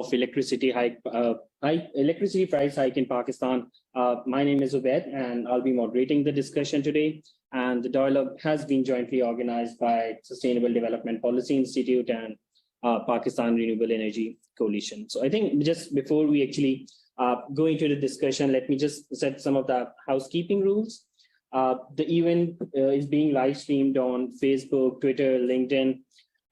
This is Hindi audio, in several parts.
of electricity price hike in Pakistan. My name is Ubaid, and I'll be moderating the discussion today. And the dialogue has been jointly organized by Sustainable Development Policy Institute and Pakistan Renewable Energy Coalition. So I think just before we actually go into the discussion, let me just set some of the housekeeping rules. The event is being live streamed on Facebook, Twitter, LinkedIn.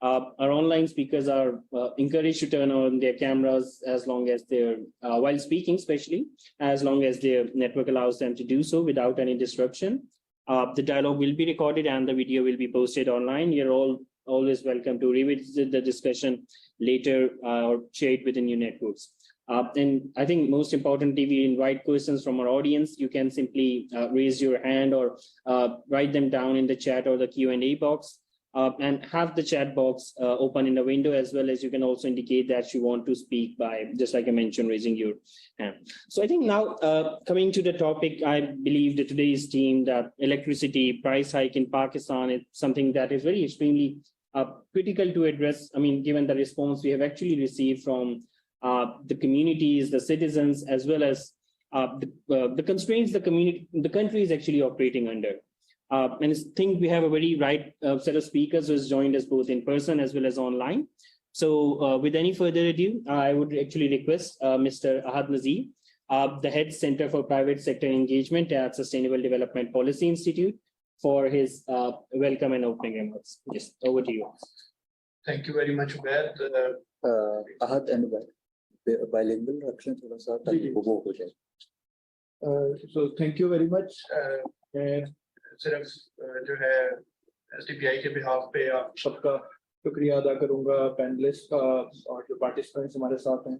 Our online speakers are encouraged to turn on their cameras as long as they're, while speaking especially, as long as their network allows them to do so without any disruption. The dialogue will be recorded and the video will be posted online. You're all always welcome to revisit the discussion later or share it within your networks. And I think most importantly, we invite questions from our audience. You can simply raise your hand or write them down in the chat or the Q&A box. And have the chat box open in the window, as well as you can also indicate that you want to speak by, just like I mentioned, raising your hand. So I think now coming to the topic, I believe that today's theme, that electricity price hike in Pakistan, is something that is very extremely critical to address. I mean, given the response we have actually received from the communities, the citizens, as well as the constraints the country is actually operating under. And I think we have a very right set of speakers who has joined us both in person as well as online. So with any further ado, I would actually request Mr. Ahad Nazir, the Head Center for Private Sector Engagement at Sustainable Development Policy Institute, for his welcome and opening remarks. Yes, over to you. Thank you very much, Ubaid. Ahad and Ubaid, bilingual action thoda sa taaki wo ho jaye. So thank you very much. सिर्फ जो है SDPI के बिहाफ पे आप सबका शुक्रिया अदा करूंगा, पैनलिस्ट का और जो पार्टिसिपेंट्स हमारे साथ हैं।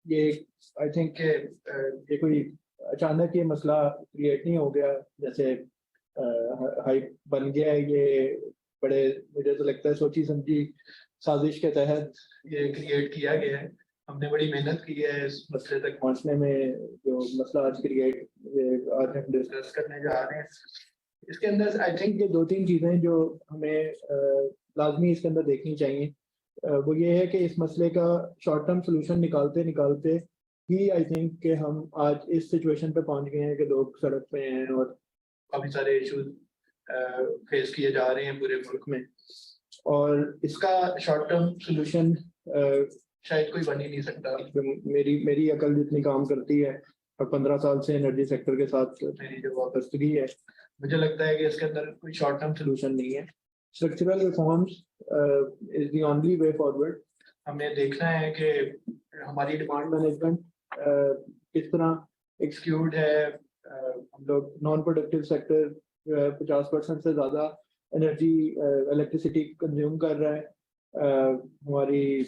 ये आई थिंक ये कोई अचानक ये मसला क्रिएट नहीं हो गया, जैसे हाइप बन गया है। ये बड़े, मुझे तो लगता है सोची समझी साजिश के तहत ये क्रिएट किया गया है। हमने बड़ी मेहनत की है इस मसले तक पहुंचने में। जो मसला आज आज हम डिस्कस करने जा रहे हैं, इसके अंदर आई थिंक ये दो तीन चीज़ें जो हमें लाजमी इसके अंदर देखनी चाहिए। वो ये है कि इस मसले का शॉर्ट टर्म सोल्यूशन निकालते निकालते ही आई थिंक कि हम आज इस सिचुएशन पे पहुंच गए हैं कि लोग सड़क पे हैं और काफ़ी सारे इशूज फेस किए जा रहे हैं पूरे मुल्क में। और इसका शॉर्ट टर्म सोल्यूशन शायद कोई बन ही नहीं सकता। मेरी अकल जितनी काम करती है और 15 साल से एनर्जी सेक्टर के साथ मेरी जो वाबस्तगी है, मुझे लगता है कि इसके अंदर कोई शॉर्ट टर्म सोल्यूशन नहीं है। Structural reforms is the only way forward. हमें देखना है कि हमारी डिमांड मैनेजमेंट किस तरह एक्सक्यूट है। हम लोग नॉन प्रोडक्टिव सेक्टर 50% से ज़्यादा एनर्जी इलेक्ट्रिसिटी कंज्यूम कर रहा है। हमारी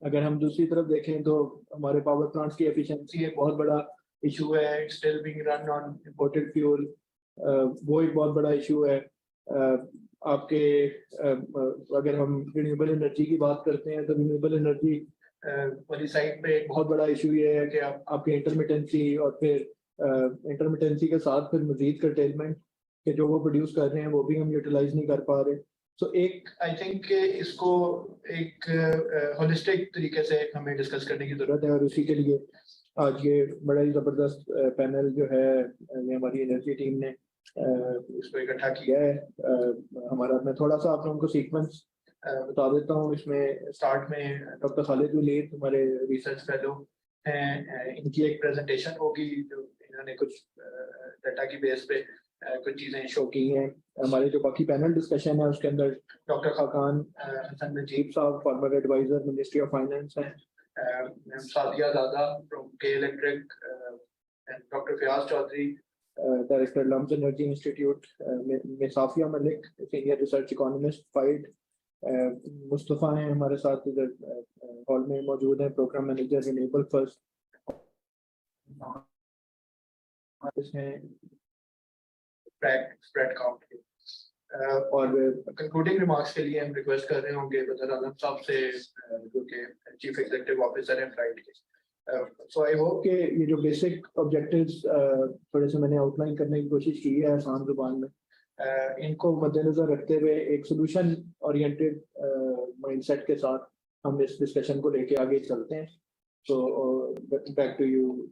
अगर हम दूसरी तरफ देखें तो हमारे पावर प्लांट्स की एफिशिएंसी एक बहुत बड़ा इशू है। It's still being run on imported fuel, वो एक बहुत बड़ा इशू है। आपके अगर हम रिन्यूएबल एनर्जी की बात करते हैं तो रिन्यूएबल एनर्जी वाली साइड पे एक बहुत बड़ा इशू ये है कि आपकी इंटरमिटेंसी और फिर इंटरमिटेंसी के साथ फिर मजीद कर्टेलमेंट के जो वो प्रोड्यूस कर रहे हैं वो भी हम यूटिलाइज नहीं कर पा रहे। तो एक आई थिंक इसको एक होलिस्टिक तरीके से हमें डिस्कस करने की ज़रूरत है। और उसी के लिए आज ये बड़ा ही ज़बरदस्त पैनल जो है ये हमारी एनर्जी टीम ने इसको इकट्ठा किया है। मैं थोड़ा सा आप लोगों को सीक्वेंस बता देता हूँ। इसमें स्टार्ट में डॉक्टर खालिद वलीद हमारे रिसर्च फेलो हैं, इनकी एक प्रेजेंटेशन होगी जो इन्होंने कुछ डाटा की बेस पे कुछ चीज़ें शो की हैं। हमारे जो बाकी पैनल डिस्कशन है उसके अंदर doctor Khaqan Hassan Najeeb Sahab former adviser ministry of finance हैं, Sadia Dada from K Electric, doctor Fayyaz Chaudhry director LUMS energy institute, Safia Malik senior research economist PIDE, Mustafa हैं हमारे साथ इधर हॉल में मौजूद हैं, programme manager renewable first spread count के। और कंक्लूडिंग रिमार्क्स के लिए हम रिक्वेस्ट कर रहे होंगे बदर आलम साहब से जो कि चीफ एग्जीक्यूटिव ऑफिसर हैं फ्लाइट के। सो आई होप कि ये जो बेसिक ऑब्जेक्टिव्स थोड़े से मैंने आउटलाइन करने की कोशिश की है आसान जुबान में, इनको मद्देनजर रखते हुए एक सोल्यूशन ओरिएंटेड माइंडसेट के साथ हम इस डिस्कशन को लेके आगे चलते हैं। तो बैक टू यू।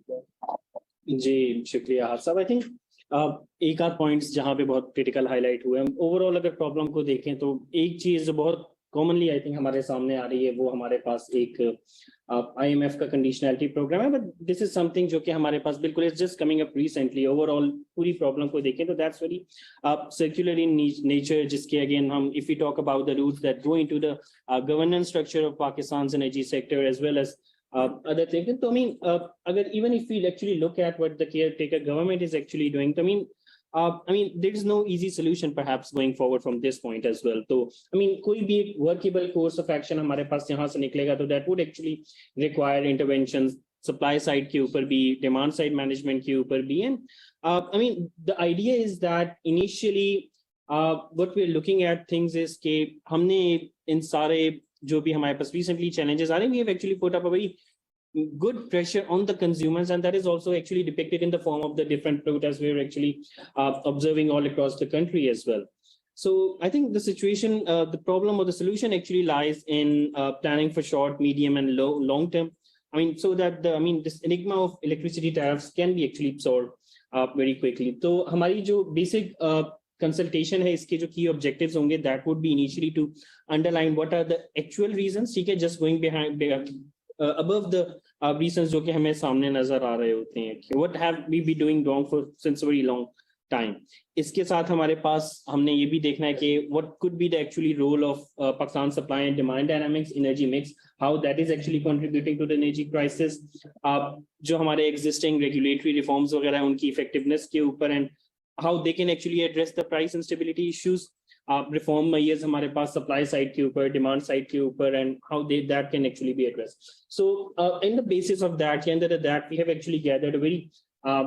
जी शुक्रिया हाथ साहब। आई थिंक एक आध पॉइंट्स जहाँ पे बहुत क्रिटिकल हाईलाइट हुए हैं। ओवरऑल अगर प्रॉब्लम को देखें तो एक चीज जो बहुत कॉमनली आई थिंक हमारे सामने आ रही है वो हमारे पास एक IMF का कंडीशनैलिटी प्रोग्राम है, बट दिस इज समथिंग जो कि हमारे पास बिल्कुल is just coming up recently. Overall पूरी प्रॉब्लम को देखें तो that's very circular in nature, जिसके अगेन हम if you talk about the roots that go into the governance structure of Pakistan's energy sector as well as other things. So I mean, agar, even if we actually look at what the caretaker government is actually doing, I mean, there is no easy solution perhaps going forward from this point as well. So I mean, कोई भी एक workable course of action हमारे पास यहाँ से निकलेगा तो that would actually require interventions supply side के ऊपर भी, demand side management के ऊपर भी, and I mean the idea is that initially what we're looking at things is कि हमने इन सारे जो भी हमारे पास recently challenges आ रहे हैं, we have actually put up a very good pressure on the consumers, and that is also actually depicted in the form of the different protests we're actually observing all across the country as well. So I think the situation, the problem or the solution actually lies in planning for short, medium and long term. I mean, so that this enigma of electricity tariffs can be actually solved very quickly. So हमारी जो basic consultation है, इसके जो key objectives होंगे, that would be initially to underline what are the actual reasons, ठीक है, just going behind above the reasons जो कि हमें सामने नजर आ रहे होते हैं कि what have we been doing wrong for since very long time. इसके साथ हमारे पास हमने ये भी देखना है कि what could be the actually role of Pakistan supply and demand dynamics, energy mix, how that is actually contributing to the energy crisis. जो हमारे existing regulatory reforms वगैरह हैं उनकी effectiveness के ऊपर and how they can actually address the price instability issues. Reform measures हमारे पास supply side के ऊपर, demand side के ऊपर, and how that can actually be addressed. So in the basis of that, under that, we have actually gathered a very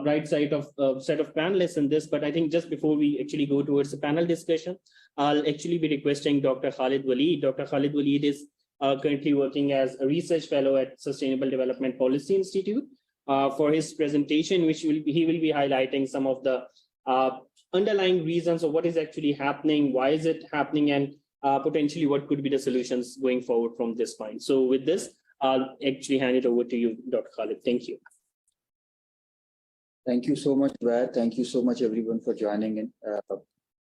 right side of set of panelists in this. But I think just before we actually go towards the panel discussion, I'll actually be requesting Dr. Khalid Waleed. Dr. Khalid Waleed is currently working as a research fellow at Sustainable Development Policy Institute for his presentation, which he will be highlighting some of the underlying reasons of what is actually happening, why is it happening, and potentially what could be the solutions going forward from this point. So with this, I'll actually hand it over to you, Dr. Khalid. Thank you. Thank you so much, Brad. Thank you so much everyone for joining in.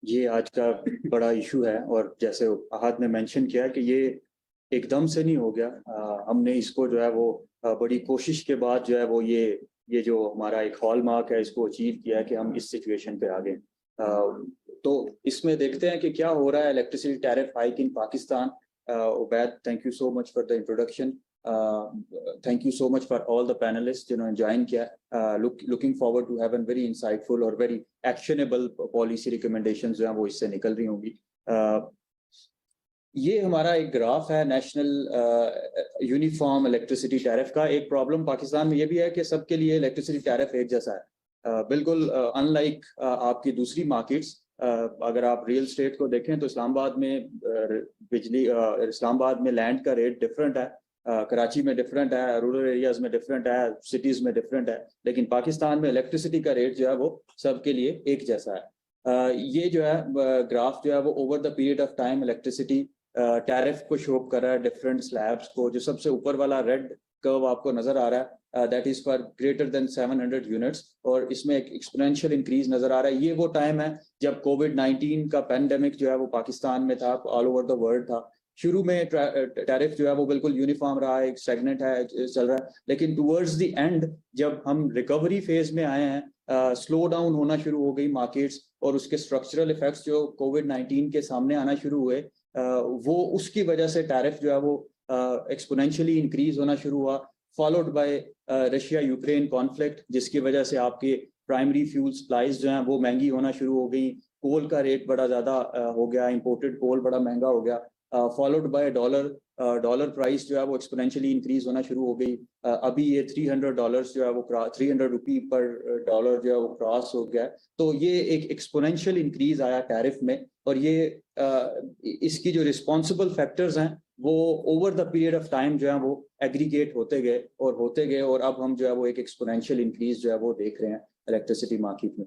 ये आज का बड़ा इशू है और जैसे आहद ने मेंशन किया कि ये एकदम से नहीं हो गया। हमने इसको जो है वो बड़ी कोशिश के बाद जो है वो ये जो हमारा एक हॉलमार्क है इसको अचीव किया है कि हम इस सिचुएशन पे आ गए। तो इसमें देखते हैं कि क्या हो रहा है electricity tariff hike in Pakistan. Ubaid, thank you so much for the introduction. Thank you so much for all the panelist जिन्होंने ज्वाइन किया। Looking forward to have an very insightful और वेरी एक्शनेबल पॉलिसी रिकमेंडेशंस जो हैं वो इससे निकल रही होंगी। ये हमारा एक ग्राफ है नेशनल यूनिफॉर्म इलेक्ट्रिसिटी टैरिफ का। एक प्रॉब्लम पाकिस्तान में ये भी है कि सबके लिए इलेक्ट्रिसिटी टैरिफ एक जैसा है। बिल्कुल अनलाइक आपकी दूसरी मार्केट्स। अगर आप रियल स्टेट को देखें तो इस्लामाबाद में बिजली, इस्लामाबाद में लैंड का रेट डिफरेंट है, कराची में डिफरेंट है, रूरल एरियाज में डिफरेंट है, सिटीज में डिफरेंट है, लेकिन पाकिस्तान में इलेक्ट्रिसिटी का रेट जो है वो सबके लिए एक जैसा है। ये जो है ग्राफ जो है वो over the period of time electricity tariff को शो कर रहा है डिफरेंट स्लैब्स को। जो सबसे ऊपर वाला रेड कर्व आपको नजर आ रहा है that is for greater than 700 units और इसमें एक एक्सपोनेंशियल इंक्रीज नजर आ रहा है। ये वो टाइम है जब कोविड-19 का पैंडेमिक जो है वो पाकिस्तान में था, ऑल ओवर द वर्ल्ड था। शुरू में टैरिफ जो है वो बिल्कुल यूनिफॉर्म रहा है, एक स्टैग्नेंट है, चल रहा है, लेकिन टुवर्ड्स द एंड जब हम रिकवरी फेज में आए हैं, स्लो डाउन होना शुरू हो गई मार्केट्स और उसके स्ट्रक्चरल इफेक्ट्स जो कोविड-19 के सामने आना शुरू हुए, वो उसकी वजह से टैरिफ जो है वो एक्सपोनेंशियली इंक्रीज होना शुरू हुआ, followed by Russia Ukraine conflict, जिसकी वजह से आपके प्राइमरी फ्यूल सप्लाईज जो हैं वो महंगी होना शुरू हो गई। कोल का रेट बड़ा ज़्यादा हो गया, इंपोर्टेड कोल बड़ा महंगा हो गया, फॉलोड बाय डॉलर प्राइस जो है वो एक्सपोनेंशियली इंक्रीज होना शुरू हो गई। अभी ये $300 जो है वो 300 रुपये पर डॉलर जो है वो क्रॉस हो गया। तो ये एक एक्सपोनेंशियल इंक्रीज आया टैरिफ में और ये इसकी जो रिस्पॉन्सिबल फैक्टर्स हैं वो over the period of time जो है वो एग्रीगेट होते गए और अब हम जो है वो एक एक्सपोनेंशियल इंक्रीज जो है वो देख रहे हैं इलेक्ट्रिसिटी मार्केट में।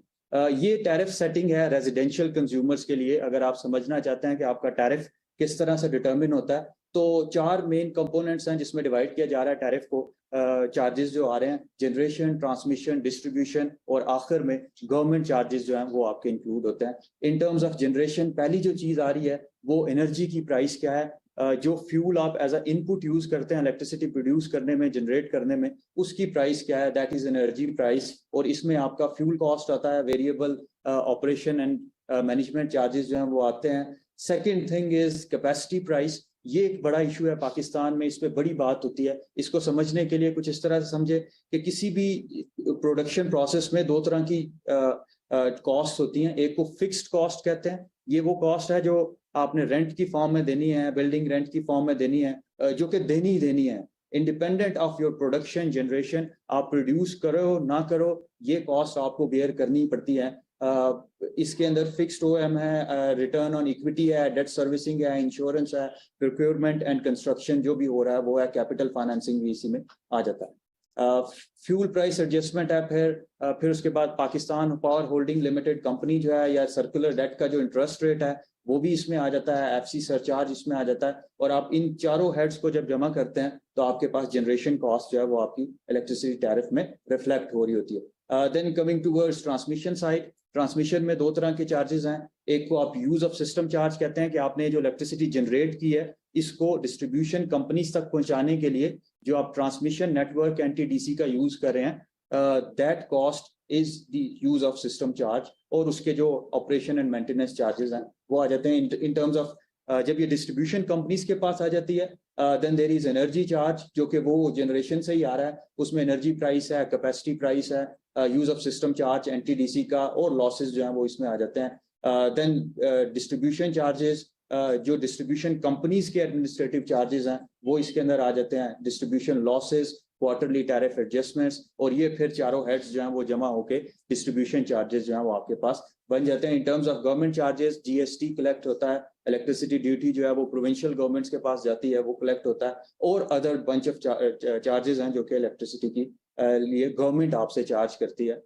ये टैरिफ सेटिंग है रेजिडेंशियल कंज्यूमर्स के लिए। अगर आप समझना चाहते हैं कि आपका टैरिफ किस तरह से डिटरमिन होता है तो 4 मेन कंपोनेंट्स हैं जिसमें डिवाइड किया जा रहा है टैरिफ को। चार्जेस जो आ रहे हैं जनरेशन, ट्रांसमिशन, डिस्ट्रीब्यूशन और आखिर में गवर्नमेंट चार्जेस जो हैं वो आपके इंक्लूड होते हैं। इन टर्म्स ऑफ जनरेशन पहली जो चीज़ आ रही है वो एनर्जी की प्राइस क्या है, जो फ्यूल आप एज अ इनपुट यूज करते हैं इलेक्ट्रिसिटी प्रोड्यूस करने में, जनरेट करने में, उसकी प्राइस क्या है, दैट इज एनर्जी प्राइस। और इसमें आपका फ्यूल कॉस्ट आता है, variable operation and management charges जो हैं वो आते हैं। Second thing is capacity price. ये एक बड़ा इशू है पाकिस्तान में, इस पे बड़ी बात होती है। इसको समझने के लिए कुछ इस तरह से समझे कि किसी भी प्रोडक्शन प्रोसेस में 2 तरह की कॉस्ट होती हैं। एक को फिक्स्ड कॉस्ट कहते हैं, ये वो कॉस्ट है जो आपने रेंट की फॉर्म में देनी है, बिल्डिंग रेंट की फॉर्म में देनी है, जो कि देनी ही देनी है independent of your production generation. आप प्रोड्यूस करो ना करो, ये कॉस्ट आपको बेयर करनी पड़ती है। इसके अंदर फिक्स्ड ओएम है, रिटर्न ऑन इक्विटी है, डेट सर्विसिंग है, इंश्योरेंस है, प्रोक्योरमेंट एंड कंस्ट्रक्शन जो भी हो रहा है वो है, कैपिटल फाइनेंसिंग भी इसी में आ जाता है। फ्यूल प्राइस एडजस्टमेंट है, फिर उसके बाद Pakistan power holding limited company जो है या सर्कुलर डेट का जो इंटरेस्ट रेट है वो भी इसमें आ जाता है, एफसी सरचार्ज इसमें आ जाता है। और आप इन चारों हेड्स को जब जमा करते हैं तो आपके पास जनरेशन कॉस्ट जो है वो आपकी इलेक्ट्रिसिटी टैरिफ में रिफ्लेक्ट हो रही होती है। Then coming towards transmission side, transmission में 2 तरह के चार्जेस हैं। एक को आप यूज ऑफ सिस्टम चार्ज कहते हैं कि आपने जो इलेक्ट्रिसिटी जनरेट की है इसको डिस्ट्रीब्यूशन कंपनीज तक पहुंचाने के लिए जो आप ट्रांसमिशन नेटवर्क एनटीडीसी का यूज कर रहे हैं, that cost is the use of system charge. और उसके जो ऑपरेशन एंड मेंटेनेंस चार्जेस हैं वो आ जाते हैं इन टर्म्स ऑफ जब ये डिस्ट्रीब्यूशन कंपनीज के पास आ जाती है then there is energy charge जो कि वो जनरेशन से ही आ रहा है, उसमें एनर्जी प्राइस है, कैपेसिटी प्राइस है, use of system charge NTDC का, और लॉसेस जो हैं वो इसमें आ जाते हैं। देन डिस्ट्रीब्यूशन चार्जेस, जो डिस्ट्रीब्यूशन कंपनीज के एडमिनिस्ट्रेटिव चार्जेस हैं वो इसके अंदर आ जाते हैं, distribution losses, quarterly tariff adjustments, और ये फिर चारों हेड्स जो हैं वो जमा होके डिस्ट्रीब्यूशन चार्जेस जो हैं वो आपके पास बन जाते हैं। In terms of government charges GST collect होता है, इलेक्ट्रिसिटी ड्यूटी जो है वो प्रोविंशियल गवर्नमेंट्स के पास जाती है वो कलेक्ट होता है, और अदर बंच ऑफ चार्जेस हैं जो कि इलेक्ट्रिसिटी की लिए गवर्नमेंट आपसे चार्ज करती है।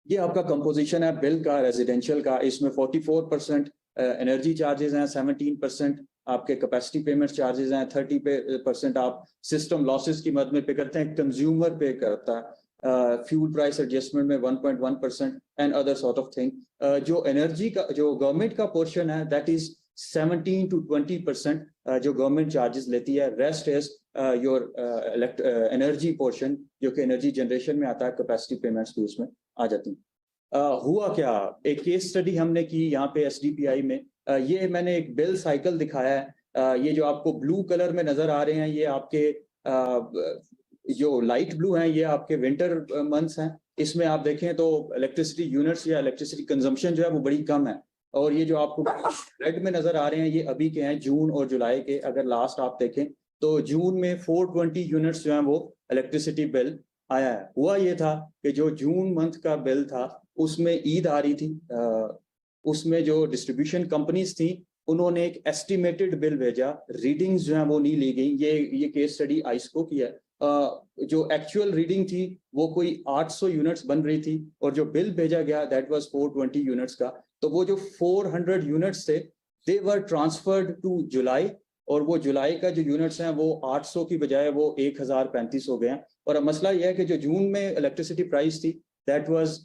ये आपका कंपोजिशन है बिल का, रेजिडेंशियल का। इसमें 44% एनर्जी चार्जेस हैं, 17% आपके कैपेसिटी पेमेंट चार्जेस हैं, 30% आप सिस्टम लॉसेस की मद में पे करते हैं, कंज्यूमर पे करता है, फ्यूल प्राइस एडजस्टमेंट में 1.1% and other sort of thing. जो एनर्जी का जो गवर्नमेंट का पोर्शन है दैट इज 17 to 20% जो गवर्नमेंट चार्जेस लेती है, rest is your energy portion जो कि एनर्जी जनरेशन में आता है, कैपेसिटी पेमेंट्स भी उसमें आ जाती हैं। हुआ क्या, एक केस स्टडी हमने की यहाँ पे एसडीपीआई में। ये मैंने एक बिल साइकिल दिखाया है। ये जो आपको ब्लू कलर में नजर आ रहे हैं ये आपके जो लाइट ब्लू हैं ये आपके विंटर मंथ्स हैं। इसमें आप देखें तो इलेक्ट्रिसिटी यूनिट्स या इलेक्ट्रिसिटी कंजम्पशन जो है वो बड़ी कम है। और ये जो आपको रेड में नजर आ रहे हैं ये अभी के हैं, जून और जुलाई के। अगर लास्ट आप देखें तो जून में 420 यूनिट्स जो है वो इलेक्ट्रिसिटी बिल आया है। हुआ ये था कि जो जून मंथ का बिल था उसमें ईद आ रही थी, उसमें जो डिस्ट्रीब्यूशन कंपनीज थी उन्होंने एक एस्टिमेटेड बिल भेजा, रीडिंग्स जो है वो नहीं ली गई। ये केस स्टडी आइस्को की है। जो एक्चुअल रीडिंग थी वो कोई 800 यूनिट्स बन रही थी और जो बिल भेजा गया दैट वाज 420 यूनिट्स का। तो वो जो 400 यूनिट्स थे दे वर ट्रांसफर्ड टू जुलाई, और वो जुलाई का जो यूनिट्स हैं वो 800 की बजाय वो 1035 हो गए हैं। और अब मसला यह है कि जो जून में इलेक्ट्रिसिटी प्राइस थी that was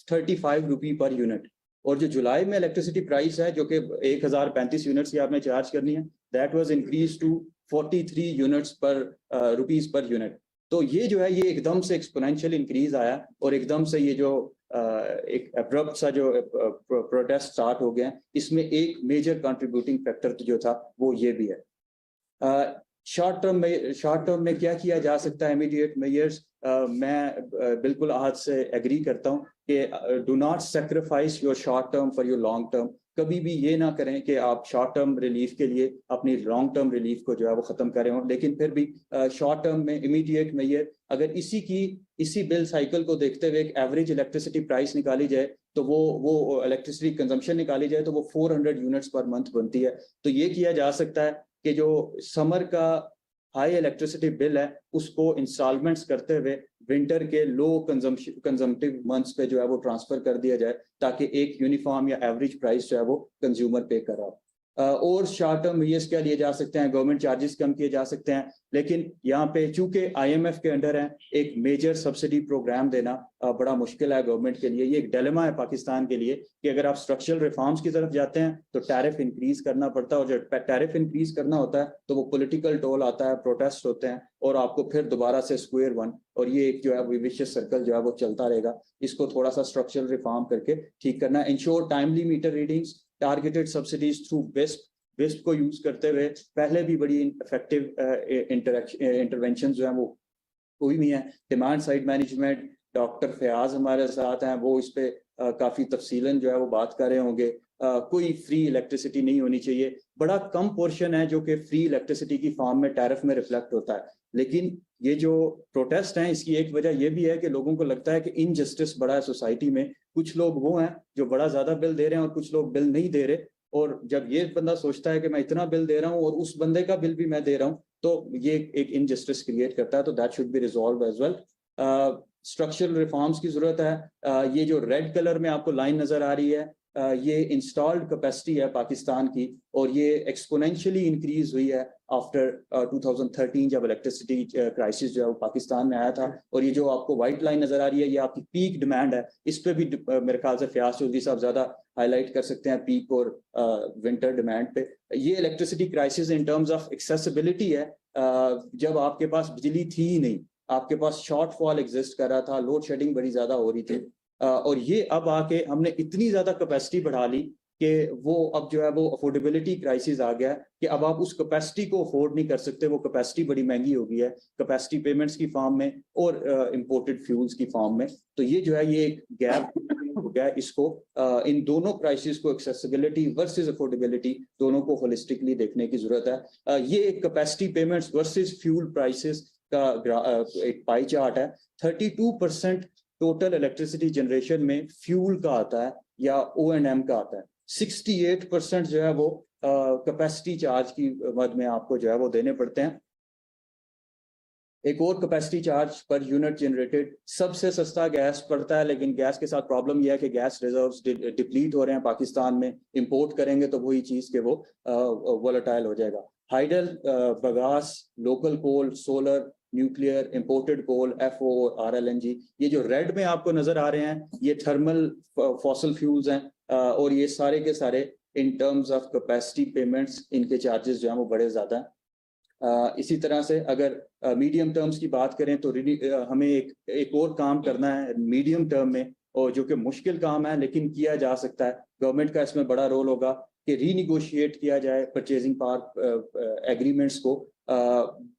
35 rupee per unit, और जो जुलाई में इलेक्ट्रिसिटी प्राइस है जो कि 1035 यूनिट्स की आपने चार्ज करनी है that was increase to 43 units पर रुपीस पर यूनिट। तो ये जो है ये एकदम से एक्सपोनेंशियल इंक्रीज आया और एकदम से ये जो एक अब्रप्ट सा जो प्रोटेस्ट स्टार्ट हो गया। इसमें एक मेजर कंट्रीब्यूटिंग फैक्टर जो था वो ये भी है। शॉर्ट टर्म में क्या किया जा सकता है, इमीडिएट मेजर्स। मैं बिल्कुल आज से एग्री करता हूँ कि do not sacrifice your short term for your long term. कभी भी ये ना करें कि आप शॉर्ट टर्म रिलीफ के लिए अपनी लॉन्ग टर्म रिलीफ को जो है वो खत्म करें हो। लेकिन फिर भी शॉर्ट टर्म में इमीडिएट मेजर, अगर इसी बिल साइकिल को देखते हुए एक एवरेज इलेक्ट्रिसिटी प्राइस निकाली जाए तो वो इलेक्ट्रिसिटी कंजम्पशन निकाली जाए तो वो 400 यूनिट्स पर मंथ बनती है। तो ये किया जा सकता है कि जो समर का हाई इलेक्ट्रिसिटी बिल है उसको इंस्टॉलमेंट्स करते हुए विंटर के लो कंजम्पटिव मंथ्स पे जो है वो ट्रांसफर कर दिया जाए ताकि एक यूनिफॉर्म या एवरेज प्राइस जो है वो कंज्यूमर पे कर रहा हो। और शॉर्ट टर्म ईएस क्या लिए जा सकते हैं, गवर्नमेंट चार्जेस कम किए जा सकते हैं, लेकिन यहाँ पे चूंकि आईएमएफ के अंडर है एक मेजर सब्सिडी प्रोग्राम देना बड़ा मुश्किल है गवर्नमेंट के लिए। ये एक डिलेमा है पाकिस्तान के लिए कि अगर आप स्ट्रक्चरल रिफॉर्म्स की तरफ जाते हैं तो टैरिफ इंक्रीज करना पड़ता है, और जब टैरिफ इंक्रीज करना होता है तो वो पॉलिटिकल टोल आता है, प्रोटेस्ट होते हैं, और आपको फिर दोबारा से स्क्वायर वन, और ये एक जो है विशियस सर्कल जो है वो चलता रहेगा। इसको थोड़ा सा स्ट्रक्चरल रिफॉर्म करके ठीक करना है। Ensure timely meter readings, targeted subsidies through BISP को यूज करते हुए पहले भी बड़ी इफेक्टिव इंटरवेंशन जो है वो हुई भी है। Demand side management, doctor Fayyaz हमारे साथ हैं, वो इस पे काफी तफसीलन जो है वो बात कर रहे होंगे। कोई फ्री इलेक्ट्रिसिटी नहीं होनी चाहिए। बड़ा कम पोर्शन है जो कि फ्री इलेक्ट्रिसिटी की फॉर्म में टैरिफ में रिफ्लेक्ट होता है, लेकिन ये जो प्रोटेस्ट हैं इसकी एक वजह ये भी है कि लोगों को लगता है कि इनजस्टिस बड़ा है सोसाइटी में। कुछ लोग वो हैं जो बड़ा ज्यादा बिल दे रहे हैं और कुछ लोग बिल नहीं दे रहे, और जब ये बंदा सोचता है कि मैं इतना बिल दे रहा हूँ और उस बंदे का बिल भी मैं दे रहा हूँ तो ये एक इनजस्टिस क्रिएट करता है। तो that should be resolve as well. Structural reforms की जरूरत है। ये जो रेड कलर में आपको लाइन नजर आ रही है, ये इंस्टॉल्ड कैपेसिटी है पाकिस्तान की, और ये एक्सपोनेंशियली इंक्रीज हुई है आफ्टर 2013 जब इलेक्ट्रिसिटी क्राइसिस जो है वो पाकिस्तान में आया था। और ये जो आपको व्हाइट लाइन नजर आ रही है ये आपकी पीक डिमांड है। इस पे भी मेरे ख्याल से फयाज चौधरी साहब ज्यादा हाईलाइट कर सकते हैं पीक और विंटर डिमांड पे। ये electricity crisis in terms of accessibility है, जब आपके पास बिजली थी ही नहीं, आपके पास शॉर्टफॉल एग्जिस्ट कर रहा था, लोड शेडिंग बड़ी ज्यादा हो रही थी, और ये अब आके हमने इतनी ज्यादा कैपेसिटी बढ़ा ली कि वो अब जो है वो अफोर्डेबिलिटी क्राइसिस आ गया है कि अब आप उस कैपेसिटी को अफोर्ड नहीं कर सकते। वो कैपेसिटी बड़ी महंगी हो गई है कैपेसिटी पेमेंट्स की फॉर्म में और इंपोर्टेड फ्यूल्स की फॉर्म में। तो ये जो है ये एक गैप हो गया है। इसको इन दोनों क्राइसिस को, एक्सेसिबिलिटी वर्सेस अफोर्डेबिलिटी, दोनों को होलिस्टिकली देखने की जरूरत है। ये एक capacity payments versus fuel prices का एक पाई चार्ट है। 32% टोटल इलेक्ट्रिसिटी जनरेशन में फ्यूल का आता है या O&M का आता है। 68% जो है वो कैपेसिटी चार्ज की मद में आपको जो है वो देने पड़ते हैं। एक और capacity charge per unit generated, सबसे सस्ता गैस पड़ता है, लेकिन गैस के साथ प्रॉब्लम यह है कि गैस रिजर्व्स डिप्लीट हो रहे हैं पाकिस्तान में। इंपोर्ट करेंगे तो वही चीज के वो वोलेटाइल हो जाएगा। हाइडल, बगास, लोकल कोल, सोलर, न्यूक्लियर, इंपोर्टेड कोल, FO और RLNG, ये जो रेड में आपको नजर आ रहे हैं ये थर्मल फॉसल फ्यूल्स हैं, और ये सारे के सारे in terms of capacity payments इनके चार्जेस जो हैं वो बड़े ज्यादा हैं। इसी तरह से अगर मीडियम टर्म्स की बात करें तो हमें एक और काम करना है मीडियम टर्म में, और जो कि मुश्किल काम है लेकिन किया जा सकता है। गवर्नमेंट का इसमें बड़ा रोल होगा कि रीनिगोशिएट किया जाए परचेजिंग पावर एग्रीमेंट्स को।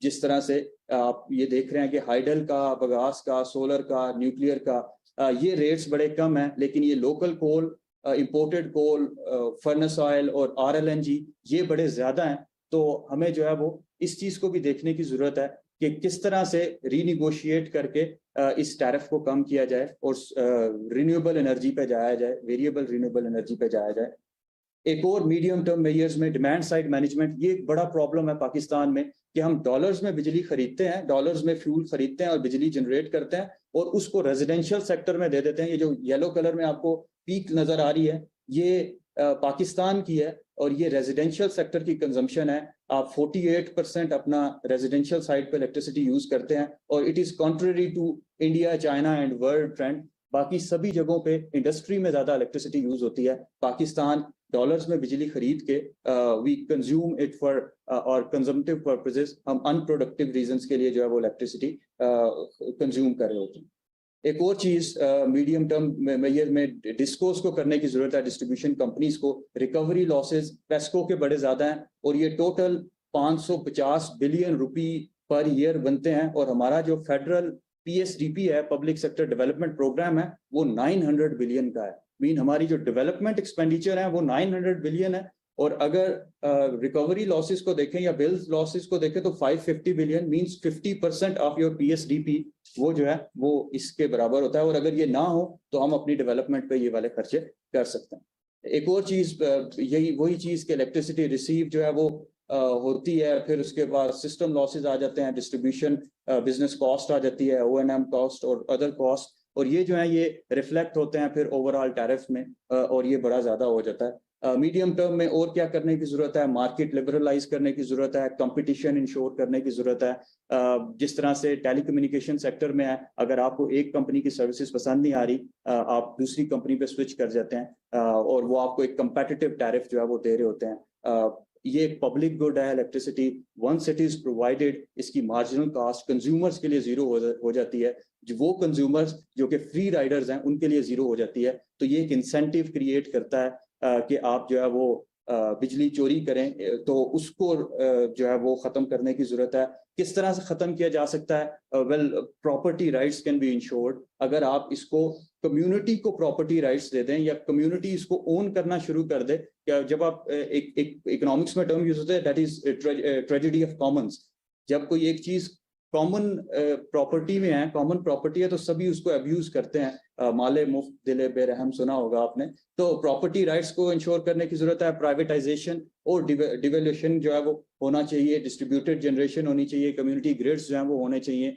जिस तरह से आप ये देख रहे हैं कि हाइडल का, बगास का, सोलर का, न्यूक्लियर का ये रेट्स बड़े कम हैं, लेकिन ये लोकल कोल, इंपोर्टेड कोल, फर्नेस ऑयल और RLNG ये बड़े ज्यादा हैं। तो हमें जो है वो इस चीज को भी देखने की जरूरत है कि किस तरह से रीनिगोशिएट करके इस टैरिफ को कम किया जाए और रिन्यूएबल एनर्जी पे जाया जाए, वेरिएबल रिन्यूएबल एनर्जी पे जाया जाए। एक और मीडियम टर्म मेजर्स में डिमांड साइड मैनेजमेंट, ये एक बड़ा प्रॉब्लम है पाकिस्तान में कि हम डॉलर्स में बिजली खरीदते हैं, डॉलर्स में फ्यूल खरीदते हैं और बिजली जनरेट करते हैं और उसको रेजिडेंशियल सेक्टर में दे देते हैं। ये जो येलो कलर में आपको पीक नजर आ रही है ये पाकिस्तान की है और ये रेजिडेंशियल सेक्टर की कंजम्पशन है। आप 48% अपना रेजिडेंशियल साइड पे इलेक्ट्रिसिटी यूज करते हैं और it is contrary to India, China and world trend. बाकी सभी जगहों पे इंडस्ट्री में ज्यादा इलेक्ट्रिसिटी यूज होती है। पाकिस्तान डॉलर्स में बिजली खरीद के वी कंज्यूम इट फॉर और कंजम्पटिव पर्पसेस, हम अनप्रोडक्टिव रीजंस के लिए जो है वो इलेक्ट्रिसिटी कंज्यूम कर रहे होते हैं। एक और चीज मीडियम टर्म मेजर में डिस्कोस को करने की जरूरत है, डिस्ट्रीब्यूशन कंपनीज को। रिकवरी लॉसेस पेस्को के बड़े ज्यादा हैं और ये टोटल 550 बिलियन रुपी पर ईयर बनते हैं और हमारा जो फेडरल PSDP है, पब्लिक सेक्टर डेवलपमेंट प्रोग्राम है, वो 900 बिलियन का है। मीन हमारी जो डेवलपमेंट एक्सपेंडिचर है वो 900 बिलियन है और अगर रिकवरी लॉसेस को देखें या बिल्स लॉसेस को देखें तो 550 billion means 50% of your PSDP वो जो है वो इसके बराबर होता है। और अगर ये ना हो तो हम अपनी डेवलपमेंट पे ये वाले खर्चे कर सकते हैं। एक और चीज यही वही चीज कि इलेक्ट्रिसिटी रिसीव जो है वो होती है, फिर उसके बाद सिस्टम लॉसेज आ जाते हैं, डिस्ट्रीब्यूशन बिजनेस कॉस्ट आ जाती है, O&M कॉस्ट और अदर कॉस्ट, और ये जो है ये रिफ्लेक्ट होते हैं फिर ओवरऑल टैरिफ में और ये बड़ा ज्यादा हो जाता है। मीडियम टर्म में और क्या करने की जरूरत है, मार्केट लिबरलाइज करने की जरूरत है, कंपटीशन इंश्योर करने की जरूरत है। जिस तरह से टेलीकम्युनिकेशन सेक्टर में है, अगर आपको एक कंपनी की सर्विसेज पसंद नहीं आ रही, आप दूसरी कंपनी पे स्विच कर जाते हैं और वो आपको एक कंपेटिटिव टैरिफ जो है वो दे रहे होते हैं। ये एक पब्लिक गुड है electricity, once it is provided, इसकी मार्जिनल कास्ट कंज्यूमर्स के लिए जीरो हो जाती है। जो वो कंज्यूमर्स जो कि फ्री राइडर्स हैं उनके लिए जीरो हो जाती है। तो ये एक इंसेंटिव क्रिएट करता है कि आप जो है वो बिजली चोरी करें, तो उसको जो है वो खत्म करने की जरूरत है। किस तरह से खत्म किया जा सकता है? Well, property rights can be insured. अगर आप इसको कम्युनिटी को प्रॉपर्टी राइट्स दे दें या कम्युनिटी इसको ओन करना शुरू कर दे, या जब आप एक इकोनॉमिक्स में टर्म यूज होता है that is tragedy of Commons. जब कोई एक चीज कॉमन प्रॉपर्टी में है, कॉमन प्रॉपर्टी है, तो सभी उसको अब्यूज करते हैं। माले मुफ्त दिले बेरहम सुना होगा आपने। तो प्रॉपर्टी राइट्स को इंश्योर करने की जरूरत है। प्राइवेटाइजेशन और डिवेल्यूशन जो है वो होना चाहिए, डिस्ट्रीब्यूटेड जनरेशन होनी चाहिए, कम्युनिटी ग्रिड्स जो है वो होने चाहिए।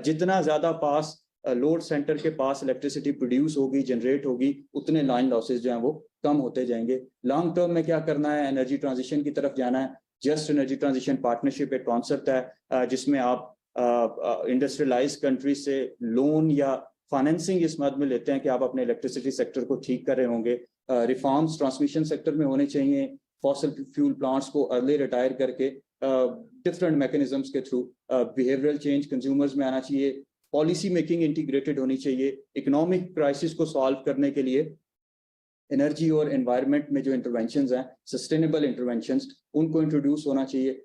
जितना ज्यादा पास लोड सेंटर के पास इलेक्ट्रिसिटी प्रोड्यूस होगी, जनरेट होगी, उतने लाइन लॉसेज जो है वो कम होते जाएंगे। लॉन्ग टर्म में क्या करना है? एनर्जी ट्रांजिशन की तरफ जाना है। जस्ट एनर्जी ट्रांजिशन पार्टनरशिप एक कॉन्सेप्ट है जिसमें आप इंडस्ट्रियलाइज कंट्री से लोन या फाइनेंसिंग इस मद में लेते हैं कि आप अपने इलेक्ट्रिसिटी सेक्टर को ठीक कर रहे होंगे। रिफॉर्म्स ट्रांसमिशन सेक्टर में होने चाहिए। फॉसिल फ्यूल प्लांट्स को अर्ली रिटायर करके डिफरेंट मैकेनिज्म्स के थ्रू बिहेवियरल चेंज कंज्यूमर्स में आना चाहिए। पॉलिसी मेकिंग इंटीग्रेटेड होनी चाहिए। इकोनॉमिक क्राइसिस को सॉल्व करने के लिए एनर्जी और एनवायरनमेंट में जो इंटरवेंशंस हैं, सस्टेनेबल इंटरवेंशंस, उनको इंट्रोड्यूस होना चाहिए।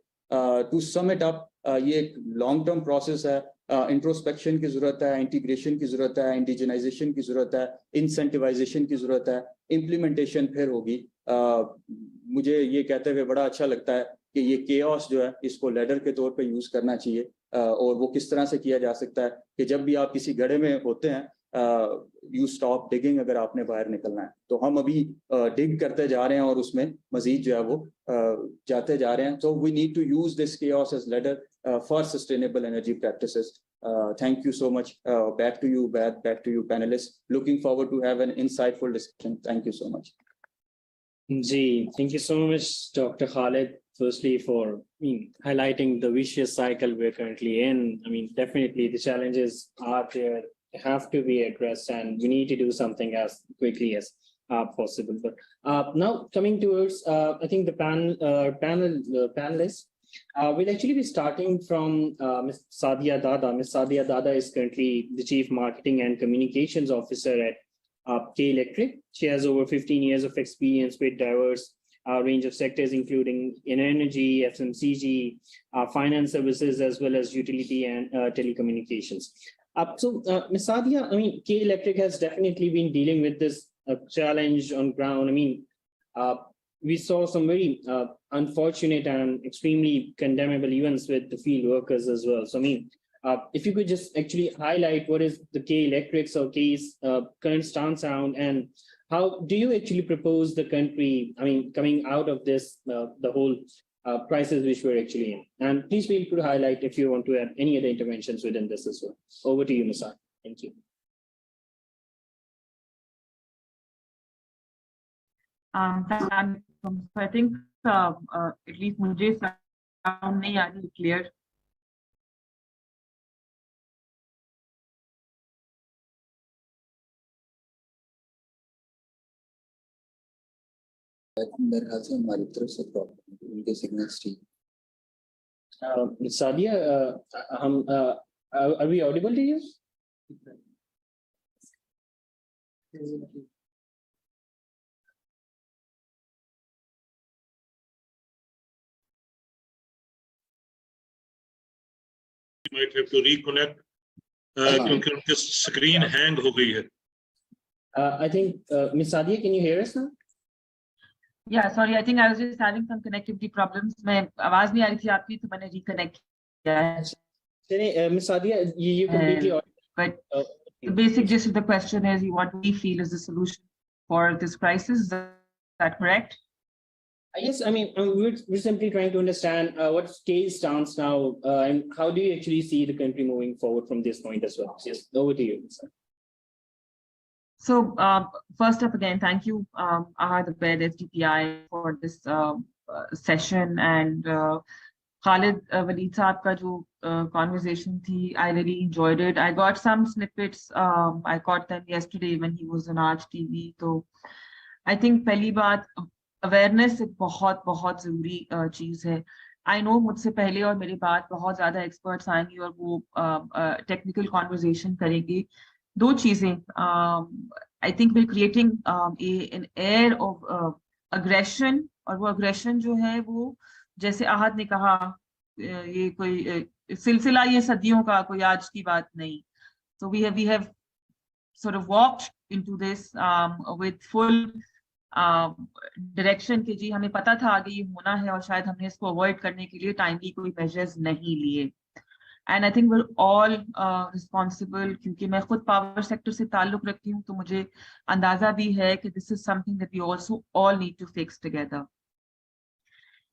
टू सम इट अप, ये एक लॉन्ग टर्म प्रोसेस है। इंट्रोस्पेक्शन की जरूरत है, इंटीग्रेशन की जरूरत है, इंडिजिनाइजेशन की जरूरत है, इंसेंटिवाइजेशन की जरूरत है, इम्प्लीमेंटेशन फिर होगी। मुझे ये कहते हुए बड़ा अच्छा लगता है कि ये केओस जो है इसको लेडर के तौर पे यूज करना चाहिए। और वो किस तरह से किया जा सकता है कि जब भी आप किसी गड्ढे में होते हैं, यू स्टॉप डिगिंग अगर आपने बाहर निकलना है। तो हम अभी डिग करते जा रहे हैं और उसमें मजीद जो है वो जाते जा रहे हैं। So we need to use this chaos as ladder for sustainable energy practices. Thank you so much. Back to you, back to you panelists. Looking forward to have an insightful discussion. Thank you so much. Thank you so much, Dr. Khalid, firstly for highlighting the vicious cycle we're currently in. I mean, definitely the challenges are there, have to be addressed, and we need to do something as quickly as possible. But now coming towards, I think the panelists, we'll actually be starting from Ms. Sadia Dada. Ms. Sadia Dada is currently the Chief Marketing and Communications Officer at K Electric. She has over 15 years of experience with diverse range of sectors, including in energy, FMCG, finance services, as well as utility and telecommunications. So, Ms. Sadia, I mean, K Electric has definitely been dealing with this challenge on ground. I mean, we saw some very unfortunate and extremely condemnable events with the field workers as well. So, I mean, if you could just actually highlight what is the K Electric's or K's current stance on, and how do you actually propose the country, I mean, coming out of this, the whole crisis which we're actually in. And please feel free to highlight if you want to add any other interventions within this as well. Over to you, Nisa. Thank you. So I think at least मुझे sound नहीं आ रही clear. मेरे ख्याल से हमारी तरफ से प्रॉब्लम है, उनके सिग्नल्स ठीक। Sadia, are we audible to you? might have to reconnect क्योंकि उनकी स्क्रीन हैंग हो गई है। I think Ms. Sadia, can you hear us now? Yeah, sorry, I think I was just having some connectivity problems. मैं आवाज नहीं आ रही थी आपकी, तो मैंने reconnect किया। Ms. Sadia, you completely audible. But the basic gist of the question is what we feel is the solution for this crisis. Is that correct? Yes, I mean, we're simply trying to understand what's K's stance now, and how do you actually see the country moving forward from this point as well? Yes, over to you, sir. So first up again, thank you, Ahad Abed, SDPI, for this session, and Khalid Waleed Saab ka jo conversation thi, I really enjoyed it. I got some snippets, I caught them yesterday when he was on Aaj TV. So I think पहली बात awareness एक बहुत बहुत जरूरी चीज है. I know मुझसे पहले और मेरे बाद बहुत ज्यादा experts आएंगे और वो technical conversation करेंगे. दो चीजें, I think we're creating an air of aggression, और वो aggression जो है वो जैसे आहद ने कहा ये कोई सिलसिला ये सदियों का, कोई आज की बात नहीं. So we have sort of walked into this with full direction के जी हमें पता था आगे ये होना है और शायद हमने इसको अवॉइड करने के लिए टाइमली कोई मेजर्स नहीं लिए. And I think we all responsible, क्योंकि मैं खुद पावर सेक्टर से ताल्लुक रखती हूँ तो मुझे अंदाजा भी है कि this is something that we also all need to fix together.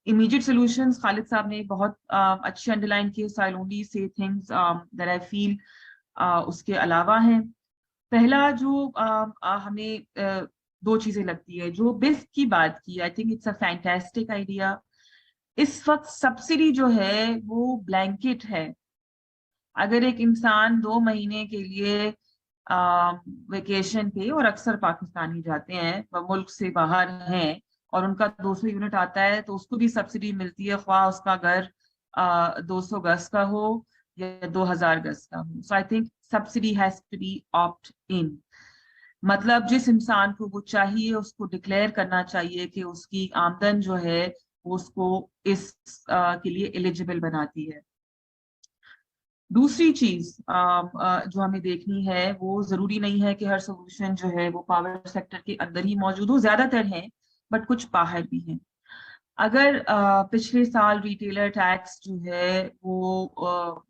Immediate solutions Khalid Sahab ने बहुत अच्छे अंडरलाइन किए. So I will only say things that I feel उसके अलावा हैं. पहला जो हमें दो चीजें लगती है, जो बिस्क की बात की, I think it's a fantastic idea. इस वक्त सब्सिडी जो है वो ब्लैंकेट है. अगर एक इंसान 2 महीने के लिए वेकेशन पे, और अक्सर पाकिस्तानी जाते हैं वह मुल्क से बाहर हैं और उनका 200 यूनिट आता है तो उसको भी सब्सिडी मिलती है, ख्वाह उसका घर 200 गज का हो या 2000 गज का हो. So I think subsidy has to be opt in. मतलब जिस इंसान को वो चाहिए उसको डिक्लेयर करना चाहिए कि उसकी आमदन जो है वो उसको इस के लिए एलिजिबल बनाती है. दूसरी चीज जो हमें देखनी है, वो जरूरी नहीं है कि हर सोल्यूशन जो है वो पावर सेक्टर के अंदर ही मौजूद हो, ज्यादातर हैं बट कुछ बाहर भी हैं. अगर पिछले साल रिटेलर टैक्स जो है वो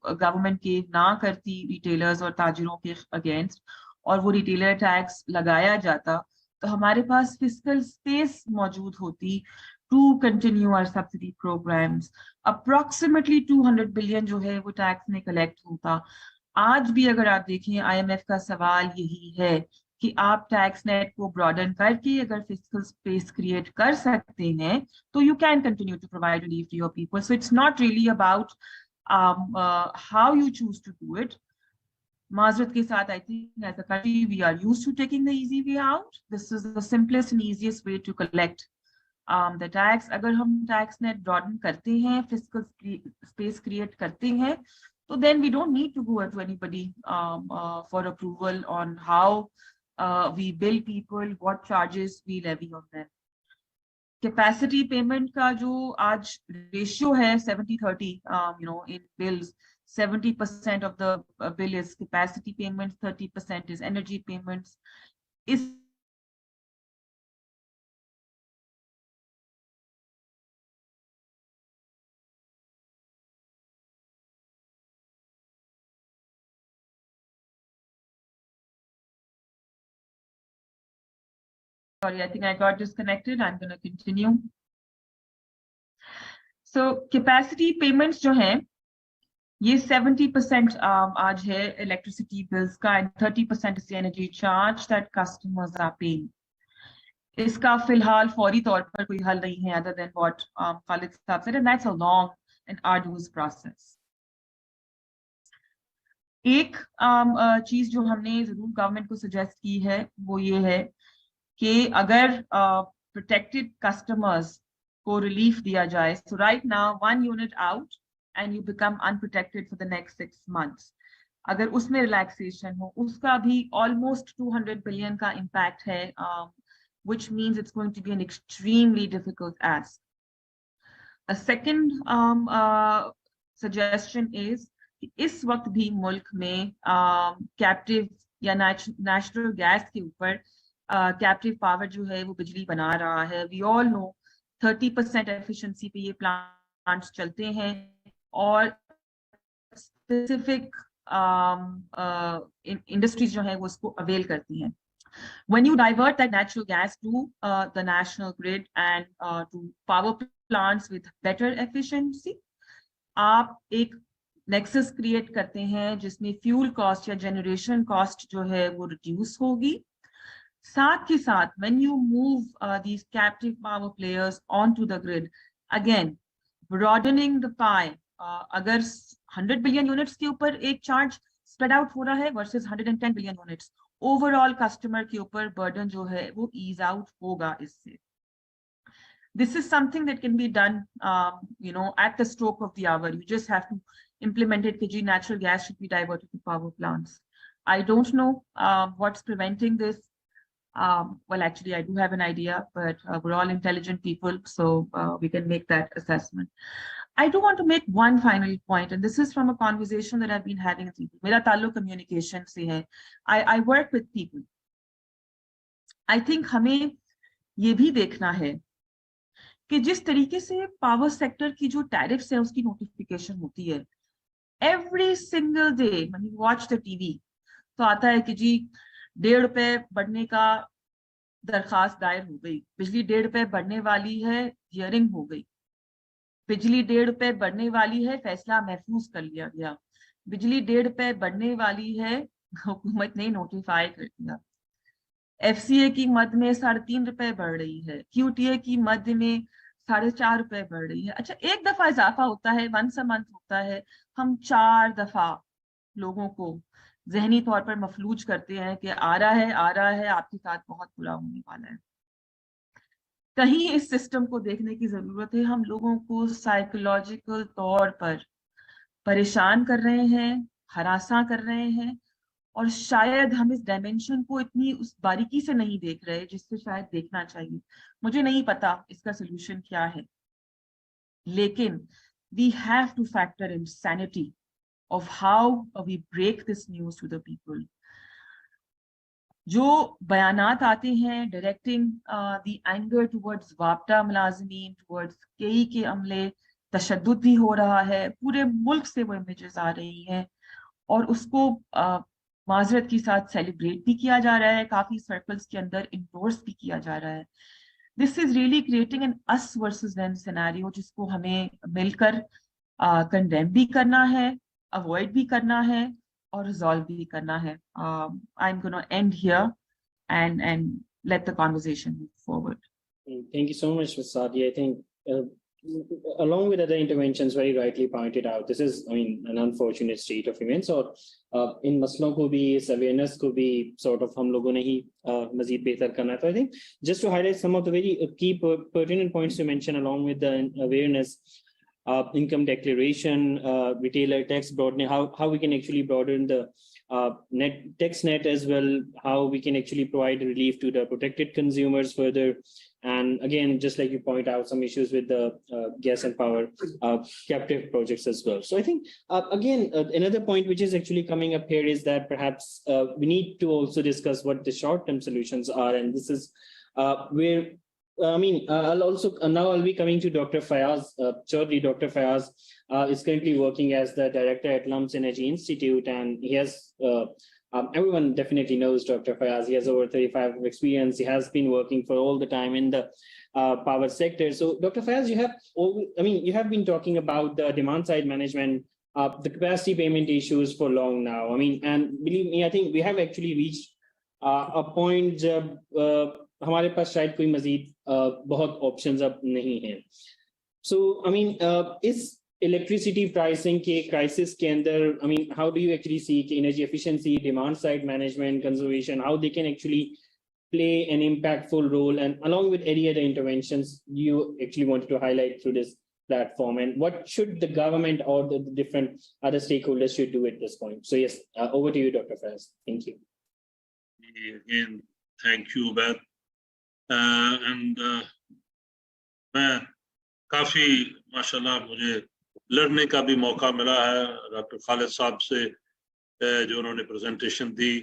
गवर्नमेंट के ना करती रिटेलर्स और ताजिरों के अगेंस्ट, और वो रिटेलर टैक्स लगाया जाता, तो हमारे पास फिस्कल स्पेस मौजूद होती to continue our subsidy programmes. Approximately 200 billion जो है वो टैक्स में कलेक्ट होता. आज भी अगर आप देखें IMF का सवाल यही है कि आप टैक्स नेट को ब्रॉडन करके अगर फिस्कल स्पेस क्रिएट कर सकते हैं तो you can continue to provide relief to your people. So it's not really about how you choose to do it. माजरत के साथ, I think as a country we are used to taking the easy way out. This is the simplest and easiest way to collect the tax. अगर हम टैक्स नेट ब्रॉडन करते हैं, फिस्कल स्पेस क्रिएट करते हैं, तो then we don't need to go to anybody for approval on how we bill people, what charges we levy on them. Capacity payment का जो आज रेशियो है 70-30, in bills, 70% of the bill is capacity payments, 30% is energy payments. Is sorry, I think I got disconnected. I'm going to continue. So capacity payments जो हैं ये 70% आज है इलेक्ट्रिसिटी बिल्स का, and 30% is energy charge that customers are paying. इसका फिलहाल फौरी तौर पर कोई हल नहीं है अदर देन व्हाट खालिद साहब said, and that's a long and arduous process. एक चीज जो हमने जरूर गवर्नमेंट को सजेस्ट की है वो ये है कि अगर प्रोटेक्टेड कस्टमर्स को रिलीफ दिया जाए, so right now 1 unit out and you become unprotected for the next 6 months. अगर उसमें relaxation हो, उसका भी almost 200 billion का impact है, which means it's going to be an extremely difficult ask. A second suggestion is कि इस वक्त भी मुल्क में captive या national gas के ऊपर captive power जो है वो बिजली बना रहा है. We all know 30% efficiency पे ये plants चलते हैं और स्पेसिफिक इंडस्ट्रीज जो है वो उसको अवेल करती हैं. When you divert that natural gas to the national grid and to power plants with better efficiency, आप एक नेक्सस क्रिएट करते हैं जिसमें फ्यूल कॉस्ट या जनरेशन कॉस्ट जो है वो रिड्यूस होगी, साथ ही साथ when you move these captive power players onto the grid, again broadening the pie, अगर 100 बिलियन यूनिट्स के ऊपर एक चार्ज स्प्रेड आउट हो रहा है versus 110 billion units, overall customer के ऊपर बर्डन जो है वो ईज आउट होगा इससे. This is something that can be done, at the stroke of the hour. You just have to implement it. KG natural gas should be diverted to power plants. I don't know what's preventing this. Well, actually, I do have an idea, but we're all intelligent people, so we can make that assessment. I do want to make one final point, and this is from a conversation that I've been having with people. Mera ताल्लुक communication से है. I work with people. I think हमें ये भी देखना है कि जिस तरीके से पावर सेक्टर की जो टैरिफ्स है उसकी नोटिफिकेशन होती है every single day, when you watch the TV, तो आता है कि जी 1.5 रुपए बढ़ने का दरखास्त दायर हो गई, बिजली 1.5 रुपए बढ़ने वाली है, हियरिंग हो गई, बिजली 1.5 रुपए बढ़ने वाली है, फैसला महफूज कर लिया गया, बिजली 1.5 रुपए बढ़ने वाली है, हुकूमत ने नोटिफाई कर दिया, एफसीए की मद में 3.5 रुपए बढ़ रही है, क्यूटीए की मद में 4.5 रुपए बढ़ रही है. अच्छा, एक दफा इजाफा होता है, वंस अ मंथ होता है, हम 4 दफा लोगों को जहनी तौर पर मफलूज करते हैं कि आ रहा है, आपके साथ बहुत बुरा होने वाला है. कहीं इस सिस्टम को देखने की जरूरत है. हम लोगों को साइकोलॉजिकल तौर पर परेशान कर रहे हैं, हरासा कर रहे हैं, और शायद हम इस डायमेंशन को इतनी उस बारीकी से नहीं देख रहे जिससे शायद देखना चाहिए. मुझे नहीं पता इसका सोल्यूशन क्या है, लेकिन we have to factor in sanity of how we break this news to the people. जो बयानात आते हैं डायरेक्टिंग द एंगर टुवर्ड्स वापटा मुलाजिमीन, टुवर्ड्स केई के अमले, तशद्दुद भी हो रहा है, पूरे मुल्क से वो इमेजेस आ रही हैं और उसको माजरत के साथ सेलिब्रेट भी किया जा रहा है, काफी सर्कल्स के अंदर इंडोर्स भी किया जा रहा है. This is really creating an us versus them scenario, जिसको हमें मिलकर कंडेम भी करना है, अवॉइड भी करना है और रिजॉल्व भी करना है. I am gonna and here and let the conversation move forward. Thank you so much, Ms. Sadi. I think along with other interventions very rightly pointed out, this is, an unfortunate state of events, और इन मसलों को भी, इस awareness को भी sort of हम लोगों ने ही मजीद बेहतर करना है. तो I think just to highlight some of the very key pertinent points to mention along with the awareness, income declaration, retailer tax broadening, how we can actually broaden the tax net as well, how we can actually provide relief to the protected consumers further. And again, just like you point out, some issues with the gas and power captive projects as well. So I think, again, another point which is actually coming up here is that perhaps we need to also discuss what the short-term solutions are. And this is where, I'll be coming to Dr. Fayaz Chaudhry. Dr. Fayaz is currently working as the director at Lumps Energy Institute, and he has, everyone definitely knows Dr. Fayaz. He has over 35 of experience. He has been working for all the time in the power sector. So Dr. Fayaz, you have been talking about the demand side management, the capacity payment issues for long now. And believe me, I think we have actually reached a point जब हमारे पास शायद कोई मजीद बहुत ऑप्शंस अब नहीं हैं. So इस electricity pricing के crisis के अंदर, how do you actually see energy efficiency, demand side management, conservation, how they can actually play an impactful role, and along with any other interventions you actually wanted to highlight through this platform, and what should the government or the different other stakeholders should do at this point? So yes, over to you, Dr. Fayaz. Thank you. Again, thank you, Beth. मैं काफी माशाल्लाह मुझे लड़ने का भी मौका मिला है डॉक्टर खालिद साहब से, जो उन्होंने प्रेजेंटेशन दी,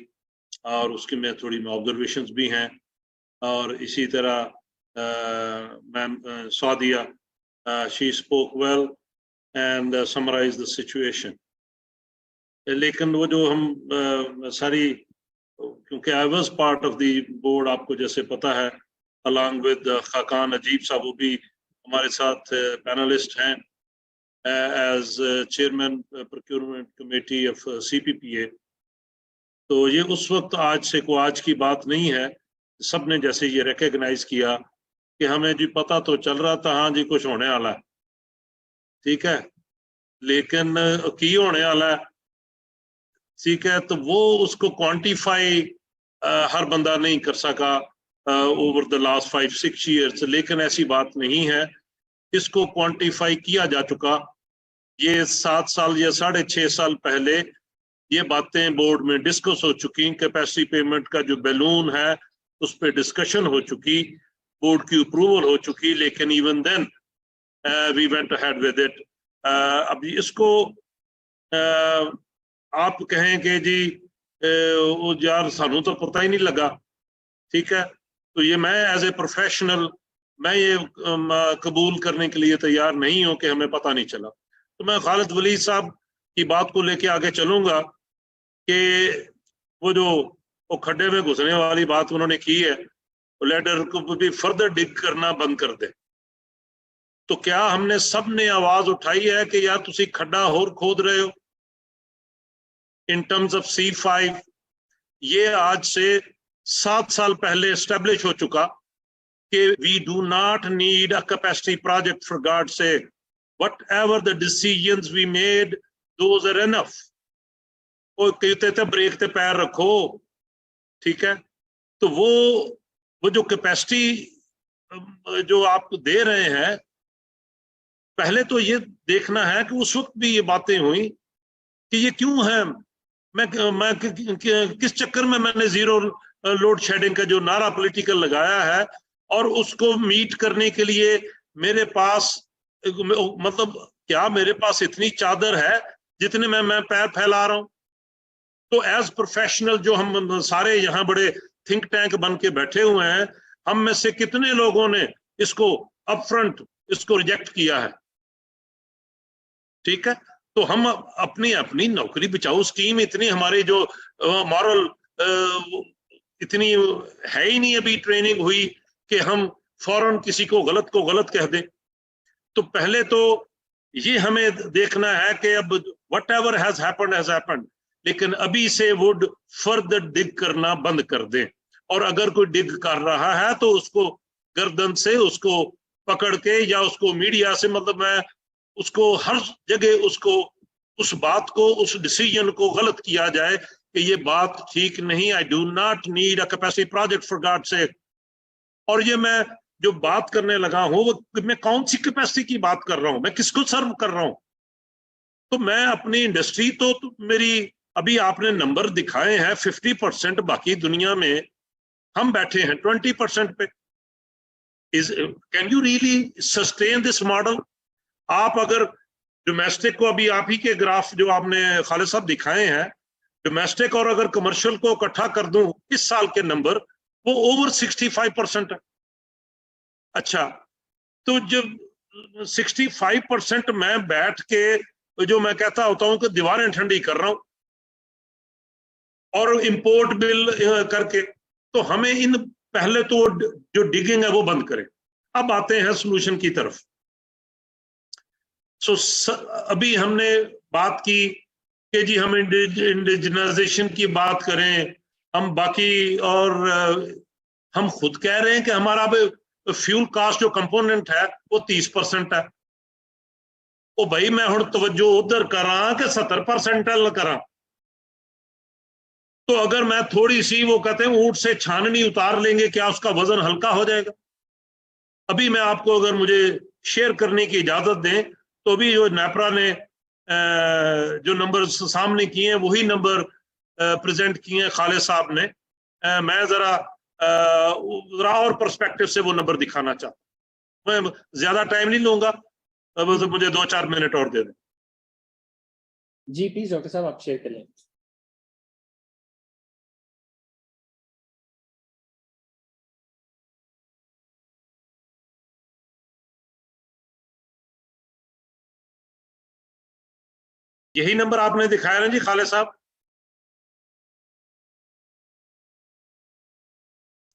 और उसके में थोड़ी ऑब्जर्वेशंस भी हैं, और इसी तरह ma'am Sadia, she spoke well and summarized the situation. लेकिन वो जो हम सारी, क्योंकि I was part of the board, आपको जैसे पता है, along with खाकान अजीब साहब, वो भी हमारे साथ पैनलिस्ट हैं as chairman procurement committee of CPPA. तो ये उस वक्त आज की बात नहीं है सबने जैसे ये रिकग्नाइज किया कि हमें जी पता तो चल रहा था, हाँ जी कुछ होने वाला है, ठीक है, लेकिन की होने वाला है, ठीक है, तो वो उसको क्वांटिफाई हर बंदा नहीं कर सका ओवर द लास्ट 5-6 ईयर्स, लेकिन ऐसी बात नहीं है, इसको क्वांटिफाई किया जा चुका। ये 7 साल या 6.5 साल पहले ये बातें बोर्ड में डिस्कस हो चुकी, कैपेसिटी पेमेंट का जो बैलून है उस पर डिस्कशन हो चुकी, बोर्ड की अप्रूवल हो चुकी, लेकिन even then we went ahead with it. अब इसको आप कहें कि जी वो यार सानू तो पता ही नहीं लगा, ठीक है, तो ये मैं एज ए प्रोफेशनल मैं ये कबूल करने के लिए तैयार नहीं हूं कि हमें पता नहीं चला। तो मैं खालिद वली साहब की बात को लेके आगे चलूंगा कि वो खड्डे में घुसने वाली बात उन्होंने की है, तो लेटर को भी फर्दर डिग करना बंद कर दे। तो क्या हमने सब ने आवाज उठाई है कि यार तुसी खड्डा होर खोद रहे हो इन टर्म्स ऑफ C5? ये आज से 7 साल पहले एस्टेब्लिश हो चुका कि we do not need a capacity project, for God से whatever the decisions we made those are enough. वो कहते थे ब्रेक पे पैर रखो, ठीक है, तो वो जो कैपेसिटी जो आप दे रहे हैं, पहले तो ये देखना है कि उस वक्त भी ये बातें हुई कि ये क्यों है, मैं किस चक्कर में मैंने जीरो लोड शेडिंग का जो नारा पॉलिटिकल लगाया है, और उसको मीट करने के लिए मेरे पास मतलब क्या मेरे पास इतनी चादर है जितने में मैं पैर फैला रहा हूं? तो एज प्रोफेशनल जो हम सारे यहाँ बड़े थिंक टैंक बन के बैठे हुए हैं, हम में से कितने लोगों ने इसको अपफ्रंट इसको रिजेक्ट किया है, ठीक है, तो हम अपनी नौकरी बचाओ स्कीम इतनी हमारे जो मॉरल इतनी है ही नहीं अभी ट्रेनिंग हुई कि हम फौरन किसी को गलत कह दें। तो पहले तो ये हमें देखना है कि अब व्हाटएवर हैज हैपेंड, लेकिन अभी से वुड फर्दर डिग करना बंद कर दें, और अगर कोई डिग कर रहा है तो उसको गर्दन से उसको पकड़ के या उसको मीडिया से, मतलब मैं उसको हर जगह उसको उस बात को उस डिसीजन को गलत किया जाए कि ये बात ठीक नहीं, I do not need a capacity project for God से। और ये मैं जो बात करने लगा हूं वो मैं कौन सी कैपेसिटी की बात कर रहा हूं, मैं किसको सर्व कर रहा हूं? तो मैं अपनी इंडस्ट्री तो मेरी अभी आपने नंबर दिखाए हैं 50%, बाकी दुनिया में हम बैठे हैं 20% पे। Can you really sustain this model? आप अगर डोमेस्टिक को, अभी आप ही के ग्राफ जो आपने खालिद साहब दिखाए हैं, डोमेस्टिक और अगर कमर्शियल को इकट्ठा कर दूं इस साल के नंबर, वो ओवर 65% है। अच्छा, तो जब 65% मैं बैठ के जो मैं कहता होता हूं कि दीवारें ठंडी कर रहा हूं और इंपोर्ट बिल करके, तो हमें इन पहले तो जो डिगिंग है वो बंद करें। अब आते हैं सोल्यूशन की तरफ। अभी हमने बात की कि जी हम इंडिजिनाइजेशन की बात करें, हम बाकी, और हम खुद कह रहे हैं कि हमारा फ्यूल कास्ट जो कंपोनेंट है वो 30% है। ओ भाई मैं हुण तवज्जो उधर करा कि 70% करा, तो अगर मैं थोड़ी सी, वो कहते हैं ऊंट से छाननी उतार लेंगे, क्या उसका वजन हल्का हो जाएगा? अभी मैं आपको, अगर मुझे शेयर करने की इजाजत दें, तो अभी जो नेपरा ने जो नंबर सामने किए हैं वही नंबर प्रेजेंट किए हैं खालिद साहब ने। मैं जरा और पर्सपेक्टिव से वो नंबर दिखाना चाहता हूं। मैं ज्यादा टाइम नहीं लूंगा, तो मुझे 2-4 मिनट और दे दें। जी प्लीज डॉक्टर साहब आप शेयर कर लें। यही नंबर आपने दिखाया ना जी खालिद साहब?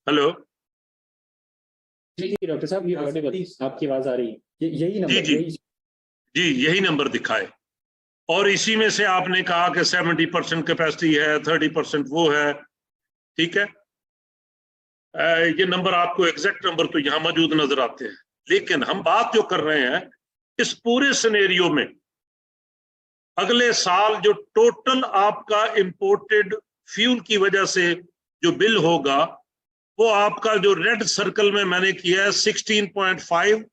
हेलो जी जी डॉक्टर साहब, ये ऑडिबल, आपकी आवाज आ रही है, यही नंबर, जी यही नंबर दिखाए, और इसी में से आपने कहा कि 70% कैपेसिटी है, 30% वो है, ठीक है। ये नंबर आपको एग्जैक्ट नंबर तो यहाँ मौजूद नजर आते हैं, लेकिन हम बात जो कर रहे हैं इस पूरे सिनेरियो में अगले साल जो टोटल आपका इंपोर्टेड फ्यूल की वजह से जो बिल होगा वो आपका जो रेड सर्कल में मैंने किया है 16.5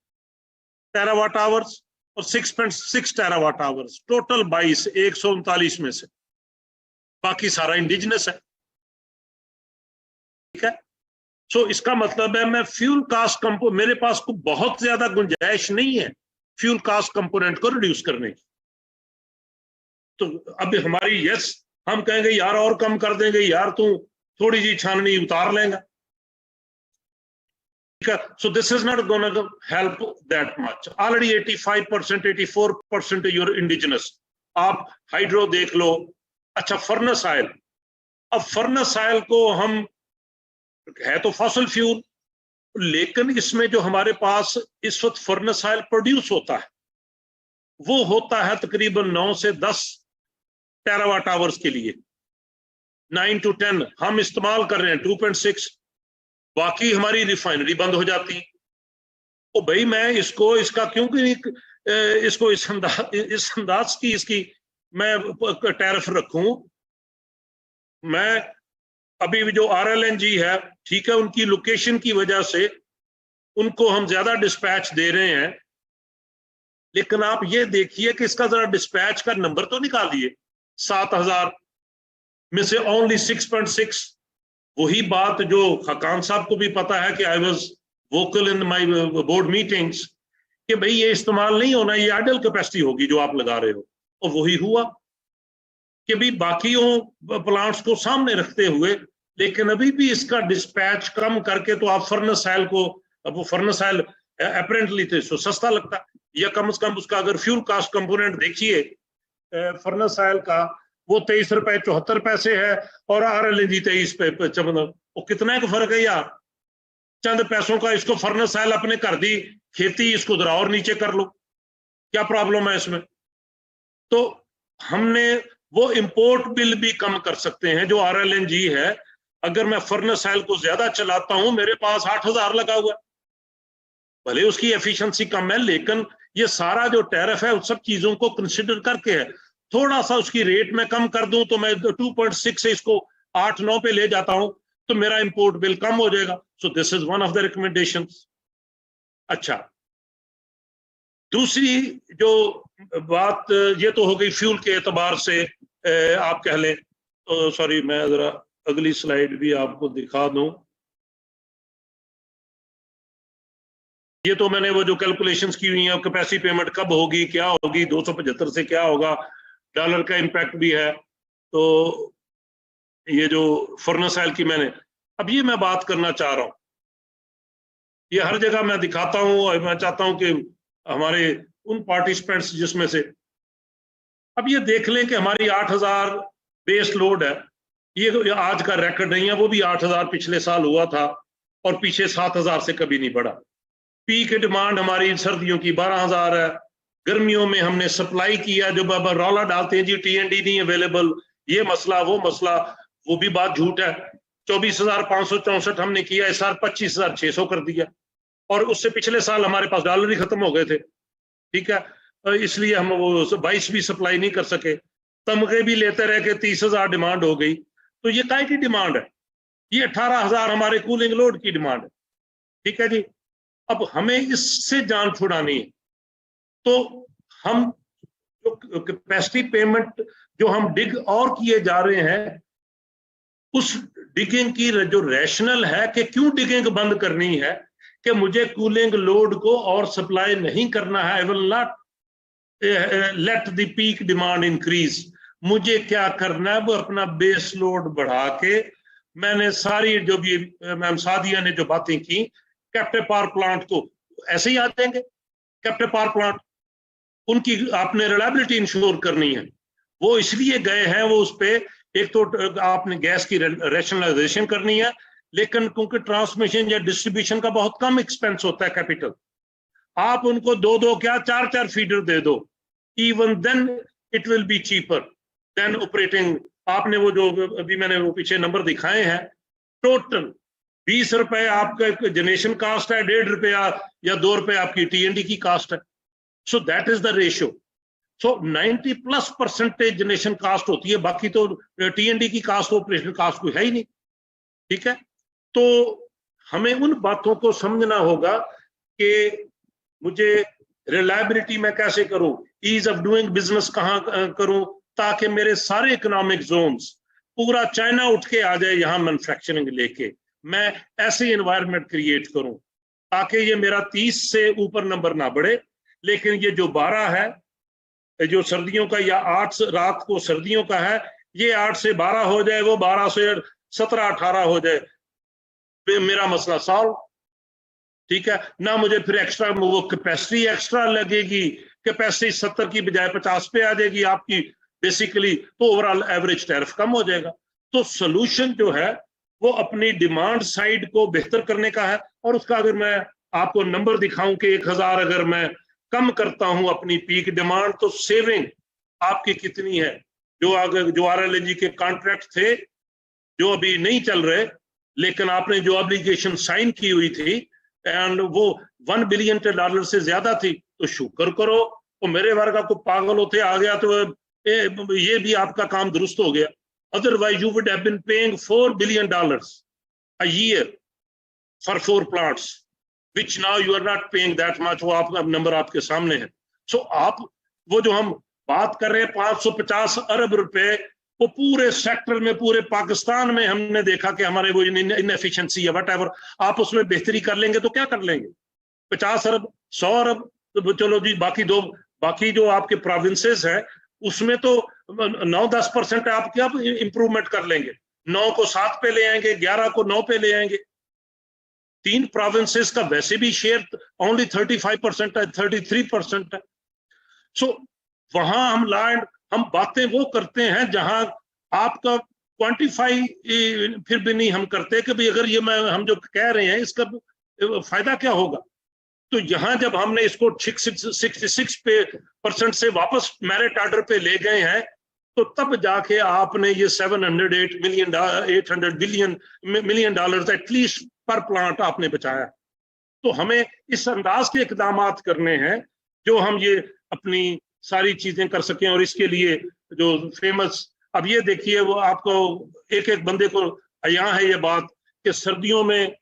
टेरावाट आवर्स और 6.6 टेरावाट आवर्स, टोटल 22, 139 में से बाकी सारा इंडिजिनस है। ठीक है, सो इसका मतलब है मैं फ्यूल कास्ट मेरे पास को बहुत ज्यादा गुंजाइश नहीं है फ्यूल कास्ट कंपोनेंट को रिड्यूस करने की। तो अब हमारी यस, हम कहेंगे यार और कम कर देंगे, यार तू थोड़ी जी छाननी उतार लेगा। So this is not going to help that much. Already 85%, 84% your indigenous. आप हाइड्रो देख लो। अच्छा, फर्नेस ऑयल, अब फर्नेस ऑयल को हम, है तो फॉसिल फ्यूल, लेकिन इसमें जो हमारे पास इस वक्त फर्नेस ऑयल प्रोड्यूस होता है वो होता है तकरीबन 9 से 10 टेरावाट आवर्स के लिए। 9 to 10 हम इस्तेमाल कर रहे हैं 2.6, बाकी हमारी रिफाइनरी बंद हो जाती। ओ भाई मैं इसका क्योंकि इसको इस अंदाज की इसकी मैं टैरिफ रखूं। मैं अभी जो RLNG है, ठीक है, उनकी लोकेशन की वजह से उनको हम ज्यादा डिस्पैच दे रहे हैं, लेकिन आप ये देखिए कि इसका जरा डिस्पैच का नंबर तो निकालिए। 7000 में से ओनली 6.6। वही बात जो हकान साहब को भी पता है कि I was vocal in my board meetings कि भाई ये इस्तेमाल नहीं होना, ये आइडल कैपेसिटी होगी जो आप लगा रहे हो। और वही हुआ कि भी बाकियों प्लांट्स को सामने रखते हुए, लेकिन अभी भी इसका डिस्पैच कम करके तो आप फर्नेस ऑयल को, अब वो फर्नेस ऑयल अपेरेंटली तो सस्ता लगता है, या कम से कम उसका अगर फ्यूल कास्ट कंपोनेंट देखिए फर्नेस ऑयल का, वो 23 रुपए 74 पैसे है और RLNG 23 पे 55। वो कितना का फर्क है यार, चंद पैसों का। इसको फर्नेस ऑयल अपने कर दी खेती, इसको जरा और नीचे कर लो, क्या प्रॉब्लम है इसमें। तो हमने वो इंपोर्ट बिल भी कम कर सकते हैं जो RLNG है। अगर मैं फर्नेस ऑयल को ज्यादा चलाता हूं, मेरे पास 8000 लगा हुआ है, भले उसकी एफिशिएंसी कम है, लेकिन ये सारा जो टैरिफ है उन सब चीजों को कंसिडर करके है। थोड़ा सा उसकी रेट में कम कर दूं तो मैं 2.6 से इसको 8-9 पे ले जाता हूं तो मेरा इंपोर्ट बिल कम हो जाएगा। सो this is one of the recommendations. अच्छा, दूसरी जो बात, ये तो हो गई फ्यूल के एतबार से, आप कह लें तो, सॉरी मैं जरा अगली स्लाइड भी आपको दिखा दूं। ये तो मैंने वो जो कैलकुलेशंस की हुई है, कैपेसिटी पेमेंट कब होगी, क्या होगी, 275 से क्या होगा, डॉलर का इम्पैक्ट भी है। तो ये जो फर्नेस ऑयल की मैंने, अब ये मैं बात करना चाह रहा हूं, ये हर जगह मैं दिखाता हूं और मैं चाहता हूं कि हमारे उन पार्टिसिपेंट्स जिसमें से, अब ये देख लें कि हमारी 8000 बेस लोड है, ये आज का रिकॉर्ड नहीं है, वो भी 8000 पिछले साल हुआ था और पीछे 7000 से कभी नहीं बढ़ा। पीक डिमांड हमारी सर्दियों की 12000 है। गर्मियों में हमने सप्लाई किया, जो बाबा रौला डालते हैं जी TND नहीं अवेलेबल, ये मसला वो मसला, वो भी बात झूठ है। 24,564 हमने किया, इस साल 25,600 कर दिया, और उससे पिछले साल हमारे पास डॉलर ही खत्म हो गए थे। ठीक है, इसलिए हम वो 22 भी सप्लाई नहीं कर सके, तमगे भी लेते रह के 30,000 डिमांड हो गई। तो ये काय की डिमांड है, ये 18,000 हमारे कूलिंग लोड की डिमांड है। ठीक है जी, अब हमें इससे जान छुड़ानी है, तो हम जो कैपेसिटी पेमेंट जो हम डिग और किए जा रहे हैं, उस डिगिंग की जो रैशनल है कि क्यों डिगिंग बंद करनी है, कि मुझे कूलिंग लोड को और सप्लाई नहीं करना है। I will not let the peak demand increase. मुझे क्या करना है, वो अपना बेस लोड बढ़ा के, मैंने सारी जो भी मैम सादिया ने जो बातें की, कैप्टिव पावर प्लांट को ऐसे ही आ जाएंगे। कैप्टिव पावर प्लांट, उनकी आपने रिलायबिलिटी इंश्योर करनी है, वो इसलिए गए हैं, वो उस पे एक तो आपने गैस की रैशनलाइजेशन करनी है, लेकिन क्योंकि ट्रांसमिशन या डिस्ट्रीब्यूशन का बहुत कम एक्सपेंस होता है कैपिटल, आप उनको 2-2 क्या 4-4 फीडर दे दो, even then it will be cheaper than operating. आपने वो जो अभी मैंने वो पीछे नंबर दिखाए हैं, टोटल 20 रुपए आपका जनरेशन कास्ट है, 1.5 रुपया या 2 रुपए आपकी TND की कास्ट है. So that is the ratio. So 90+% generation cost होती है, बाकी तो TND की कास्ट, ऑपरेशन कास्ट कोई है ही नहीं. ठीक है, तो हमें उन बातों को समझना होगा कि मुझे रिलायबिलिटी में कैसे करूं, ईज ऑफ डूइंग बिजनेस कहां करूं, ताकि मेरे सारे इकोनॉमिक जोन्स, पूरा चाइना उठ के आ जाए यहाँ मैन्युफैक्चरिंग लेके. मैं ऐसे एनवायरनमेंट क्रिएट करूं ताकि ये मेरा 30 से ऊपर नंबर ना बढ़े, लेकिन ये जो 12 है जो सर्दियों का, या 8 रात को सर्दियों का है, ये 8 से 12 हो जाए, वो 12 से 17-18 हो जाए, मेरा मसला सॉल्व. ठीक है ना, मुझे फिर एक्स्ट्रा वो कैपेसिटी एक्स्ट्रा लगेगी, कैपेसिटी 70 की बजाय 50 पे आ जाएगी आपकी बेसिकली, तो ओवरऑल एवरेज टैरिफ कम हो जाएगा. तो सोल्यूशन जो है वो अपनी डिमांड साइड को बेहतर करने का है. और उसका अगर मैं आपको नंबर दिखाऊं कि 1000 अगर मैं कम करता हूं अपनी पीक डिमांड, तो सेविंग आपकी कितनी है. जो RLNG के कॉन्ट्रैक्ट थे जो अभी नहीं चल रहे, लेकिन आपने जो ऑब्लिगेशन साइन की हुई थी एंड वो $1 बिलियन से ज्यादा थी, तो शुक्र करो वो मेरे वर्ग को पागल होते आ गया, तो ये भी आपका काम दुरुस्त हो गया. Otherwise you would have been paying $4 billion a year for 4 plants, which now you are not paying that much. वो आपका नंबर आपके सामने है. सो आप वो जो हम बात कर रहे हैं 550 अरब रुपए, वो पूरे सेक्टर में, पूरे पाकिस्तान में हमने देखा कि हमारे वो इनएफिशिएंसी है व्हाटएवर, आप उसमें बेहतरी कर लेंगे तो क्या कर लेंगे. 50 अरब 100 अरब तो चलो जी, बाकी जो आपके प्रोविंसेस है उसमें तो 9-10% आप क्या इंप्रूवमेंट कर लेंगे. 9 को 7 पे ले आएंगे, 11 को 9 पे ले आएंगे. 3 प्रोविंसेस का वैसे भी शेयर ओनली 35% है, 33% है. सो वहां हम बातें वो करते हैं जहां आपका क्वांटिफाई फिर भी नहीं हम करते कि भाई अगर ये हम जो कह रहे हैं इसका फायदा क्या होगा. तो यहां जब हमने इसको 66% से वापस मेरिट ऑर्डर पे ले गए हैं, तो तब जाके आपने ये $708 मिलियन एटलीस्ट पर प्लांट आपने बचाया. तो हमें इस अंदाज के इकदाम करने हैं जो हम ये अपनी सारी चीजें कर सकें. और इसके लिए जो फेमस, अब ये देखिए, वो आपको एक बंदे को यहाँ है ये बात कि सर्दियों में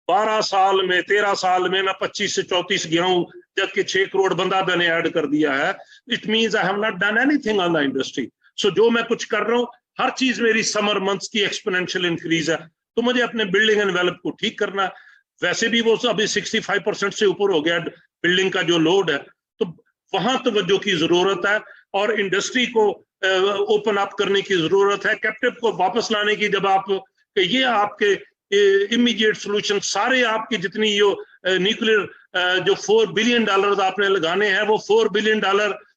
12 साल में 13 साल में मैं 25 से 34 गया हूं, जबकि 6 करोड़ बंदा मैंने ऐड कर दिया है. It means I have not done anything on the industry. So जो मैं कुछ कर रहा हूं, हर चीज मेरी समर मंथ्स की एक्सपोनेंशियल इंक्रीज है. तो मुझे अपने बिल्डिंग एनवेलप को ठीक करना है. वैसे भी वो अभी 65% से ऊपर हो गया बिल्डिंग का जो लोड है, तो वहां तवज्जो की जरूरत है और इंडस्ट्री को ओपन अप करने की जरूरत है, कैप्टिव को वापस लाने की. जब आप ये आपके इमीडिएट सोल्यूशन सारे आपकी जितनी जो न्यूक्लियर जो $4 बिलियन आपने लगाने हैं, वो $4 बिलियन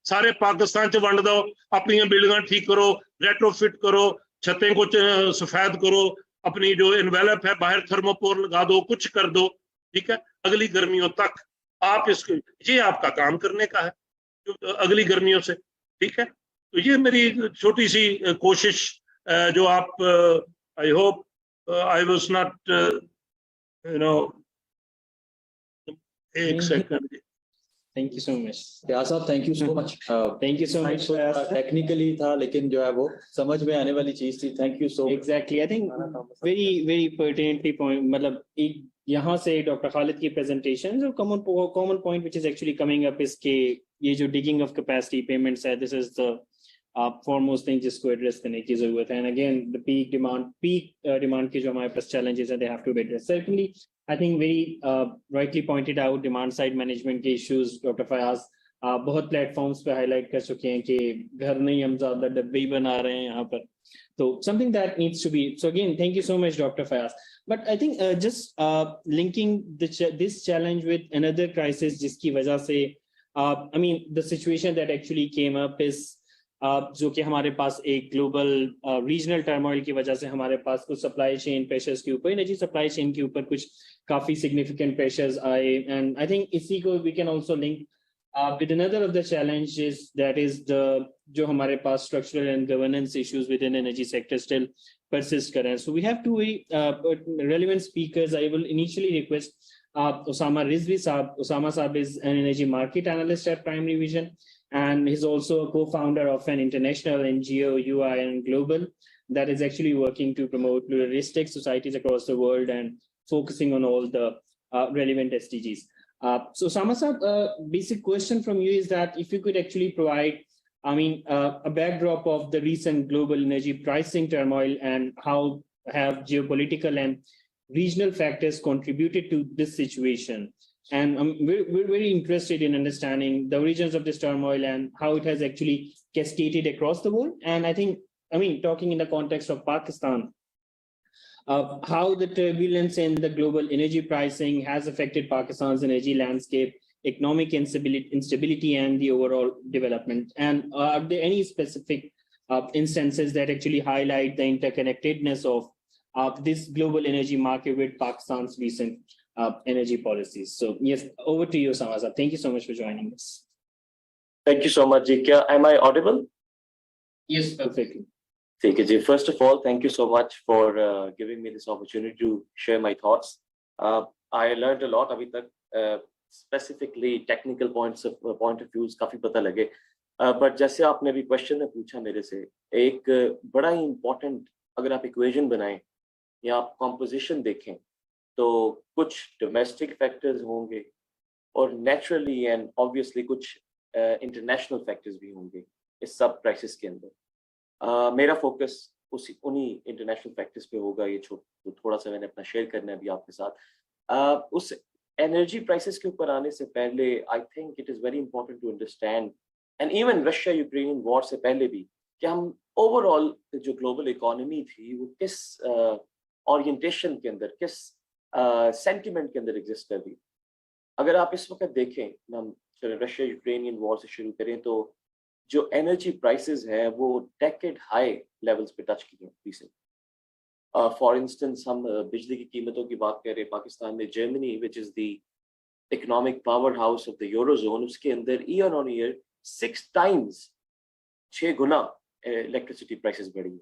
सारे पाकिस्तान से वंड दो. अपनी बिल्डिंग ठीक करो, रेट्रोफिट करो, छतें को सफेद करो, अपनी जो एनवेलप है बाहर थर्मोपोर लगा दो, कुछ कर दो. ठीक है, अगली गर्मियों तक आप इसको, ये आपका काम करने का है अगली गर्मियों से. ठीक है, तो ये मेरी छोटी सी कोशिश जो आप, I hope I was not, एक second. Thank you so much. क्या साहब, thank you so much. Thank you so much. Technically था, लेकिन जो है वो समझ में आने वाली चीज थी. Thank you so much. Exactly. I think very pertinently point, मतलब एक यहाँ से डॉक्टर खालिद की प्रेजेंटेशन जो common point which is actually coming up is कि ये जो digging of capacity payments है, this is the foremost thing जिसको एड्रेस करने की जरूरत है. And again the peak demand के जो हमारे पास challenges हैं, they have to be addressed. Certainly, I think very rightly pointed out demand side management के issues डॉक्टर फयाज बहुत प्लेटफॉर्म्स पे हाईलाइट कर चुके हैं कि घर नहीं, हम ज्यादा डब्बे ही बना रहे हैं यहाँ पर. तो something that needs to be, so again thank you so much Dr. Fayaz. But I think just linking this challenge with another crisis जिसकी वजह से I mean the situation that actually came up is जो कि हमारे पास एक ग्लोबल रीजनल टर्मोइल की वजह से हमारे पास कुछ सप्लाई चेन प्रेशर्स के ऊपर, एनर्जी सप्लाई चेन के ऊपर कुछ काफी सिग्निफिकेंट प्रेशर्स आए. एंड आई थिंक इसी को we can also link with another of the challenges that is the जो हमारे पास structural and governance issues within energy sector still persist कर रहे हैं. So we have two very relevant speakers. I will initially request Osama Rizvi Saab. Osama Saab is an energy market analyst at Primary Vision, and he's also a co-founder of an international NGO, UIN Global, that is actually working to promote pluralistic societies across the world and focusing on all the relevant SDGs. So Osama Saab, basic question from you is that if you could actually provide, a backdrop of the recent global energy pricing turmoil and how have geopolitical and regional factors contributed to this situation. And we're very interested in understanding the origins of this turmoil and how it has actually cascaded across the world. And talking in the context of Pakistan, how the turbulence in the global energy pricing has affected Pakistan's energy landscape, economic instability, and the overall development. And are there any specific instances that actually highlight the interconnectedness of this global energy market with Pakistan's recent energy policies? So yes, over to you, Osama. Thank you so much for joining us. Thank you so much, Jikya. Am I audible? Yes, perfectly. Thank you, Ji. First of all, thank you so much for giving me this opportunity to share my thoughts. I learned a lot abhi tak, specifically technical point of views काफी पता लगे. But जैसे आपने भी question में पूछा मेरे से, एक बड़ा ही important अगर आप equation बनाएं या आप composition देखें, तो कुछ domestic factors होंगे और naturally and obviously कुछ international factors भी होंगे इस सब crisis के अंदर. मेरा फोकस उन्हीं इंटरनेशनल फैक्टर्स पे होगा. ये तो थोड़ा सा मैंने अपना शेयर करना है अभी आपके साथ. उस एनर्जी प्राइसेस के ऊपर आने से पहले I think it is very important to understand, and even Russia Ukraine war से पहले भी, कि हम ओवरऑल जो ग्लोबल इकोनॉमी थी वो किस ओरिएंटेशन के अंदर, किस सेंटिमेंट के अंदर एग्जिस्ट कर रही. अगर आप इस वक्त देखें, हम रशिया यूक्रेनियन वॉर से शुरू करें, तो जो एनर्जी प्राइसेस है वो डेकेड हाई लेवल्स पे टच किए रिसेंट. फॉर इंस्टेंस हम बिजली की कीमतों की बात करें, पाकिस्तान में Germany which is the economic power house of the eurozone, उसके अंदर year on year 6 times 6 Guna electricity prices बढ़ी है.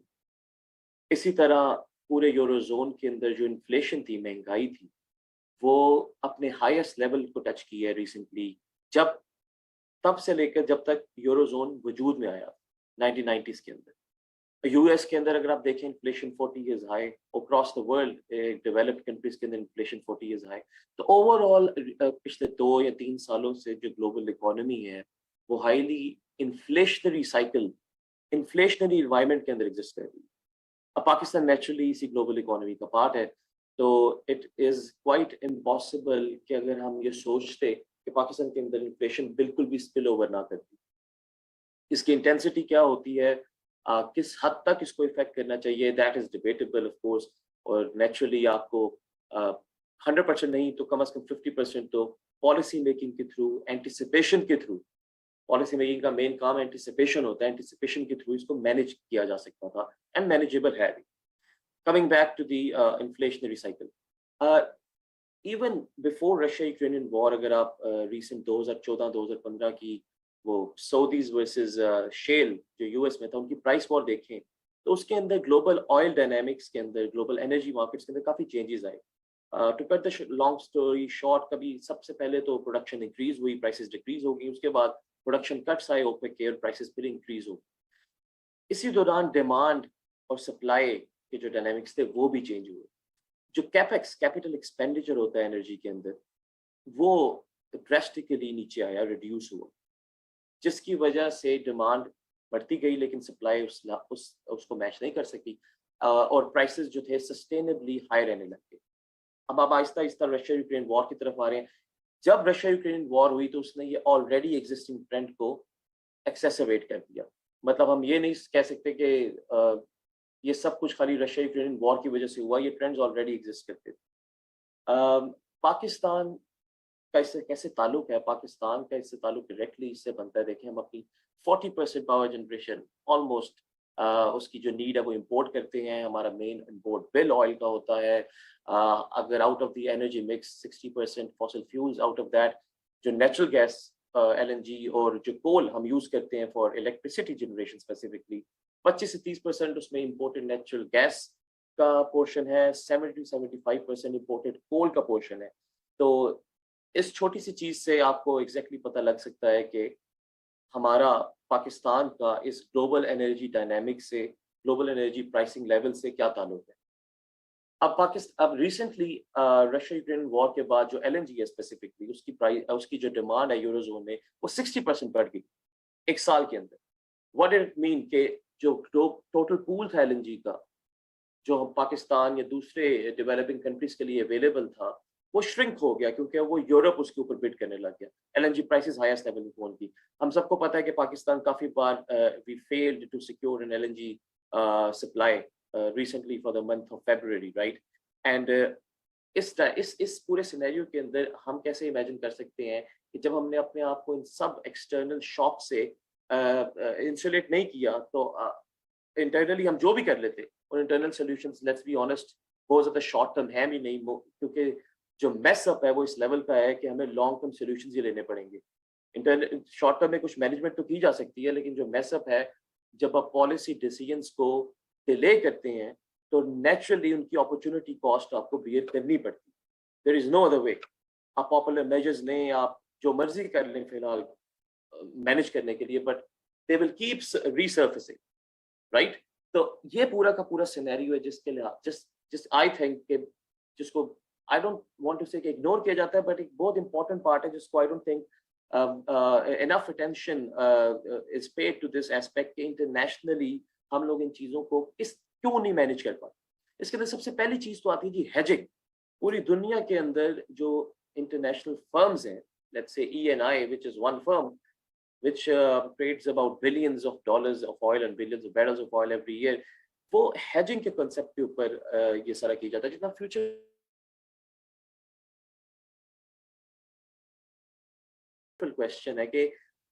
इसी तरह पूरे यूरोजोन के अंदर जो इन्फ्लेशन थी, महंगाई थी, वो अपने हाईएस्ट लेवल को टच की है रिसेंटली, तब से लेकर जब तक यूरोजोन वजूद में आया 1990s के अंदर. यूएस के अंदर अगर आप देखें, inflation 40 years high. Across the world developed countries के अंदर इन्फ्लेशन 40 इयर्स हाई. तो ओवरऑल पिछले 2 या 3 सालों से जो ग्लोबल इकोनॉमी है वो हाईली इन्फ्लेशनरी इन्वायरमेंट के अंदर एग्जिस्ट कर रही है. अब पाकिस्तान नेचुरली इसी ग्लोबल इकोनॉमी का पार्ट है, तो इट इज़ क्वाइट इम्पॉसिबल कि अगर हम ये सोचते कि पाकिस्तान के अंदर इन्फ्लेशन बिल्कुल भी स्पिल ओवर ना करती. इसकी इंटेंसिटी क्या होती है, किस हद तक इसको इफेक्ट करना चाहिए, that is debatable of course. और नेचुरली आपको 100% नहीं तो कम से कम 50% तो पॉलिसी मेकिंग के थ्रू, एंटिसिपेशन के थ्रू, पॉलिसी मेकिंग का मेन काम एंटिसिपेशन होता है, एंटिसिपेशन के थ्रू इसको मैनेज किया जा सकता था, एंड मैनेजेबल है. Coming back to the inflationary cycle, even before Russia Ukrainian war, अगर आप रिसेंट 2014-2015 की वो सऊदीज वर्सेस शेल जो यूएस में था, उनकी प्राइस वॉर देखें, तो उसके अंदर ग्लोबल ऑयल डायनामिक्स के अंदर, ग्लोबल एनर्जी मार्केट्स के अंदर काफ़ी चेंजेस आए. To cut the long story short, कभी सबसे पहले तो प्रोडक्शन इंक्रीज हुई, प्राइसेस डिक्रीज हो गई, उसके बाद प्रोडक्शन कट्स आए ओपेक के, और प्राइसेस फिर इंक्रीज हो. इसी दौरान डिमांड और सप्लाई के जो डायनामिक्स थे वो भी चेंज हुए. जो कैपेक्स, कैपिटल एक्सपेंडिचर होता है एनर्जी के अंदर, वो ड्रेस्टिकली नीचे आया, रिड्यूस हुआ, जिसकी वजह से डिमांड बढ़ती गई लेकिन सप्लाई उसको मैच नहीं कर सकी, और प्राइसेस जो थे सस्टेनेबली हाई रहने लग गए. अब आप Aahista Aahista Russia Ukraine war की तरफ आ रहे हैं. जब रशिया यूक्रेन वॉर हुई तो उसने ये ऑलरेडी एग्जिस्टिंग ट्रेंड को एक्सेसरेट कर दिया. मतलब हम ये नहीं कह सकते कि ये सब कुछ खाली रशिया यूक्रेन वॉर की वजह से हुआ, ये ट्रेंड्स ऑलरेडी एग्जिस्ट करते थे. पाकिस्तान का इससे कैसे ताल्लुक है? पाकिस्तान का इससे ताल्लुक डायरेक्टली इससे बनता है. देखें, हम अपनी 40% पावर जनरेशन ऑलमोस्ट उसकी जो नीड है वो इंपोर्ट करते हैं. हमारा मेन इंपोर्ट बिल ऑयल का होता है. अगर out of the energy mix 60% fossil fuels, out of that जो नेचुरल गैस LNG और जो कोल हम यूज करते हैं फॉर इलेक्ट्रिसिटी जनरेशन स्पेसिफिकली, 25 से 30% उसमें इंपोर्टेड नेचुरल गैस का पोर्शन है, 70 से 75% इंपोर्टेड कोल का पोर्शन है। तो इस छोटी सी चीज से आपको एग्जैक्टली पता लग सकता है कि हमारा पाकिस्तान का इस ग्लोबल एनर्जी डायनामिक से, ग्लोबल एनर्जी प्राइसिंग लेवल से क्या ताल्लुक है। अब रिसेंटली रशिया यूक्रेन वॉर के बाद जो एलएनजी है स्पेसिफिकली, उसकी प्राइस, उसकी जो डिमांड है यूरोजोन में, वो 60% बढ़ गई एक साल के अंदर। व्हाट इट मीन कि जो टोटल पूल था एलएनजी का, जो हम पाकिस्तान या दूसरे डेवलपिंग कंट्रीज के लिए अवेलेबल था, वो श्रिंक हो गया क्योंकि वो यूरोप उसके ऊपर बिड करने लग गया। एलएनजी प्राइसेस हाईएस्ट लेवल पे पहुंच गई। हम सबको पता है कि पाकिस्तान काफी बार we failed to secure an LNG supply recently for the month of February, right? And इस पूरे सिनेरियो के अंदर हम कैसे इमेजिन कर सकते हैं कि जब हमने अपने आप को इन सब एक्सटर्नल शॉक से इंसुलेट नहीं किया, तो इंटरनली हम जो भी कर लेते और internal solutions, let's be honest, बहुत ज़्यादा शॉर्ट टर्म है भी नहीं, क्योंकि जो मेस अप है वो इस लेवल का है कि हमें लॉन्ग टर्म सॉल्यूशंस ही लेने पड़ेंगे। इंटरनल शॉर्ट टर्म में कुछ मैनेजमेंट तो की जा सकती है, लेकिन जो मेस अप है, जब आप पॉलिसी डिसीजंस को डिले करते हैं तो नेचुरली उनकी अपॉर्चुनिटी कॉस्ट आपको बियर करनी पड़ती है। There is no other way. आप पॉपुलर मेजर्स लें, आप जो मर्जी कर लें फिलहाल मैनेज करने के लिए, but they will keep रीसर्फेसिंग, right? तो ये पूरा का पूरा सिनेरियो है जिसके लिए जस्ट आई थिंक कि जिसको आई डोंट वांट टू से कि इग्नोर किया जाता है, बट एक बहुत इंपॉर्टेंट पार्ट है जिसको आई don't think enough attention is paid to this aspect कि इंटरनेशनली हम लोग इन चीज़ों को क्यों नहीं मैनेज कर पाते। इसके अंदर सबसे पहली चीज़ तो आती है जी हेजिंग। पूरी दुनिया के अंदर जो इंटरनेशनल फर्म्स हैं, let's say ENI, which is one firm which trades about billions of dollars of oil and billions of barrels of oil every year, वो हेजिंग के कॉन्सेप्ट के ऊपर ये सारा किया जाता है। जितना फ्यूचर क्वेश्चन है कि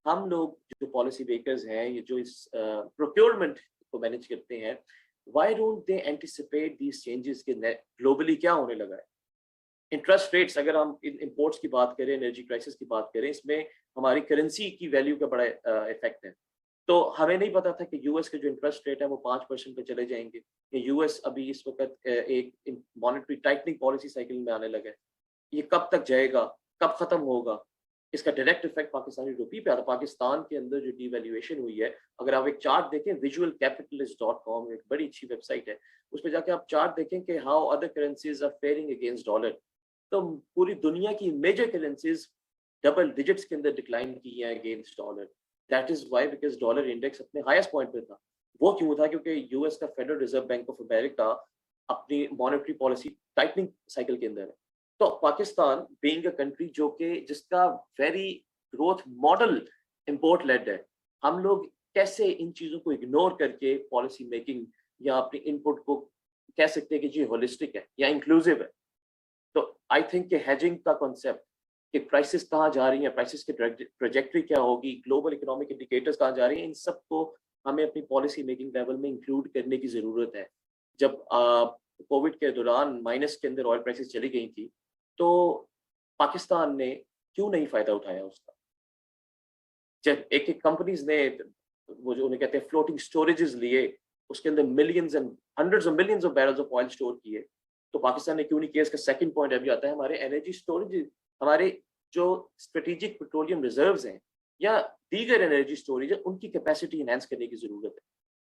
हम लोग जो पॉलिसी मेकर्स हैं, ये जो इस प्रोक्योरमेंट को मैनेज करते हैं, why don't they anticipate these changes के ग्लोबली क्या होने लगा है। इंटरेस्ट रेट्स, अगर हम इंपोर्ट्स की बात करें, एनर्जी क्राइसिस की बात करें, इसमें हमारी करेंसी की वैल्यू का बड़ा इफेक्ट है। तो हमें नहीं पता था कि यूएस के जो इंटरेस्ट रेट है वो 5% पे चले जाएंगे। यूएस अभी इस वक्त एक मॉनेटरी टाइटनिंग पॉलिसी साइकिल में आने लगा है। ये कब तक जाएगा, कब खत्म होगा, इसका डायरेक्ट इफेक्ट पाकिस्तानी रुपये पे आता है। पाकिस्तान के अंदर जो डिवैल्यूएशन हुई है, अगर आप एक चार्ट देखें, visualcapitalist.com एक बड़ी अच्छी वेबसाइट है, उसमें जाके आप चार्ट देखें कि how other currencies are faring against dollar. तो पूरी दुनिया की मेजर करेंसीज डबल डिजिट्स के अंदर डिक्लाइन की है against dollar. That is why, because dollar index अपने हाईएस्ट पॉइंट पे था। वो क्यों था? क्योंकि यूएस का federal reserve bank of America अपनी मॉनेटरी पॉलिसी टाइटनिंग साइकिल के अंदर है। तो पाकिस्तान बीइंग अ कंट्री जो कि जिसका very growth model import led है, हम लोग कैसे इन चीज़ों को इग्नोर करके पॉलिसी मेकिंग या अपनी इनपुट को कह सकते हैं कि जी होलिस्टिक है या इंक्लूसिव है। तो आई थिंक कि हेजिंग का कॉन्सेप्ट कि प्राइसेस कहाँ जा रही हैं, प्राइसेस की ट्रेजेक्टरी क्या होगी, ग्लोबल इकोनॉमिक इंडिकेटर्स कहाँ जा रही हैं, इन सब को हमें अपनी पॉलिसी मेकिंग लेवल में इंक्लूड करने की ज़रूरत है। जब कोविड के दौरान माइनस के अंदर ऑयल प्राइसेस चली गई थी, तो पाकिस्तान ने क्यों नहीं फ़ायदा उठाया उसका? जब एक एक कंपनीज ने वो जो उन्हें कहते हैं फ्लोटिंग स्टोरेजेस लिए, उसके अंदर millions and hundreds of millions of barrels of oil store किए, तो पाकिस्तान ने क्यों नहीं किया? इसका सेकंड पॉइंट अभी आता है हमारे एनर्जी स्टोरेज, हमारे जो स्ट्रेटेजिक पेट्रोलियम रिजर्व्स हैं या दीगर एनर्जी स्टोरेज है, उनकी कैपेसिटी इनहेंस करने की ज़रूरत है।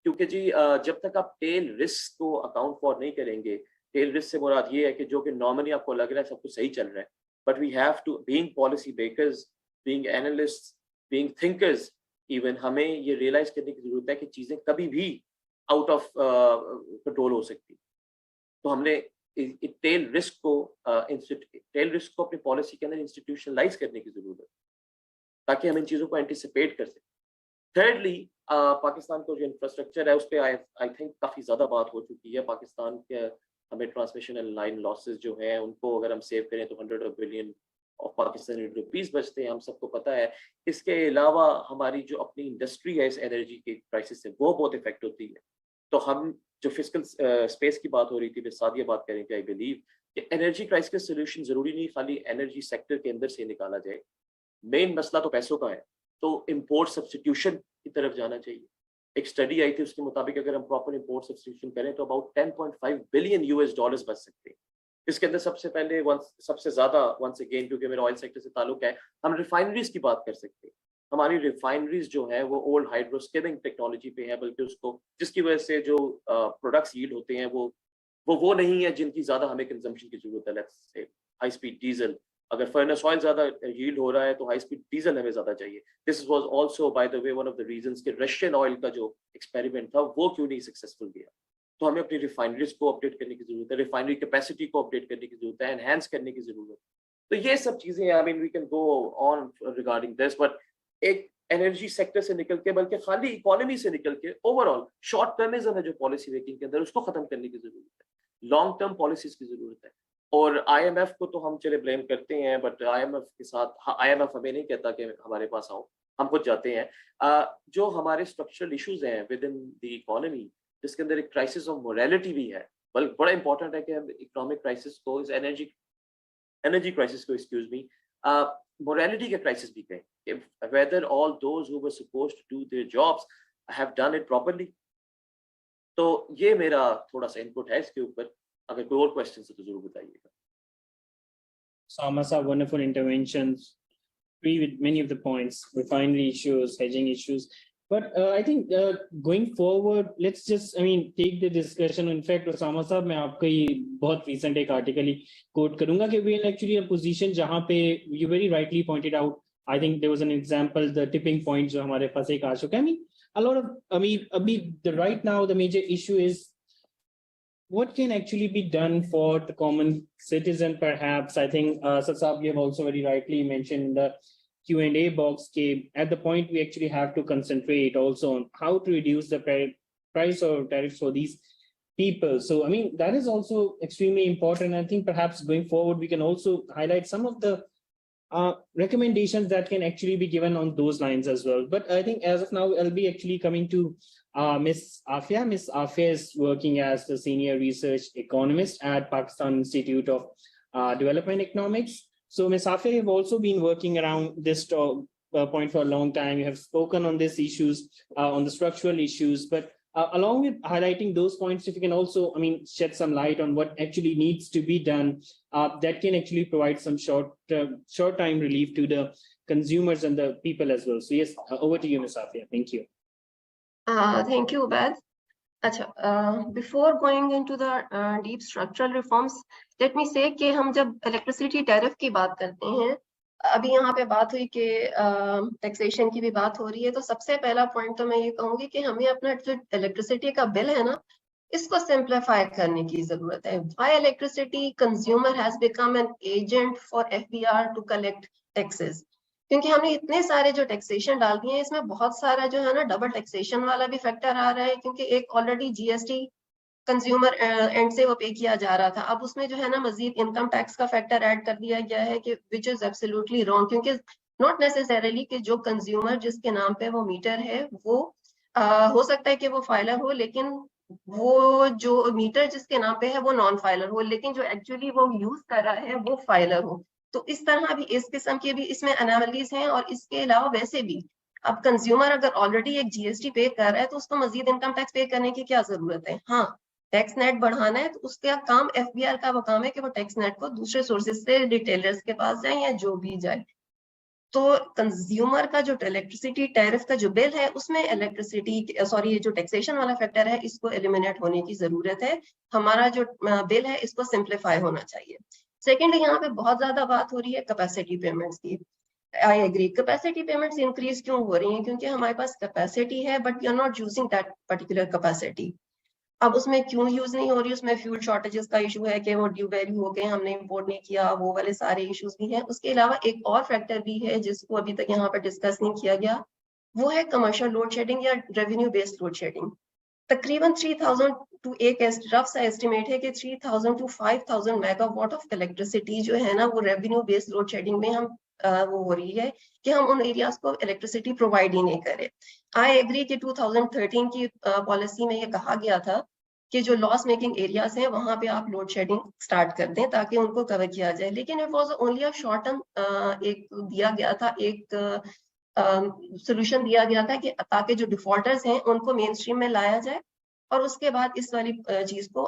क्योंकि जी जब तक आप टेल रिस्क को अकाउंट फॉर नहीं करेंगे, टेल रिस्क से मुराद ये है कि जो कि नॉर्मली आपको लग रहा है सब कुछ सही चल रहा है, but we have to, being policy makers, being analysts, being thinkers, even हमें ये रियलाइज करने की जरूरत है कि चीज़ें कभी भी आउट ऑफ कंट्रोल हो सकती। तो हमने टेल रिस्क को अपनी पॉलिसी के अंदर इंस्टीट्यूशनलाइज करने की जरूरत है, ताकि हम इन चीज़ों को एंटिसिपेट कर सकें। थर्डली, पाकिस्तान को जो इंफ्रास्ट्रक्चर है उस पर आई थिंक काफ़ी ज़्यादा बात हो चुकी है। पाकिस्तान के हमें ट्रांसमिशन लाइन लॉसेस जो हैं उनको अगर हम सेव करें तो 100 बिलियन ऑफ पाकिस्तानी रुपीस बचते हैं, हम सबको पता है। इसके अलावा हमारी जो अपनी इंडस्ट्री है इस एनर्जी के क्राइसिस से, वो बहुत इफेक्ट होती है। तो हम जो फिजिकल स्पेस की बात हो रही थी, सादिया बात कर रही थी, आई बिलीव कि एनर्जी क्राइसिस का सोल्यूशन ज़रूरी नहीं खाली एनर्जी सेक्टर के अंदर से निकाला जाए। मेन मसला तो पैसों का है, तो इम्पोर्ट सब्स्टिट्यूशन की तरफ जाना चाहिए। एक स्टडी आई थी, उसके मुताबिक अगर हम प्रॉपर इम्पोर्ट सब्स्टिट्यूशन करें तो अबाउट 10.5 बिलियन यूएस डॉलर्स बच सकते हैं। इसके अंदर सबसे पहले सबसे ज्यादा वंस अगेन, क्योंकि मेरा ऑयल सेक्टर से ताल्लुक है, हम रिफाइनरीज की बात कर सकते हैं। हमारी रिफाइनरीज जो है वो ओल्ड हाइड्रोस्किमिंग टेक्नोलॉजी पे है, बल्कि उसको जिसकी वजह से जो प्रोडक्ट्स यील्ड होते हैं वो नहीं है जिनकी ज्यादा हमें कंजम्पशन की जरूरत है। Let's say high speed diesel, अगर फर्नेस ऑयल ज्यादा यील्ड हो रहा है तो हाई स्पीड डीजल हमें ज्यादा चाहिए। This was also by the way one of the reasons कि रशियन ऑयल का जो एक्सपेरिमेंट था वो क्यों नहीं सक्सेसफुल गया। तो हमें अपनी रिफाइनरीज को अपडेट करने की जरूरत है, रिफाइनरी कैपेसिटी को अपडेट करने की जरूरत है, एनहांस करने की जरूरत है। तो ये सब चीजें, I mean we can go on regarding this, but एक एनर्जी सेक्टर से निकल के, बल्कि खाली इकोनॉमी से निकल के ओवरऑल शॉर्ट टर्मिज्म है जो पॉलिसी मेकिंग के अंदर, उसको खत्म करने की जरूरत है। लॉन्ग टर्म पॉलिसीज की जरूरत है। और आईएमएफ को तो हम चले ब्लेम करते हैं, बट आईएमएफ के साथ, आईएमएफ हमें नहीं कहता कि हमारे पास आओ, हम खुद जाते हैं। जो हमारे स्ट्रक्चरल इश्यूज हैं विद इन द इकोनॉमी, जिसके अंदर एक क्राइसिस ऑफ मोरालिटी भी है, बल्कि बड़ा इंपॉर्टेंट है कि हम इकोनॉमिक क्राइसिस को, इस एनर्जी क्राइसिस को, एक्सक्यूज मी, मोरालिटी के क्राइसिस भी कहें, whether all those who were supposed to do their jobs have done it properly. तो ये मेरा थोड़ा सा इनपुट है इसके ऊपर। अगर कोई और क्वेश्चन है तो जरूर बताइएगा। Samasa, wonderful interventions. Agree with many of the points, refinery issues, hedging issues. But I think going forward, let's just, take the discussion. In fact, Osama साहब, मैं आपका ये बहुत recent एक article ही quote करूँगा कि we are actually a position जहाँ पे you very rightly pointed out. I think there was an example, the tipping point जो हमारे पास एक आ चुका है. Right now the major issue is what can actually be done for the common citizen, perhaps. I think, Saab, you have also very rightly mentioned in the Q&A box, at the point we actually have to concentrate also on how to reduce the price or tariffs for these people. So, that is also extremely important. I think perhaps going forward, we can also highlight some of the recommendations that can actually be given on those lines as well. But I think as of now, I'll be actually coming to Ms. Afia. Ms. Afia is working as the senior research economist at Pakistan Institute of Development Economics. So Ms. Afia, you've also been working around this point for a long time. You have spoken on these issues, on the structural issues, but along with highlighting those points, if you can also, shed some light on what actually needs to be done that can actually provide some short-time relief to the consumers and the people as well. So yes, over to you, Ms. Afia. Thank you. Thank you, Ubed. Before going into the deep structural reforms, let me say कि हम जब electricity tariff की बात करते हैं, अभी यहाँ पे बात हुई कि टैक्सेशन की भी बात हो रही है, तो सबसे पहला पॉइंट तो मैं ये कहूंगी कि हमें अपना जो इलेक्ट्रिसिटी का बिल है ना, इसको सिंप्लीफाई करने की जरूरत है. Why electricity consumer has become an agent for FBR to collect taxes? क्योंकि हमने इतने सारे जो टैक्सेशन डाल दिए हैं, इसमें बहुत सारा जो है ना डबल टैक्सेशन वाला भी फैक्टर आ रहा है, क्योंकि एक ऑलरेडी जीएसटी कंज्यूमर एंड से वो पे किया जा रहा था, अब उसमें जो है ना मजीद इनकम टैक्स का फैक्टर ऐड कर दिया गया है, कि विच इज एब्सोल्युटली रॉन्ग. क्योंकि नॉट नेसेसरीली कि जो कंज्यूमर जिसके नाम पे वो मीटर है वो हो सकता है कि वो फाइलर हो, लेकिन वो जो मीटर जिसके नाम पे है वो नॉन फाइलर हो, लेकिन जो एक्चुअली वो यूज कर रहा है वो फाइलर हो. तो इस तरह भी इस किस्म के भी इसमें एनालिसिस हैं. और इसके अलावा वैसे भी अब कंज्यूमर अगर ऑलरेडी एक जीएसटी पे कर रहा है तो उसको मजीद इनकम टैक्स पे करने की क्या जरूरत है. हाँ, टैक्स नेट बढ़ाना है तो उसका काम एफबीआर का वो काम है कि वो टैक्स नेट को दूसरे सोर्सेज से रिटेलर्स के पास जाए या जो भी जाए. तो कंज्यूमर का जो इलेक्ट्रिसिटी टैरिफ का जो बिल है उसमें ये जो टैक्सेशन वाला फैक्टर है इसको एलिमिनेट होने की जरूरत है. हमारा जो बिल है इसको सिंप्लीफाई होना चाहिए. सेकेंडली, यहाँ पे बहुत ज्यादा बात हो रही है कैपेसिटी पेमेंट्स की. I agree, capacity payments increase क्यों हो रही हैं? क्योंकि हमारे पास कैपेसिटी है but we are not using that particular capacity. अब उसमें क्यों यूज नहीं हो रही? उसमें फ्यूल शॉर्टेजेस का इशू है कि वो ड्यू वैल्यू हो गए, हमने इंपोर्ट नहीं किया, वो वाले सारे इश्यूज भी हैं. उसके अलावा एक और फैक्टर भी है जिसको अभी तक यहाँ पर डिस्कस नहीं किया गया, वो है कमर्शियल लोड शेडिंग या रेवेन्यू बेस्ड लोड शेडिंग. तकरीबन 3000 टू एक रफ सा एस्टिमेट है कि 3000 टू 5000 मेगावाट ऑफ इलेक्ट्रिसिटी जो है ना वो रेवेन्यू बेस्ड लोड शेडिंग में हम वो हो रही है कि हम उन एरियाज को इलेक्ट्रिसिटी प्रोवाइड ही नहीं करें. आई एग्री कि 2013 की पॉलिसी में ये कहा गया था कि जो लॉस मेकिंग एरियाज हैं वहां पे आप लोड शेडिंग स्टार्ट कर दें ताकि उनको कवर किया जाए। लेकिन it was only a short term एक दिया गया था, एक सोल्यूशन दिया गया था कि ताकि जो डिफॉल्टर्स हैं उनको मेन स्ट्रीम में लाया जाए और उसके बाद इस वाली चीज को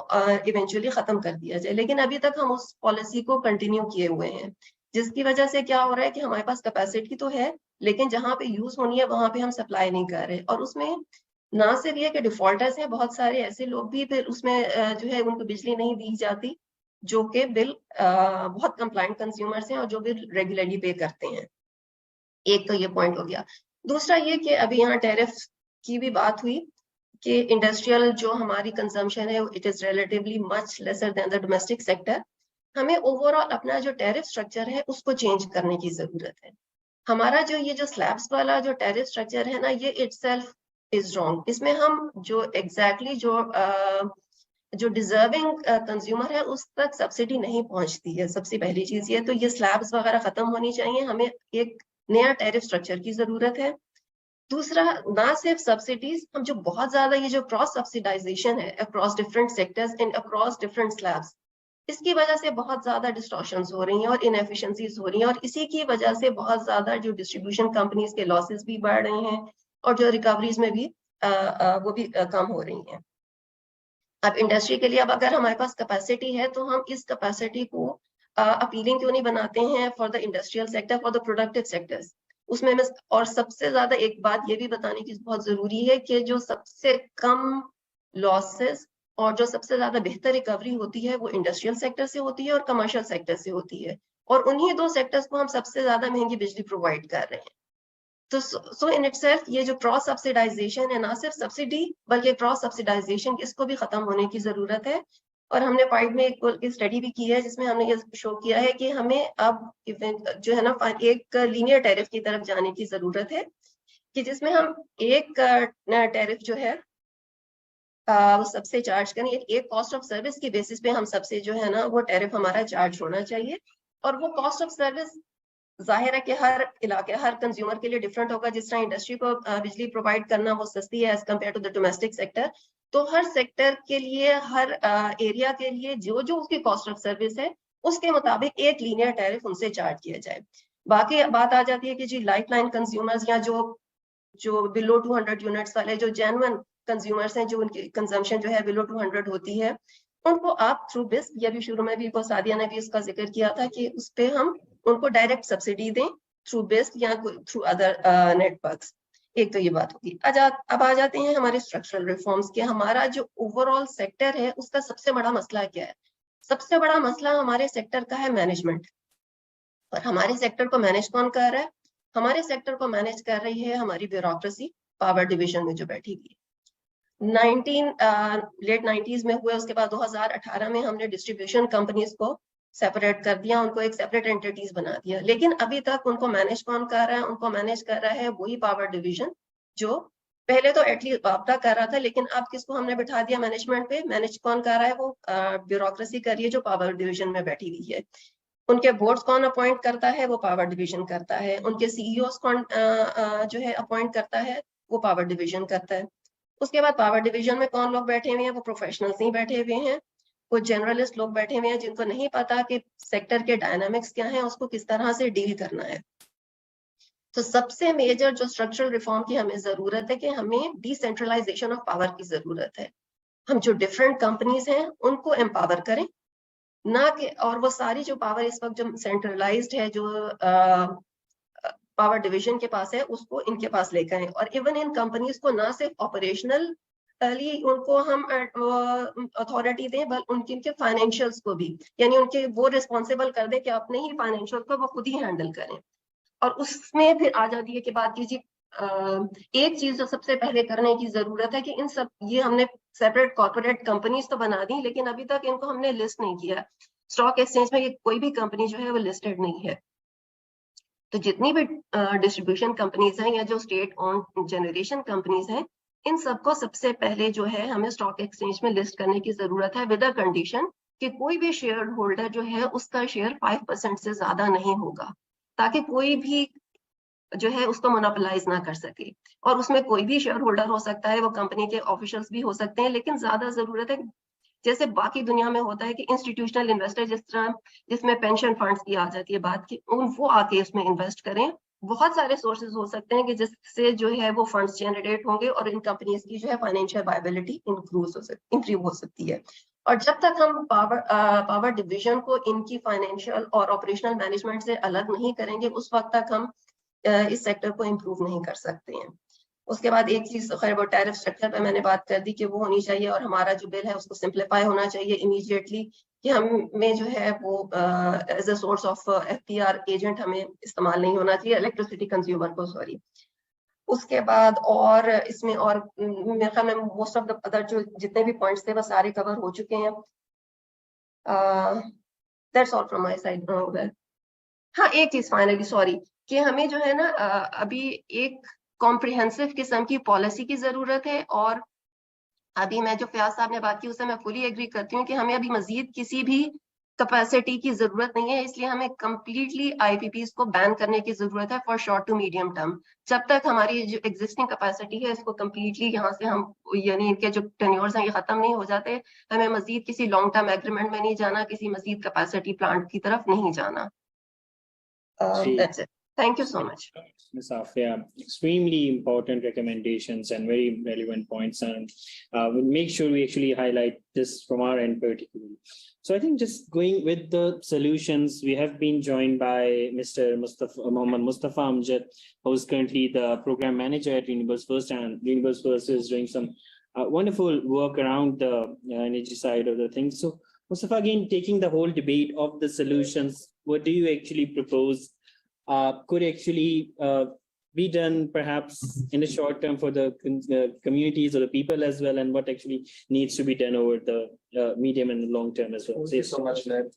इवेंचुअली खत्म कर दिया जाए। लेकिन अभी तक हम उस पॉलिसी को कंटिन्यू किए हुए हैं, जिसकी वजह से क्या हो रहा है कि हमारे पास कैपेसिटी तो है लेकिन जहां पे यूज होनी है वहां पे हम सप्लाई नहीं कर रहे। और उसमें ना सिर्फ ये कि डिफॉल्टर्स हैं, बहुत सारे ऐसे लोग भी फिर उसमें जो है उनको बिजली नहीं दी जाती जो कि बिल बहुत कंप्लाइंट कंज्यूमर्स हैं और जो बिल रेगुलरली पे करते हैं। एक तो ये पॉइंट हो गया। दूसरा ये कि अभी यहाँ टैरिफ की भी बात हुई कि इंडस्ट्रियल जो हमारी कंजम्पशन है it is relatively much lesser than the domestic sector. हमें ओवरऑल अपना जो टैरिफ स्ट्रक्चर है उसको चेंज करने की जरूरत है। हमारा जो ये जो स्लैब्स वाला जो टैरिफ स्ट्रक्चर है ना, ये इटसेल्फ इज रॉन्ग। इसमें हम जो एग्जैक्टली जो डिजर्विंग कंज्यूमर है उस तक सब्सिडी नहीं पहुंचती है। सबसे पहली चीज ये, तो ये स्लैब्स वगैरह खत्म होनी चाहिए, हमें एक नया टैरिफ स्ट्रक्चर की जरूरत है। दूसरा, ना सिर्फ सब्सिडीज, हम जो बहुत ज्यादा ये जो क्रॉस सब्सिडाइजेशन है across different sectors and across different slabs, इसकी वजह से बहुत ज्यादा डिस्टॉर्शंस हो रही हैं और इनएफिशिएंसीज हो रही हैं और इसी की वजह से बहुत ज्यादा जो डिस्ट्रीब्यूशन कंपनीज के लॉसेस भी बढ़ रहे हैं और जो रिकवरीज में भी वो भी कम हो रही हैं। अब इंडस्ट्री के लिए अब अगर हमारे पास कैपेसिटी है तो हम इस कैपेसिटी को अपीलिंग क्यों नहीं बनाते हैं for the industrial sector, for the productive sectors उसमें। और सबसे ज्यादा एक बात ये भी बताने की बहुत जरूरी है कि जो सबसे कम लॉसेस और जो सबसे ज्यादा बेहतर रिकवरी होती है वो इंडस्ट्रियल सेक्टर से होती है और कमर्शियल सेक्टर से होती है, और उन्हीं दो सेक्टर्स को हम सबसे ज्यादा महंगी बिजली प्रोवाइड कर रहे हैं। तो सो इन इटसेल्फ ये जो क्रॉस सब्सिडाइजेशन है, ना सिर्फ सब्सिडी बल्कि क्रॉस सब्सिडाइजेशन, इसको भी खत्म होने की जरूरत है। और हमने पाइड में एक स्टडी भी की है जिसमें हमने ये शो किया है कि हमें अब जो है ना एक लीनियर टैरिफ की तरफ जाने की जरूरत है, कि जिसमें हम एक टैरिफ जो है वो सबसे चार्ज करें, एक कॉस्ट ऑफ सर्विस की बेसिस पे हम सबसे जो है ना वो टैरिफ हमारा चार्ज होना चाहिए। और वो कॉस्ट ऑफ सर्विस जाहिर है कि हर इलाके हर कंज्यूमर के लिए डिफरेंट होगा। जिस तरह इंडस्ट्री को बिजली प्रोवाइड करना वो सस्ती है as compare to the domestic sector, तो हर सेक्टर के लिए हर एरिया के लिए जो जो उसकी कॉस्ट ऑफ सर्विस है उसके मुताबिक एक लीनियर टैरिफ उनसे चार्ज किया जाए। बाकी बात आ जाती है कि जी लाइफ लाइन कंज्यूमर्स या जो बिलो 200 यूनिट्स वाले जो जेन्युइन कंज्यूमर्स हैं, जो उनकी कंजम्पशन जो है बिलो 200 होती है, उनको आप थ्रू बिस, ये भी शुरू में भी सादिया ने भी इसका जिक्र किया था कि उस पे हम उनको डायरेक्ट सब्सिडी दें थ्रू बेस्ट या थ्रू अदर नेटवर्क्स। एक तो ये बात होगी। अब आ जाते हैं हमारे स्ट्रक्चरल रिफॉर्म्स के। हमारा जो ओवरऑल सेक्टर है उसका सबसे बड़ा मसला क्या है? सबसे बड़ा मसला हमारे सेक्टर का है मैनेजमेंट। और हमारे सेक्टर को मैनेज कौन कर रहा है? हमारे सेक्टर को मैनेज कर रही है हमारी ब्यूरोक्रेसी, पावर डिवीजन में जो बैठी हुई। लेट 90s में हुए, उसके बाद 2018 में हमने डिस्ट्रीब्यूशन कंपनीज को सेपरेट कर दिया, उनको एक सेपरेट एंटिटीज बना दिया। लेकिन अभी तक उनको मैनेज कौन कर रहा है? उनको मैनेज कर रहा है वही पावर डिवीजन जो पहले तो एटलीस्ट आपदा कर रहा था, लेकिन अब किसको हमने बिठा दिया मैनेजमेंट पे? मैनेज कौन कर रहा है? वो ब्यूरोक्रेसी कर रही है जो पावर डिवीजन में बैठी हुई है। उनके बोर्ड्स कौन अपॉइंट करता है? वो पावर डिवीजन करता है। उनके सीईओस कौन जो है अपॉइंट करता है? वो पावर डिवीजन करता है। उसके बाद पावर डिवीजन में कौन लोग बैठे हुए हैं? वो प्रोफेशनल्स नहीं बैठे हुए हैं, वो जर्नलिस्ट लोग बैठे हुए हैं जिनको नहीं पता कि सेक्टर के डायनामिक्स क्या हैं, उसको किस तरह से डील करना है। तो सबसे मेजर जो स्ट्रक्चरल रिफॉर्म की हमें जरूरत है कि हमें डिसेंट्रलाइजेशन ऑफ पावर की जरूरत है। हम जो डिफरेंट कंपनीज हैं उनको एम्पावर करें, ना कि और वो सारी जो पावर इस वक्त जो सेंट्रलाइज्ड है, जो पावर डिवीजन के पास है, उसको इनके पास लेकर आए। और इवन इन कंपनीज को ना सिर्फ ऑपरेशनल उनको हम अथॉरिटी दें, बल्कि उनके फाइनेंशियल्स को भी, यानी उनके वो रिस्पॉन्सिबल कर दें कि अपने ही फाइनेंशियल को वो खुद ही हैंडल करें। और उसमें फिर आ जाती है कि बात कीजिए एक चीज जो सबसे पहले करने की जरूरत है कि इन सब ये हमने सेपरेट कॉर्पोरेट कंपनीज तो बना दी, लेकिन अभी तक इनको हमने लिस्ट नहीं किया। स्टॉक एक्सचेंज में कोई भी कंपनी जो है वो लिस्टेड नहीं है। तो जितनी भी डिस्ट्रीब्यूशन कंपनीज हैं या जो स्टेट ऑन जनरेशन कंपनीज हैं, इन सबको सबसे पहले जो है हमें स्टॉक एक्सचेंज में लिस्ट करने की जरूरत है, विद अ कंडीशन कि कोई भी शेयर होल्डर जो है उसका शेयर 5% से ज्यादा नहीं होगा, ताकि कोई भी जो है उसको मोनोपोलाइज ना कर सके। और उसमें कोई भी शेयर होल्डर हो सकता है, वो कंपनी के ऑफिशियल्स भी हो सकते हैं, लेकिन ज्यादा जरूरत है जैसे बाकी दुनिया में होता है कि इंस्टीट्यूशनल इन्वेस्टर जिसमें पेंशन फंड्स की आ जाती है बात की, वो आके उसमें इन्वेस्ट करें। बहुत सारे सोर्सेज हो सकते हैं कि जिससे जो है वो फंड्स जनरेट होंगे और इन कंपनीज की जो है फाइनेंशियल वायबिलिटी इंप्रूव हो सकती है। और जब तक हम पावर डिवीजन को इनकी फाइनेंशियल और ऑपरेशनल मैनेजमेंट से अलग नहीं करेंगे, उस वक्त तक हम इस सेक्टर को इम्प्रूव नहीं कर सकते हैं। उसके बाद एक चीज, खैर वो टैरिफ स्ट्रक्चर पे मैंने बात कर दी कि वो होनी चाहिए, और हमारा जो बिल है उसको सिंप्लीफाई होना चाहिए इमीडिएटली, कि हमें जो है वो as a source of FPR agent हमें इस्तेमाल नहीं होना चाहिए इलेक्ट्रिसिटी कंज्यूमर को, सॉरी। उसके बाद और इसमें और मेरे ख्याल में मोस्ट ऑफ द अदर जो जितने भी पॉइंट्स थे वो सारे कवर हो चुके हैं। That's all from my side. हाँ, एक चीज फाइनली, सॉरी, कि हमें जो है ना अभी एक कॉम्प्रिहेंसिव किस्म की पॉलिसी की जरूरत है। और अभी मैं जो फयाज साहब ने बात की उससे मैं फुली एग्री करती हूँ कि हमें अभी मजीद किसी भी कैपेसिटी की जरूरत नहीं है, इसलिए हमें कंप्लीटली आईपीपीज को बैन करने की जरूरत है for short to medium term. जब तक हमारी जो एग्जिस्टिंग कैपेसिटी है इसको कंप्लीटली यहाँ से हम, यानी इनके जो टेन्योर्स हैं ये खत्म नहीं हो जाते, हमें मजीद किसी लॉन्ग टर्म एग्रीमेंट में नहीं जाना, किसी मजीद कैपेसिटी प्लांट की तरफ नहीं जाना। That's it. Thank you so much. Ms. Afia, extremely important recommendations and very relevant points, and we'll make sure we actually highlight this from our end particularly. So I think just going with the solutions, we have been joined by Mr. Mohammad Mustafa Amjad, who is currently the program manager at Renewables First, and Renewables First is doing some wonderful work around the energy side of the things. So Mustafa, again, taking the whole debate of the solutions, what do you actually propose could actually be done perhaps in the short term for the communities or the people as well, and what actually needs to be done over the medium and long term as well? Thank you so much, man.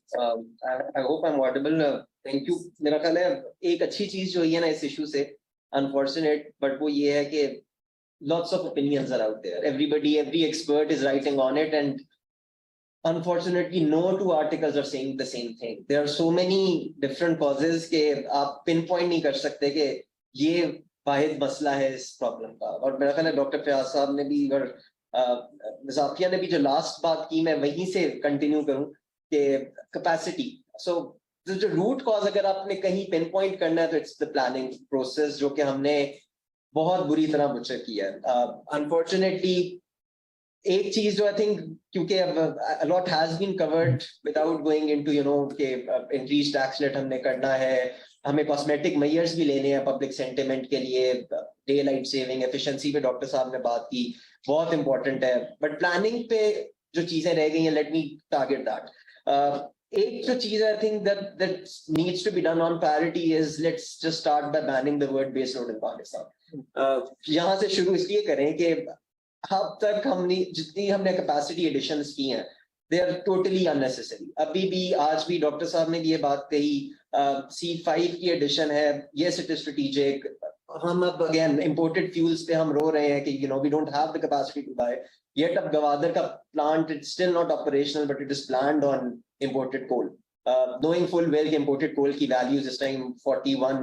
I hope I'm audible. Thank you. मेरा ख्याल है एक अच्छी चीज जो है ना इस इशू से, unfortunate, but वो ये है कि lots of opinions are out there. Every expert is writing on it, and unfortunately no two articles are saying the same thing. There are so many different causes के आप pinpoint नहीं कर सकते कि ये वाहिद मसला है इस प्रॉब्लम का। और मेरा ख्याल है डॉक्टर फयाज साहब ने भी और मिसाफिया ने भी जो लास्ट बात की, मैं वहीं से कंटिन्यू करूं कि कैपेसिटी। सो जो रूट कॉज अगर आपने कहीं pinpoint करना है तो इट्स द प्लानिंग प्रोसेस, जो कि हमने बहुत बुरी तरह बुचर किया है। अनफॉर्चुनेटली एक चीज जो आई थिंक, क्योंकि अब lot has been covered without going into you know के इंक्रीज टैक्स रेट हमने करना है, हमें कॉस्मेटिक मेजर्स भी लेने हैं पब्लिक सेंटिमेंट के लिए, डे लाइट सेविंग, एफिशिएंसी पे डॉक्टर साहब ने बात की, बहुत इंपॉर्टेंट है। बट प्लानिंग पे जो चीजें रह गई हैं, लेट मी टारगेट दैट। एक जो चीज I think that needs to be done on priority is, let's just start by banning the word base load in Pakistan. यहाँ से शुरू इसलिए करें कि अब तक जितनी हमने कैपेसिटी एडिशंस की हैं, दे आर टोटली अननेसेसरी। अभी भी आज भी डॉक्टर साहब ने ये बात कही, C5 की एडिशन है, यस इट इज स्ट्रेटेजिक। हम अब अगेन इंपोर्टेड फ्यूल्स पे हम रो रहे हैं कि you know we don't have the capacity to buy, yet अब गवादर का plant it's still not operational, but it is planned on imported coal, knowing full well कि imported coal की values this time 41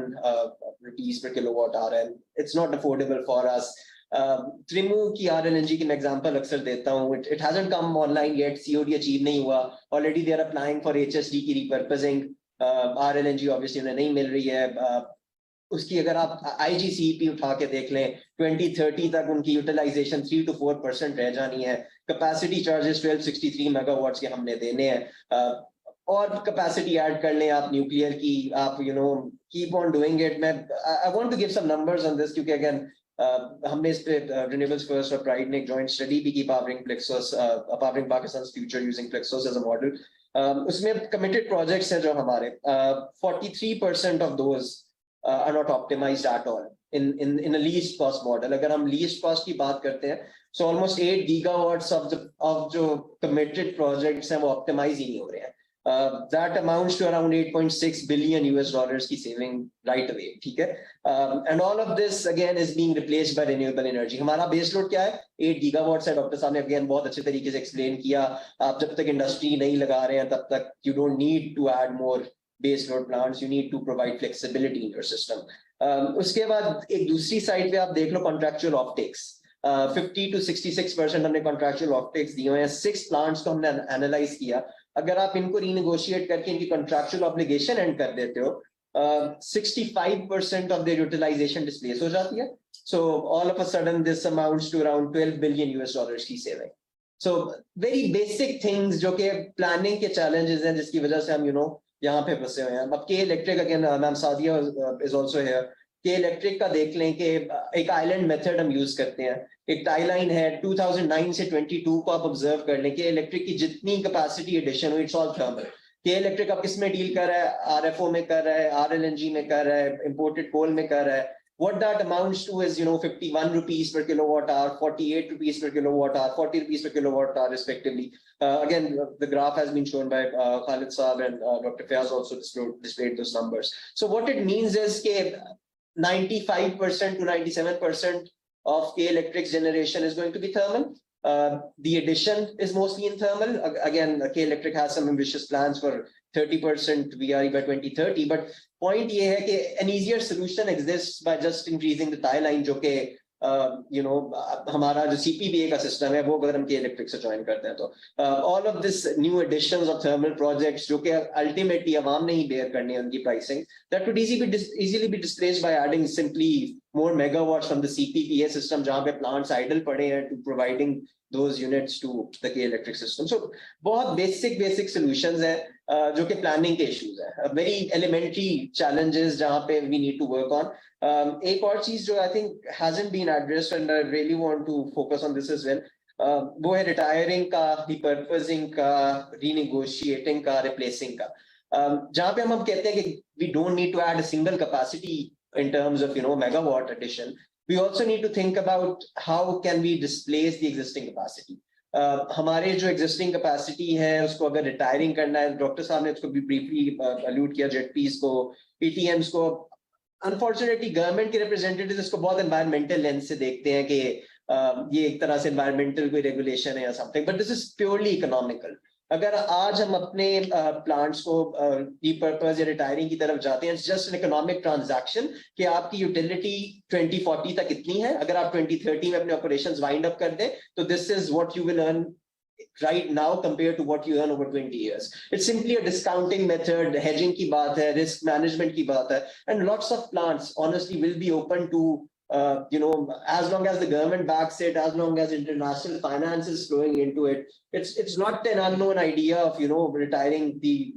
rupees per kilowatt hour, and it's not affordable for us. Trimu की RLNG की मैं example अक्सर देता हूँ, it hasn't come online yet, COD achieve नहीं हुआ, already they are applying for HSD की repurposing, RLNG obviously उन्हें नहीं मिल रही है। उसकी अगर आप IGCP उठा के देख लें, 2030 तक उनकी यूटिलाइजेशन 3 to 4% रह जानी है, कैपेसिटी चार्जेस 1263 मेगावाट्स के हमने देने हैं, और कैपेसिटी ऐड कर लें आप न्यूक्लियर की, आप you know keep on doing it. मैं I want to give some numbers on this, क्योंकि अगेन हमने इस पे रिन्यूएबल्स फर्स्ट और प्राइड ने एक जॉइंट स्टडी भी की, powering Pakistan's future using PLEXOS as a model. उसमें कमिटेड प्रोजेक्ट्स हैं जो हमारे 43% of those are not optimized at all in a least cost model। अगर हम least cost की बात करते हैं, so almost 8 gigawatts of जो committed projects हैं वो optimize ही नहीं हो रहे हैं। That amounts to around $8.6 billion की saving right away, ठीक है। And all of this again is being replaced by renewable energy। हमारा base load क्या है? 8 gigawatts है, डॉक्टर साहब ने again बहुत अच्छे तरीके से explain किया। आप जब तक इंडस्ट्री नहीं लगा रहे हैं तब तक you don't need to add more base load plants, you need to provide flexibility in your system. उसके बाद एक दूसरी साइड पे आप देख लो contractual offtakes. 50 to 66% हमने contractual offtakes दिए हैं. 6 plants को हमने analyze किया. अगर आप इनको renegotiate करके इनकी contractual obligation end कर देते हो, 65% of their utilization displace हो जाती है. So all of a sudden this amounts to around $12 billion की saving. So very basic things जो कि planning के challenges हैं जिसकी वजह से हम यहाँ पे फंसे हुए हैं. अब K Electric again, ma'am Sadia is also here. K Electric का देख लें कि एक island method हम use करते हैं. एक tie line है 2009 से 22 को आप observe कर लें कि Electric की जितनी capacity addition हुई, it's all thermal. K Electric अब किस में डील कर रहा है? RFO में कर रहा है, RLNG में कर रहा है, imported coal में कर रहा है. What that amounts to is 51 rupees per kilowatt hour, 48 rupees per kilowatt hour, 40 rupees per kilowatt hour respectively. Again, the graph has been shown by Khalid Saab and Dr. Fayaz also displayed those numbers. So what it means is that 95% to 97% of K Electric's generation is going to be thermal. The addition is mostly in thermal. Again, K Electric has some ambitious plans for 30% VRE by 2030. But point ये है कि an easier solution exists by just increasing the tie line, जो कि हमारा जो CPBA का system है वो अगर हम K Electric से join करते हैं तो all of this new additions of thermal projects जो कि ultimately अवाम नहीं bear करनी है उनकी pricing, that could easily be displaced by adding simply more megawatts from the CPPA system जहाँ पे plants idle पड़े हैं to providing those units to the K Electric system. So बहुत basic solutions हैं जो कि planning के issues हैं, very elementary challenges जहाँ पे we need to work on. एक और चीज जो I think hasn't been addressed and I really want to focus on this as well, वो है retiring का, repurposing का, renegotiating का, replacing का. जहाँ पे हम कहते हैं कि we don't need to add a single capacity in terms of megawatt addition. We also need to think about how can we displace the existing capacity. हमारे जो existing capacity है उसको अगर retiring करना है, डॉक्टर साहब ने इसको भी briefly allude किया, JETPs को, PTMs को. Unfortunately, government के representatives इसको बहुत environmental lens से देखते हैं कि ये एक तरह से environmental कोई regulation है या something, but this is purely economical. अगर आज हम अपने प्लांट्स को repurpose या retiring की तरफ जाते हैं, it's just an economic transaction कि आपकी utility 2040 तक इतनी है, अगर आप 2030 में अपने operations wind up कर दें, तो this is what you will earn right now compared to what you earn over 20 years. It's simply a discounting method, hedging की बात है, risk management की बात है, and lots of plants honestly will be open to as long as the government backs it, as long as international finance is flowing into it. It's not an unknown idea of retiring the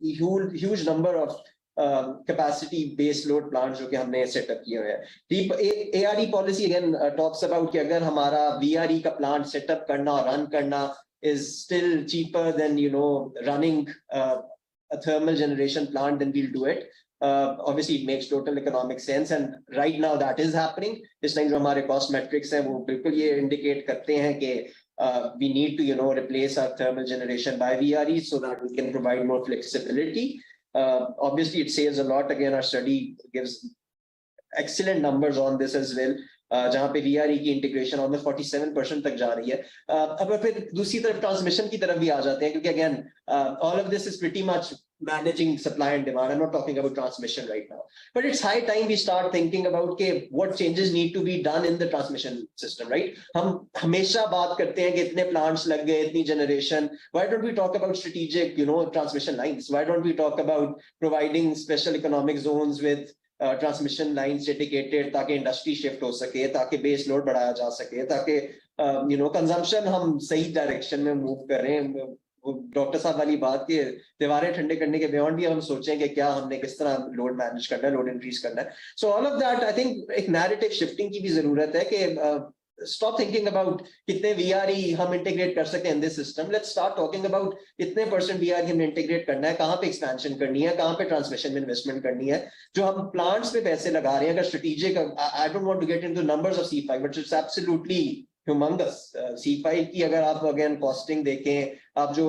huge number of capacity based load plants जो कि हमने set up किए हैं. ARE policy again talks about कि अगर हमारा VRE का plant set up करना और run करना is still cheaper than running a thermal generation plant, then we'll do it. Obviously it makes total economic sense and right now that is happening. इस टाइम जो हमारे cost metrics हैं वो बिल्कुल ये indicate करते हैं कि we need to replace our thermal generation by VRE so that we can provide more flexibility. Obviously it saves a lot. Again, our study gives excellent numbers on this as well. जहाँ पे VRE की integration almost 47% तक जा रही है. अब फिर दूसरी तरफ transmission की तरफ भी आ जाते हैं क्योंकि again all of this is pretty much managing supply and demand. I'm not talking about transmission right now, but it's high time we start thinking about what changes need to be done in the transmission system, right? हम हमेशा बात करते हैं कि इतने plants लग गए, इतनी generation. Why don't we talk about strategic, transmission lines? Why don't we talk about providing special economic zones with transmission lines dedicated ताकि industry shift हो सके, ताकि base load बढ़ाया जा सके, ताकि consumption हम सही direction में move करें. डॉक्टर साहब वाली बात के दीवारें ठंडे करने के बियॉन्ड भी हम सोचें कि क्या हमने किस तरह लोड मैनेज करना है, लोड इंक्रीज करना है. So all of that I think एक नैरेटिव शिफ्टिंग की भी जरूरत है कि स्टॉप थिंकिंग अबाउट कितने VRE हम इंटीग्रेट कर सकते हैं in this system. Let's start talking about कितने % VRE हमने इंटीग्रेट करना है, कहाँ पे एक्सपेंशन करनी है, कहाँ पे ट्रांसमिशन में इन्वेस्टमेंट करनी है. जो हम प्लांट्स पे पैसे लगा रहे हैं अगर strategic, I don't want to get into numbers of C5 but it's absolutely humongous. C5 की अगर आप again costing देखें, आप जो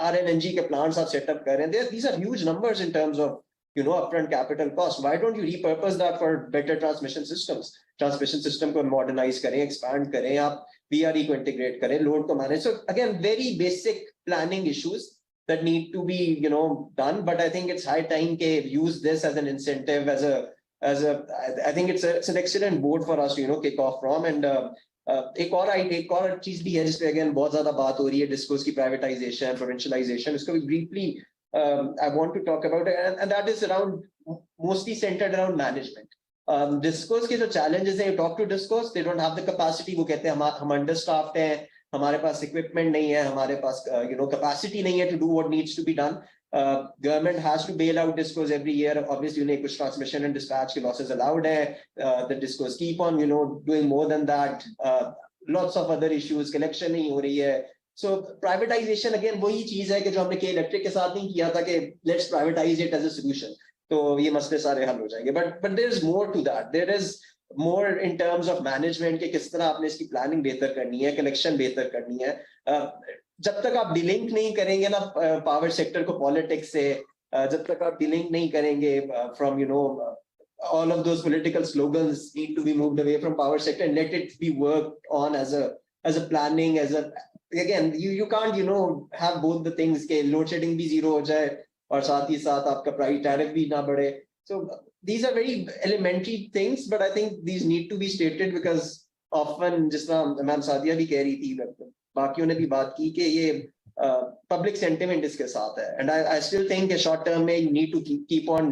RLNG के plants आप set up कर रहे हैं, these are huge numbers in terms of upfront capital cost. Why don't you repurpose that for better transmission systems? Transmission system को modernize करें, expand करें, आप VRE को integrate करें, load को manage. So again, very basic planning issues. that need to be, you know, done. But I think it's high time to use this as an incentive, I think it's an excellent board for us to, you know, kick off from. And एक और चीज भी है जिसपे again बहुत ज्यादा बात हो रही है, डिस्कोर्स की प्राइवेटाइजेशन, प्रोविंशियलाइजेशन. इसको briefly I want to talk about it, and that is around mostly centered around management. Discourse के जो challenges हैं, you talk to discourse, they don't have the capacity. वो कहते हैं हम understaffed हैं, हमारे पास equipment नहीं है, हमारे पास you know capacity नहीं है to do what needs to be done. Government has to bail out discourse every year. Obviously, you know, कुछ transmission and dispatch के losses allowed है. The discourse keep on, you know, doing more than that. Lots of other issues, collection नहीं हो रही है. So privatization again वही चीज है कि जो हमने K-Electric के साथ नहीं किया था कि let's privatize it as a solution. तो ये मसले सारे हल हो जाएंगे. But there is more to that. There is more in terms of management के किस तरह आपने इसकी planning बेहतर करनी है, collection बेहतर करनी है. जब तक आप डिलिंक नहीं करेंगे ना पावर सेक्टर को पॉलिटिक्स से, जब तक आप डिलिंक नहीं करेंगे from you know all of those political slogans need to be moved away from power sector and let it be worked on as a planning, again you can't, you know, have both the things के load shedding भी zero हो जाए और साथ ही साथ आपका प्राइस टैरिफ भी ना बढ़े. So these are very elementary things, but I think these need to be stated because often जिस तरह मैम सादिया भी कह रही थी, बाकियों ने भी बात की कि ये पब्लिक सेंटिमेंट इसके साथ है. And I still think short term में you need to keep on,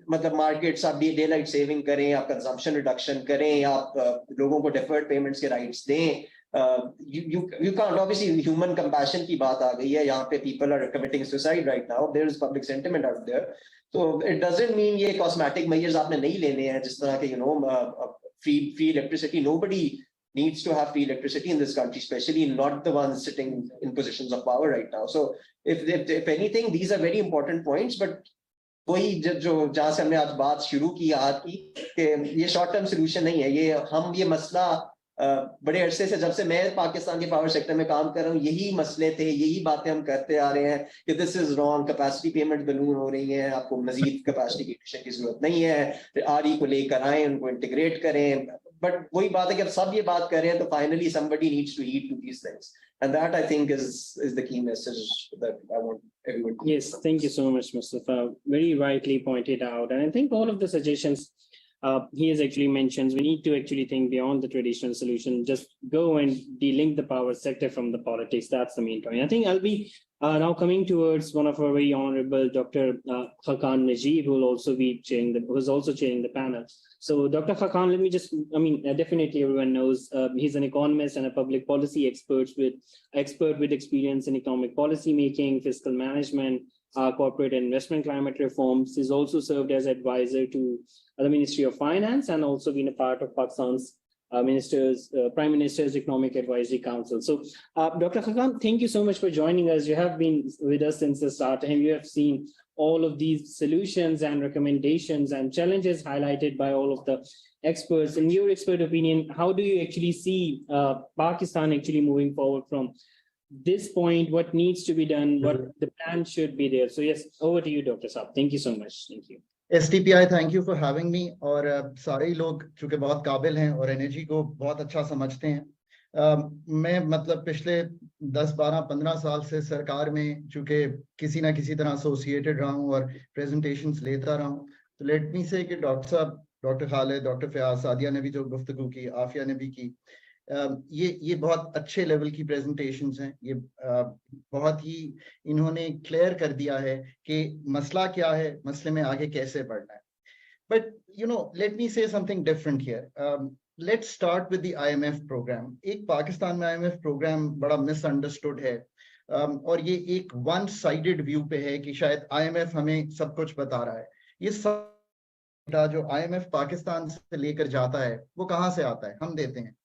मतलब मार्केट्स आप डे लाइट सेविंग करें, आप कंजम्पशन रिडक्शन करें, आप लोगों को डिफर्ड पेमेंट्स के राइट्स दें. you can't, obviously human compassion की बात आ गई है यहाँ पे. people are committing suicide right now, there is public sentiment out there, so it doesn't mean ये cosmetic measures आपने नहीं लेने हैं जिस तरह के you know free electricity. Nobody needs to have free electricity in this country, especially not the ones sitting in positions of power right now. So if anything, these are very important points. But वही जो जहाँ से हमने आज बात शुरू की आज की कि ये शॉर्ट टर्म सोल्यूशन नहीं है. ये मसला बड़े अरसे से, जब से मैं पाकिस्तान के पावर सेक्टर में काम कर रहा हूँ, यही मसले थे, यही बातें हम करते आ रहे हैं कि this is wrong, capacity payment balloon हो रही है, आपको मजीद कैपेसिटी की जरूरत नहीं है, आरई को लेकर आए, उनको इंटीग्रेट करें. बट वही बात है कि अब सब ये बात कर रहे हैं तो finally somebody needs to heed to these things, and that I think is the key message that I want everyone to. Yes, thank you so much, Mustafa. Very rightly pointed out, and I think all of the suggestions he has actually mentioned, we need to actually think beyond the traditional solution. Just go and delink the power sector from the politics. That's the main point. I think I'll be now coming towards one of our very honorable Dr. Hakan Najib, who will also be chairing the panel. So Dr. Hakan, let me just, definitely everyone knows he's an economist and a public policy expert with experience in economic policy making, fiscal management, corporate investment, climate reforms. He's also served as advisor to the Ministry of Finance and also been a part of Pakistan's Prime Minister's Economic Advisory Council. So, Dr. Hakan, thank you so much for joining us. You have been with us since the start, and you have seen all of these solutions and recommendations and challenges highlighted by all of the experts. In your expert opinion, how do you actually see Pakistan actually moving forward from this point? What needs to be done? What the plan should be there? So, yes, over to you, Dr. Saab. Thank you so much. Thank you. STPI, thank you for having me. और सारे ही लोग चूंकि बहुत काबिल हैं और एनर्जी को बहुत अच्छा समझते हैं. मैं मतलब पिछले 10, 12, 15 साल से सरकार में चूंकि किसी ना किसी तरह एसोसिएटेड रहा हूँ और प्रेजेंटेशंस लेता रहा हूँ, तो लेट मी से कि डॉक्टर साहब, डॉक्टर खालिद, डॉक्टर फयाज, सादिया ने भी जो गुफ्तगू की, आफिया ने भी की, ये बहुत अच्छे लेवल की प्रेजेंटेशंस हैं. ये बहुत ही इन्होंने क्लियर कर दिया है कि मसला क्या है, मसले में आगे कैसे बढ़ना है. But you know, let me say something different here. Let's start with the IMF programme. एक पाकिस्तान में IMF प्रोग्राम बड़ा मिसअंडरस्टूड है और ये एक वन साइडेड व्यू पे है कि शायद IMF हमें सब कुछ बता रहा है. ये सब जो IMF पाकिस्तान से लेकर जाता है वो कहाँ से आता है? हम देते हैं.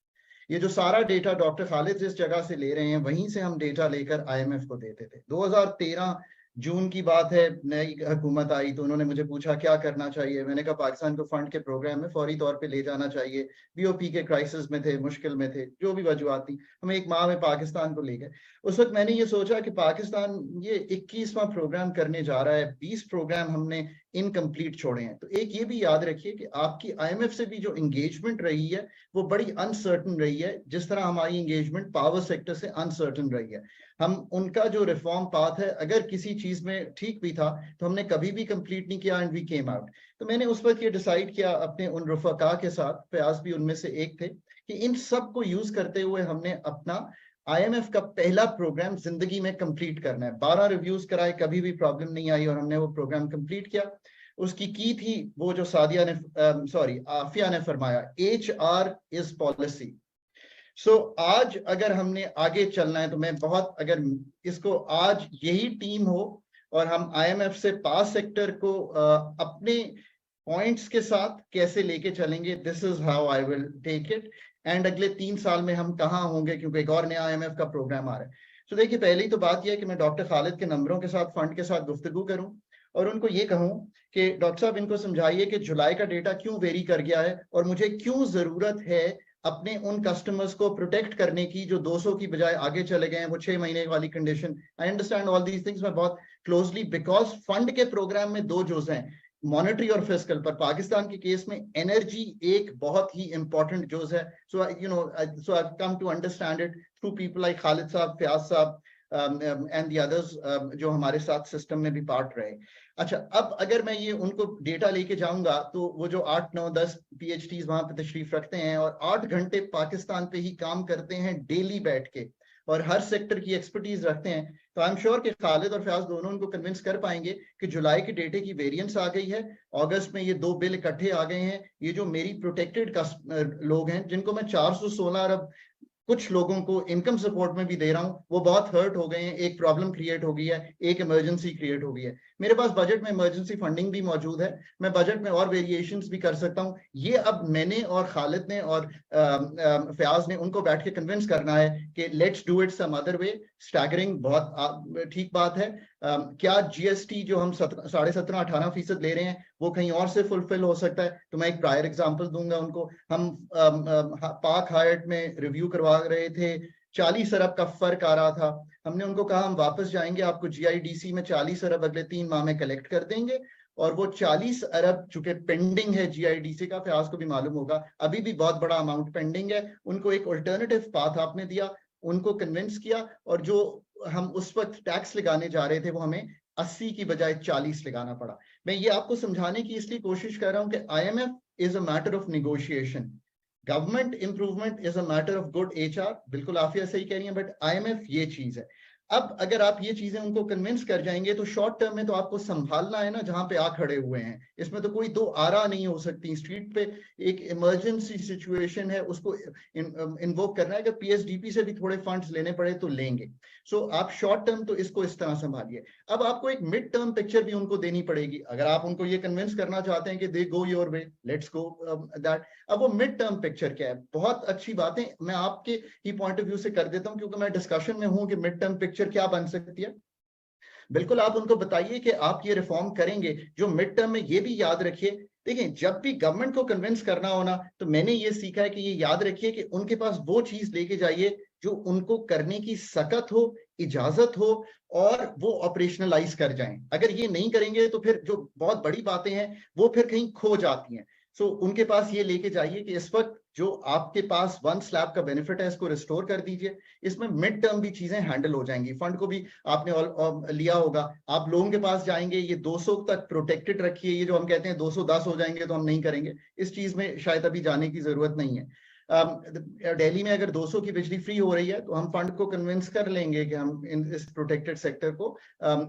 ये जो सारा डेटा डॉक्टर खालिद जिस जगह से ले रहे हैं वहीं से हम डेटा लेकर IMF को देते थे. 2013 जून की बात है, नई हुकूमत आई तो उन्होंने मुझे पूछा क्या करना चाहिए. मैंने कहा पाकिस्तान को फंड के प्रोग्राम में फौरी तौर पे ले जाना चाहिए. BOP के क्राइसिस में थे, मुश्किल में थे, जो भी वजूहात थी, हम एक माह में पाकिस्तान को ले गए. उस वक्त मैंने ये सोचा कि पाकिस्तान ये 21वां प्रोग्राम करने जा रहा है. 20 प्रोग्राम हमने इनकम्प्लीट छोड़े हैं। तो एक ये भी याद रखिए कि आपकी IMF से भी जो एंगेजमेंट रही है वो बड़ी अनसर्टन रही है, जिस तरह हमारी एंगेजमेंट पावर सेक्टर से अनसर्टन रही है। हम उनका जो रिफॉर्म पाथ है, अगर किसी चीज में ठीक भी था तो हमने कभी भी कंप्लीट नहीं किया, एंड वी केम आउट। तो मैंने उस वक्त ये डिसाइड किया अपने उन रफका के साथ, फयाज भी उनमें से एक थे, कि इन सब को यूज करते हुए हमने अपना IMF का पहला प्रोग्राम जिंदगी में कंप्लीट करना है। 12 रिव्यूज कराए, कभी भी प्रॉब्लम नहीं आई और हमने वो प्रोग्राम कंप्लीट किया। उसकी की थी वो जो सादिया ने आफिया ने फरमाया, HR इज पॉलिसी। सो आज अगर हमने आगे चलना है तो मैं बहुत, अगर इसको आज यही टीम हो और हम IMF से पास सेक्टर को अपने पॉइंट्स के साथ कैसे लेके चलेंगे, this is how I will take it. And अगले 3 साल में हम कहाँ होंगे, क्योंकि एक और नया IMF का प्रोग्राम आ रहा है। तो देखिए, पहली तो बात यह है कि मैं डॉक्टर खालिद के नंबरों के साथ, फंड के साथ गुफ्तगू करूं और उनको ये कहूं कि डॉक्टर साहब इनको समझाइए कि जुलाई का डेटा क्यों वेरी कर गया है और मुझे क्यों जरूरत है अपने उन कस्टमर्स को प्रोटेक्ट करने की जो 200 की बजाय आगे चले गए हैं, वो 6 महीने वाली condition. I understand all these things, मैं बहुत क्लोजली, बिकॉज फंड के प्रोग्राम में 2 जोज हैं, मॉनेटरी और फिस्कल। पर पाकिस्तान के केस में एनर्जी एक बहुत ही इंपॉर्टेंट जोज है। So so I come to understand it through people like Khalid साहब, फयाज साहब एंड द अदर्स जो हमारे साथ सिस्टम में भी पार्ट रहे। अच्छा, अब अगर मैं ये उनको डेटा लेके जाऊंगा तो वो जो 8, 9, 10 PhDs वहां पे तशरीफ रखते हैं और 8 घंटे पाकिस्तान पे ही काम करते हैं डेली बैठ के, और हर सेक्टर की एक्सपर्टीज रखते हैं, तो आई एम श्योर कि खालिद और फयाज दोनों उनको कन्विंस कर पाएंगे कि जुलाई के डेटे की वेरिएंस आ गई है, अगस्त में ये 2 बिल इकट्ठे आ गए हैं। ये जो मेरी प्रोटेक्टेड लोग हैं जिनको मैं 416 अरब कुछ लोगों को इनकम सपोर्ट में भी दे रहा हूं, वो बहुत हर्ट हो गए हैं। एक प्रॉब्लम क्रिएट हो गई है, एक इमरजेंसी क्रिएट हो गई है। मेरे पास बजट में इमरजेंसी फंडिंग भी मौजूद है, मैं बजट में और वेरिएशंस भी कर सकता हूं। ये अब मैंने और खालिद ने और फयाज ने उनको बैठ के कन्विंस करना है कि let's do it some other way. Staggering बहुत ठीक बात है। क्या GST जो हम 17.5-18% ले रहे हैं वो कहीं और से फुलफिल हो सकता है? तो मैं एक प्रायर एग्जांपल दूंगा उनको। हम पाक हायट में रिव्यू करवा रहे थे, 40 अरब का फर्क आ रहा था। हमने उनको कहा हम वापस जाएंगे, आपको GIDC में 40 अरब अगले 3 माह में कलेक्ट कर देंगे, और वो 40 अरब चूंकि पेंडिंग है GIDC का, फयाज को भी मालूम होगा अभी भी बहुत बड़ा अमाउंट पेंडिंग है। उनको एक अल्टरनेटिव पाथ आपने दिया, उनको कन्विंस किया, और जो हम उस वक्त टैक्स लगाने जा रहे थे वो हमें 80 की बजाय 40 लगाना पड़ा। मैं ये आपको समझाने की इसलिए कोशिश कर रहा हूं कि IMF is a matter of negotiation, government improvement is a matter of good HR। बिल्कुल आफिया सही कह रही है, बट IMF ये चीज है। अब अगर आप ये चीजें उनको कन्विंस कर जाएंगे तो शॉर्ट टर्म में तो आपको संभालना है ना जहां पे आ खड़े हुए हैं, इसमें तो कोई 2 आरा नहीं हो सकती। स्ट्रीट पे एक इमरजेंसी सिचुएशन है, उसको इन्वोक करना है। अगर PSDP से भी थोड़े फंड्स लेने पड़े तो लेंगे। सो आप शॉर्ट टर्म तो इसको इस तरह संभालिए। अब आपको एक मिड टर्म पिक्चर भी उनको देनी पड़ेगी। अगर आप उनको ये कन्विंस करना चाहते हैं कि they go your way, let's go that. अब वो मिड टर्म पिक्चर क्या है? बहुत अच्छी बातें मैं आपके ही पॉइंट ऑफ व्यू से कर देता हूं, क्योंकि मैं डिस्कशन में हूं कि मिड टर्म पिक्चर क्या बन सकती है। बिल्कुल आप उनको बताइए कि आप ये रिफॉर्म करेंगे। जो मिड टर्म में ये भी याद रखिए, देखिए जब भी गवर्नमेंट को कन्विंस करना होना तो मैंने ये सीखा है कि ये याद रखिए कि उनके पास वो चीज लेके जाइए जो उनको करने की सकत हो, इजाजत हो, और वो ऑपरेशनलाइज कर जाएं। अगर ये नहीं करेंगे तो फिर जो बहुत बड़ी बातें हैं वो फिर कहीं खो जाती हैं। सो उनके पास ये लेके जाइए कि इस वक्त जो आपके पास 1 स्लैब का बेनिफिट है इसको रिस्टोर कर दीजिए। इसमें मिड टर्म भी चीजें हैंडल हो जाएंगी। फंड को भी आपने लिया होगा, आप लोगों के पास जाएंगे, ये 200 तक प्रोटेक्टेड रखिए। ये जो हम कहते हैं 210 हो जाएंगे तो हम नहीं करेंगे, इस चीज में शायद अभी जाने की जरूरत नहीं है। दिल्ली में अगर 200 की बिजली फ्री हो रही है तो हम फंड को कन्विंस कर लेंगे कि हम इस प्रोटेक्टेड सेक्टर को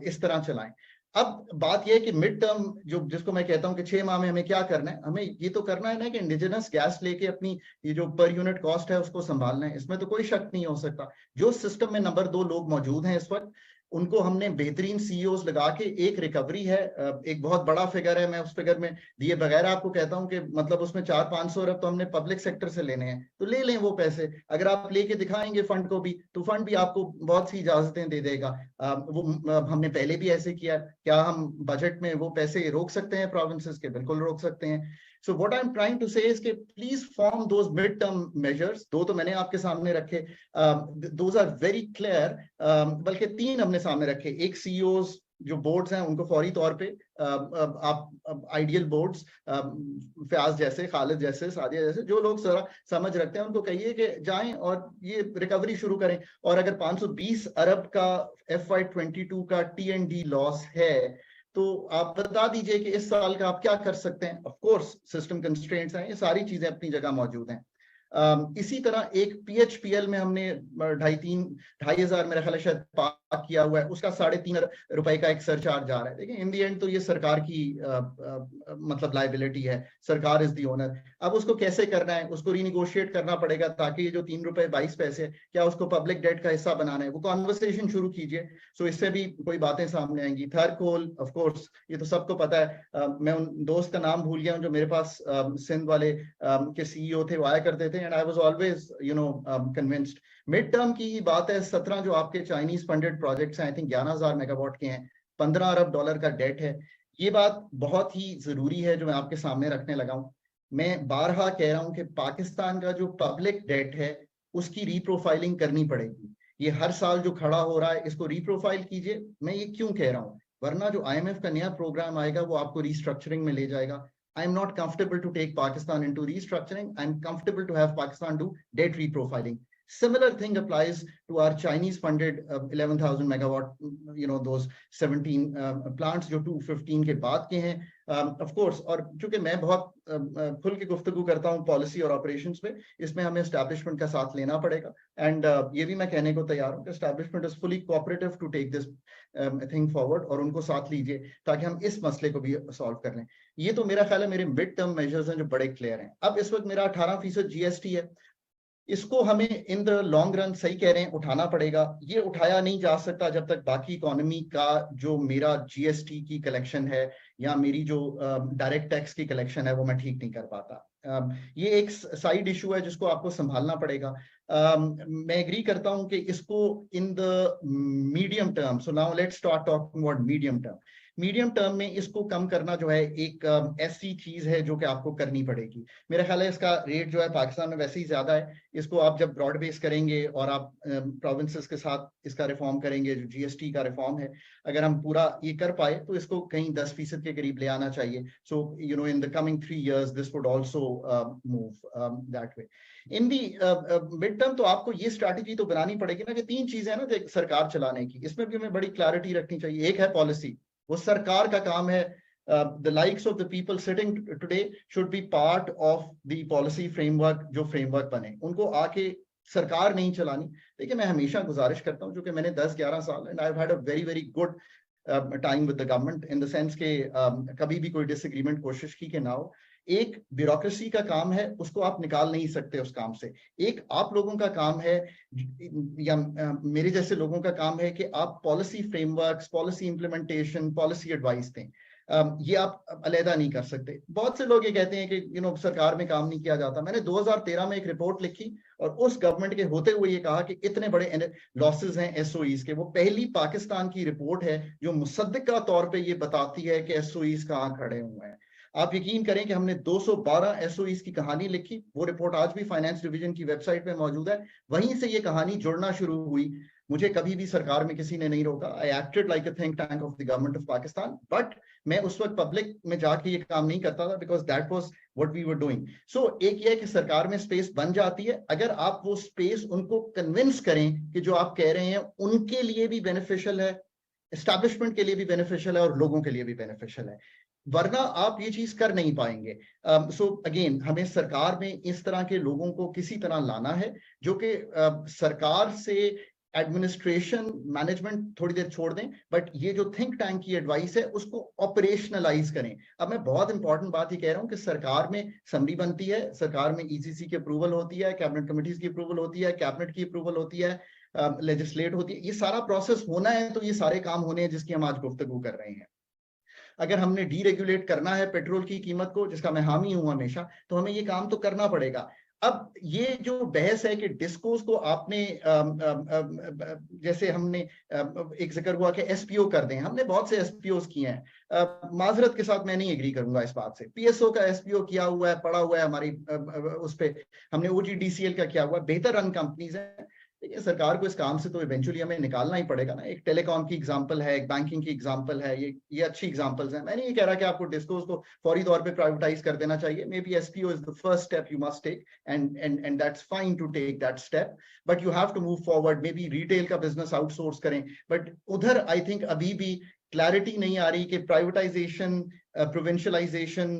इस तरह चलाएं। अब बात यह है कि मिड टर्म जो जिसको मैं कहता हूं कि 6 माह में हमें क्या करना है, हमें ये तो करना है ना कि इंडिजिनस गैस लेके अपनी ये जो पर यूनिट कॉस्ट है उसको संभालना है। इसमें तो कोई शक नहीं हो सकता। जो सिस्टम में नंबर 2 लोग मौजूद हैं इस वक्त, उनको हमने बेहतरीन CEOs लगा के एक रिकवरी है, एक बहुत बड़ा फिगर है, मैं उस फिगर में दिए बगैर आपको कहता हूं कि मतलब उसमें 400-500 अरब तो हमने पब्लिक सेक्टर से लेने हैं, तो ले लें वो पैसे। अगर आप लेके दिखाएंगे फंड को भी तो फंड भी आपको बहुत सी इजाजतें दे देगा। वो हमने पहले भी ऐसे किया। क्या हम बजट में वो पैसे रोक सकते हैं प्रोविंसेस के? बिल्कुल रोक सकते हैं। So what I'm trying to say is कि please form those mid-term measures। 2 तो मैंने आपके सामने रखे, those are very clear, बल्कि 3 हमने सामने रखे। एक CEOs जो बोर्ड्स हैं उनको फौरी तौर पे आप आइडियल बोर्ड्स, फयाज जैसे, खालिद जैसे, सादिया जैसे जो लोग जरा समझ रखते हैं उनको कहिए कि जाएं और ये रिकवरी शुरू करें। और अगर 520 अरब का FY22 का T&D लॉस है तो आप बता दीजिए कि इस साल का आप क्या कर सकते हैं। ऑफ कोर्स सिस्टम कंस्ट्रेंट्स हैं, ये सारी चीजें अपनी जगह मौजूद हैं। इसी तरह एक PHPL में हमने 2,500 मेरा ख्याल है शायद पास किया हुआ है, उसका 3.5 रुपए का एक सरचार्ज आ रहा है। देखिए इन दी एंड तो ये सरकार की मतलब लाइबिलिटी है, सरकार इज दी ओनर। अब उसको कैसे करना है, उसको रीनिगोशिएट करना पड़ेगा ताकि ये जो 3 रुपए 22 पैसे क्या उसको पब्लिक डेट का हिस्सा बनाना है, वो कॉन्वर्सेशन शुरू कीजिए। सो इससे भी कोई बातें सामने आएंगी। थर्ड कोल ऑफ कोर्स ये तो सबको पता है। मैं उन दोस्त का नाम भूल गया हूं जो मेरे पास सिंध वाले के CEO थे, वो आया करते थे and I was always convinced. Mid term की ही बात है, 17 जो आपके चाइनीज फंडेड प्रोजेक्ट्स हैं, आई थिंक 11,000 मेगावाट के हैं, 15 अरब डॉलर का डेट है। ये बात बहुत ही जरूरी है जो मैं आपके सामने रखने लगा हूं। मैं बारहा कह रहा हूं कि पाकिस्तान का जो पब्लिक डेट है उसकी रीप्रोफाइलिंग करनी पड़ेगी। ये हर साल जो खड़ा हो रहा है इसको रीप्रोफाइल कीजिए। मैं ये क्यों कह रहा हूँ, वरना जो IMF का नया प्रोग्राम आएगा वो आपको रीस्ट्रक्चरिंग में ले जाएगा। I am not comfortable to take Pakistan into restructuring. I am comfortable to have Pakistan do debt reprofiling. Similar thing applies to our Chinese funded 11,000 megawatt, those 17 plants जो 215 के बाद के हैं। Of course, और चूंकि मैं बहुत खुल के गुफ्तगू करता हूँ पॉलिसी और ऑपरेशंस पे, इसमें हमें एस्टैब्लिशमेंट का साथ लेना पड़ेगा। एंड ये भी मैं कहने को तैयार हूँ कि establishment is fully cooperative to take this thing forward, और उनको साथ लीजिए ताकि हम इस मसले को भी सॉल्व कर लें। ये तो मेरा ख्याल है मेरे मिड टर्म मेजर्स हैं जो बड़े क्लियर हैं। अब इस वक्त मेरा 18% GST है, इसको हमें इन द लॉन्ग रन, सही कह रहे हैं, उठाना पड़ेगा। ये उठाया नहीं जा सकता जब तक बाकी इकोनॉमी का जो मेरा GST की कलेक्शन है या मेरी जो डायरेक्ट टैक्स की कलेक्शन है वो मैं ठीक नहीं कर पाता। ये एक साइड इशू है जिसको आपको संभालना पड़ेगा। मैं एग्री करता हूं कि इसको in the medium term, so now let's start talking about medium term. Medium term में इसको कम करना जो है एक ऐसी चीज है जो कि आपको करनी पड़ेगी। मेरा ख्याल है इसका रेट जो है पाकिस्तान में वैसे ही ज्यादा है। इसको आप जब ब्रॉड बेस करेंगे और आप प्रोविंसेस के साथ इसका रिफॉर्म करेंगे, जो GST का रिफॉर्म है, अगर हम पूरा ये कर पाए तो इसको कहीं 10% के करीब ले आना चाहिए। So in the coming 3 years this would also move that way. In the mid term तो आपको ये स्ट्रैटेजी तो बनानी पड़ेगी ना कि 3 चीजें हैं ना सरकार चलाने की, इसमें भी हमें बड़ी क्लैरिटी रखनी चाहिए। एक है पॉलिसी, वो सरकार का काम है। The likes of the people sitting today should be part of the policy framework, जो framework बने, उनको आके सरकार नहीं चलानी। देखिए मैं हमेशा गुजारिश करता हूँ, जो कि मैंने 10-11 साल and I've had a very good time with the government in the sense के कभी भी कोई disagreement कोशिश की कि ना हो। एक ब्यूरोक्रेसी का काम है, उसको आप निकाल नहीं सकते उस काम से। एक आप लोगों का काम है या मेरे जैसे लोगों का काम है कि आप policy frameworks, policy implementation, policy advice दें। ये आप अलहदा नहीं कर सकते। बहुत से लोग ये कहते हैं कि सरकार में काम नहीं किया जाता। मैंने 2013 में एक रिपोर्ट लिखी और उस गवर्नमेंट के होते हुए ये कहा कि इतने बड़े लॉसेस हैं SOEs के। वो पहली पाकिस्तान की रिपोर्ट है जो मुसद्दिका तौर पे ये बताती है कि SOEs कहाँ खड़े हुए हैं। आप यकीन करें कि हमने 212 SOEs की कहानी लिखी। वो रिपोर्ट आज भी फाइनेंस डिवीजन की वेबसाइट पे मौजूद है। वहीं से ये कहानी जुड़ना शुरू हुई। मुझे कभी भी सरकार में किसी ने नहीं रोका। I acted like a think tank of the government of Pakistan, but मैं उस वक्त पब्लिक में जाके ये काम नहीं करता था because that was what we were doing. So एक ये है कि सरकार में स्पेस बन जाती है अगर आप वो स्पेस उनको कन्विंस करें कि जो आप कह रहे हैं उनके लिए भी बेनिफिशियल है, एस्टैब्लिशमेंट के लिए भी बेनिफिशियल है और लोगों के लिए भी बेनिफिशियल है, वरना आप ये चीज कर नहीं पाएंगे। सो अगेन हमें सरकार में इस तरह के लोगों को किसी तरह लाना है जो कि सरकार से एडमिनिस्ट्रेशन मैनेजमेंट थोड़ी देर छोड़ दें, बट ये जो थिंक टैंक की एडवाइस है उसको ऑपरेशनलाइज करें। अब मैं बहुत इंपॉर्टेंट बात ही कह रहा हूं कि सरकार में समरी बनती है, सरकार में ECC की अप्रूवल होती है, कैबिनेट कमिटीज की अप्रूवल होती है, कैबिनेट की अप्रूवल होती है, लेजिस्लेट होती है। ये सारा प्रोसेस होना है तो ये सारे काम होने हैं जिसकी हम आज गुफ्तगू कर रहे हैं। अगर हमने डीरेगुलेट करना है पेट्रोल की कीमत को, जिसका मैं हामी हूं हमेशा, तो हमें ये काम तो करना पड़ेगा। अब ये जो बहस है कि डिस्कोस को आपने जैसे हमने एक जिक्र हुआ कि SPO कर दें, हमने बहुत से SPOs किए हैं। माजरत के साथ मैं नहीं एग्री करूंगा इस बात से। PSO का SPO किया हुआ है, पड़ा हुआ है हमारी उस पे, हमने OGDCL का किया हुआ है, बेहतर रन कंपनीज हैं। देखिए सरकार को इस काम से तो इवेंचुअली हमें निकालना ही पड़ेगा ना। एक टेलीकॉम की एग्जांपल है, एक बैंकिंग की एग्जांपल है, ये अच्छी एग्जांपल्स हैं। मैं नहीं ये कह रहा कि आपको डिस्कोस को फौरी तौर पे प्राइवेटाइज कर देना चाहिए। Maybe SPO is the first step you must take, and that's fine to take that step, but you have to move forward. Maybe retail का बिजनेस आउटसोर्स करें, बट उधर आई थिंक अभी भी क्लैरिटी नहीं आ रही कि privatization, provincialization,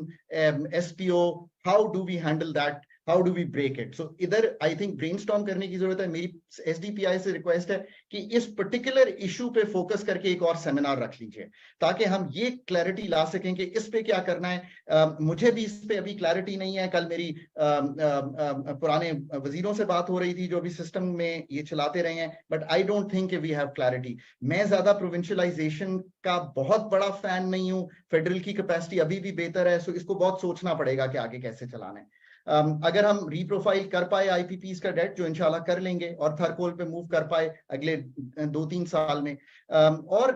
SPO, how do we handle that, how do we break it. So इधर आई थिंक ब्रेनस्टॉर्म करने की जरूरत है। मेरी एसडीपीआई से रिक्वेस्ट है कि इस पर्टिकुलर इशू पे फोकस करके एक और सेमिनार रख लीजिए, ताकि हम ये क्लैरिटी ला सकें कि इस पे क्या करना है। मुझे भी इस पे अभी क्लैरिटी नहीं है। कल मेरी पुराने वजीरों से बात हो रही थी जो भी सिस्टम में ये चलाते रहे हैं, but I don't think we have clarity. मैं ज्यादा प्रोविंशियलाइजेशन का बहुत बड़ा फैन नहीं हूँ। फेडरल की कैपेसिटी अभी भी बेहतर है, सो इसको बहुत सोचना पड़ेगा कि आगे कैसे चलाना है। अगर हम रीप्रोफाइल कर पाए आईपीपीस का डेट, जो इंशाल्लाह कर लेंगे, और थर्कोल पे मूव कर पाए अगले 2-3 साल में, और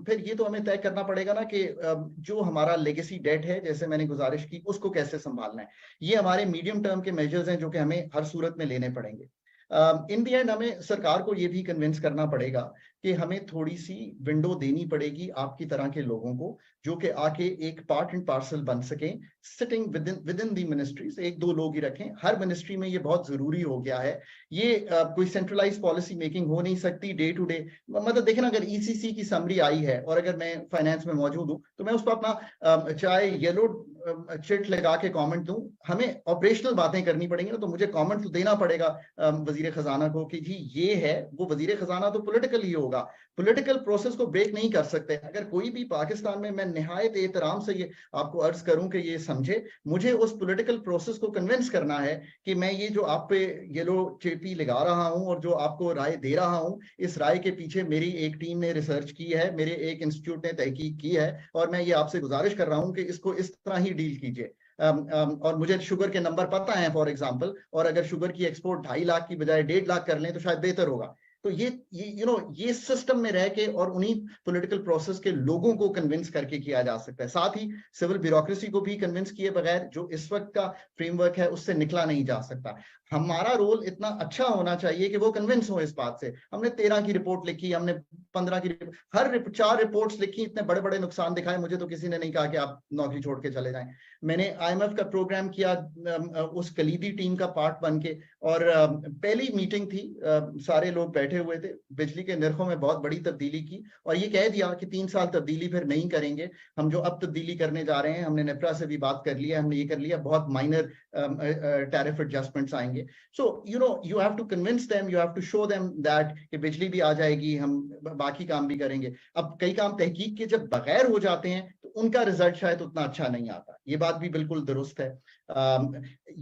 फिर ये तो हमें तय करना पड़ेगा ना कि जो हमारा लेगेसी डेट है, जैसे मैंने गुजारिश की, उसको कैसे संभालना है। ये हमारे मीडियम टर्म के मेजर्स हैं जो कि हमें हर सूरत में लेने पड़ेंगे। इन दी एंड हमें सरकार को ये भी कन्विंस करना पड़ेगा कि हमें थोड़ी सी विंडो देनी पड़ेगी आपकी तरह के लोगों को, जो कि आके एक पार्ट एंड पार्सल बन सकें, sitting with in the ministries. 1-2 लोग ही रखें हर मिनिस्ट्री में, ये बहुत जरूरी हो गया है। ये कोई सेंट्रलाइज पॉलिसी मेकिंग हो नहीं सकती डे टू डे। मतलब देखें ना, अगर ईसीसी की समरी आई है और अगर मैं फाइनेंस में मौजूद हूँ, तो मैं उस पर अपना चाहे येलो चिट लगा के कमेंट दूं। हमें ऑपरेशनल बातें करनी पड़ेंगी ना, तो मुझे कमेंट तो देना पड़ेगा वजीर खजाना को कि जी ये है वो। वजीर खजाना तो पॉलिटिकल ही होगा, पॉलिटिकल प्रोसेस को ब्रेक नहीं कर सकते। अगर कोई भी पाकिस्तान में, मैं निहायत एहतराम से ये आपको अर्ज करूं कि ये समझे, मुझे उस पॉलिटिकल प्रोसेस को कन्विंस करना है कि मैं ये जो आप पे येलो चिट्ठी लगा रहा हूं और जो आपको राय दे रहा हूं, इस राय के पीछे मेरी एक टीम ने रिसर्च की है, मेरे एक इंस्टीट्यूट ने तहकीक की है, और मैं ये आपसे गुजारिश कर रहा हूं कि इसको इस तरह ही डील कीजिए। और मुझे शुगर के नंबर पता है फॉर एग्जांपल, और अगर शुगर की एक्सपोर्ट 2.5 लाख की बजाय 1.5 लाख कर लें तो शायद बेहतर होगा। तो ये सिस्टम में रह के और उन्हीं पॉलिटिकल प्रोसेस के लोगों को कन्विंस करके किया जा सकता है। साथ ही सिविल ब्यूरोक्रेसी को भी कन्विंस किए बगैर जो इस वक्त का फ्रेमवर्क है उससे निकला नहीं जा सकता। हमारा रोल इतना अच्छा होना चाहिए कि वो कन्विंस हो इस बात से। हमने 13 की रिपोर्ट लिखी, हमने 15 की हर 4 रिपोर्ट्स लिखी, इतने बड़े बड़े नुकसान दिखाए, मुझे तो किसी ने नहीं कहा कि आप नौकरी छोड़ के चले जाएं। मैंने IMF का प्रोग्राम किया उस कलीदी टीम का पार्ट बन के, और पहली मीटिंग थी, सारे लोग बैठे हुए थे, बिजली के निर्खों में बहुत बड़ी तब्दीली की, और ये कह दिया कि 3 साल तब्दीली फिर नहीं करेंगे। हम जो अब तब्दीली करने जा रहे हैं, हमने नेप्रा से भी बात कर लिया, हमने ये कर लिया, बहुत माइनर टैरिफ एडजस्टमेंट्स आएंगे। So you have to convince them, you have to show them that कि बिजली भी आ जाएगी, हम बाकी काम भी करेंगे। अब कई काम तहकीक के जब बगैर हो जाते हैं तो उनका रिजल्ट शायद उतना अच्छा नहीं आता, ये बात भी बिल्कुल दुरुस्त है।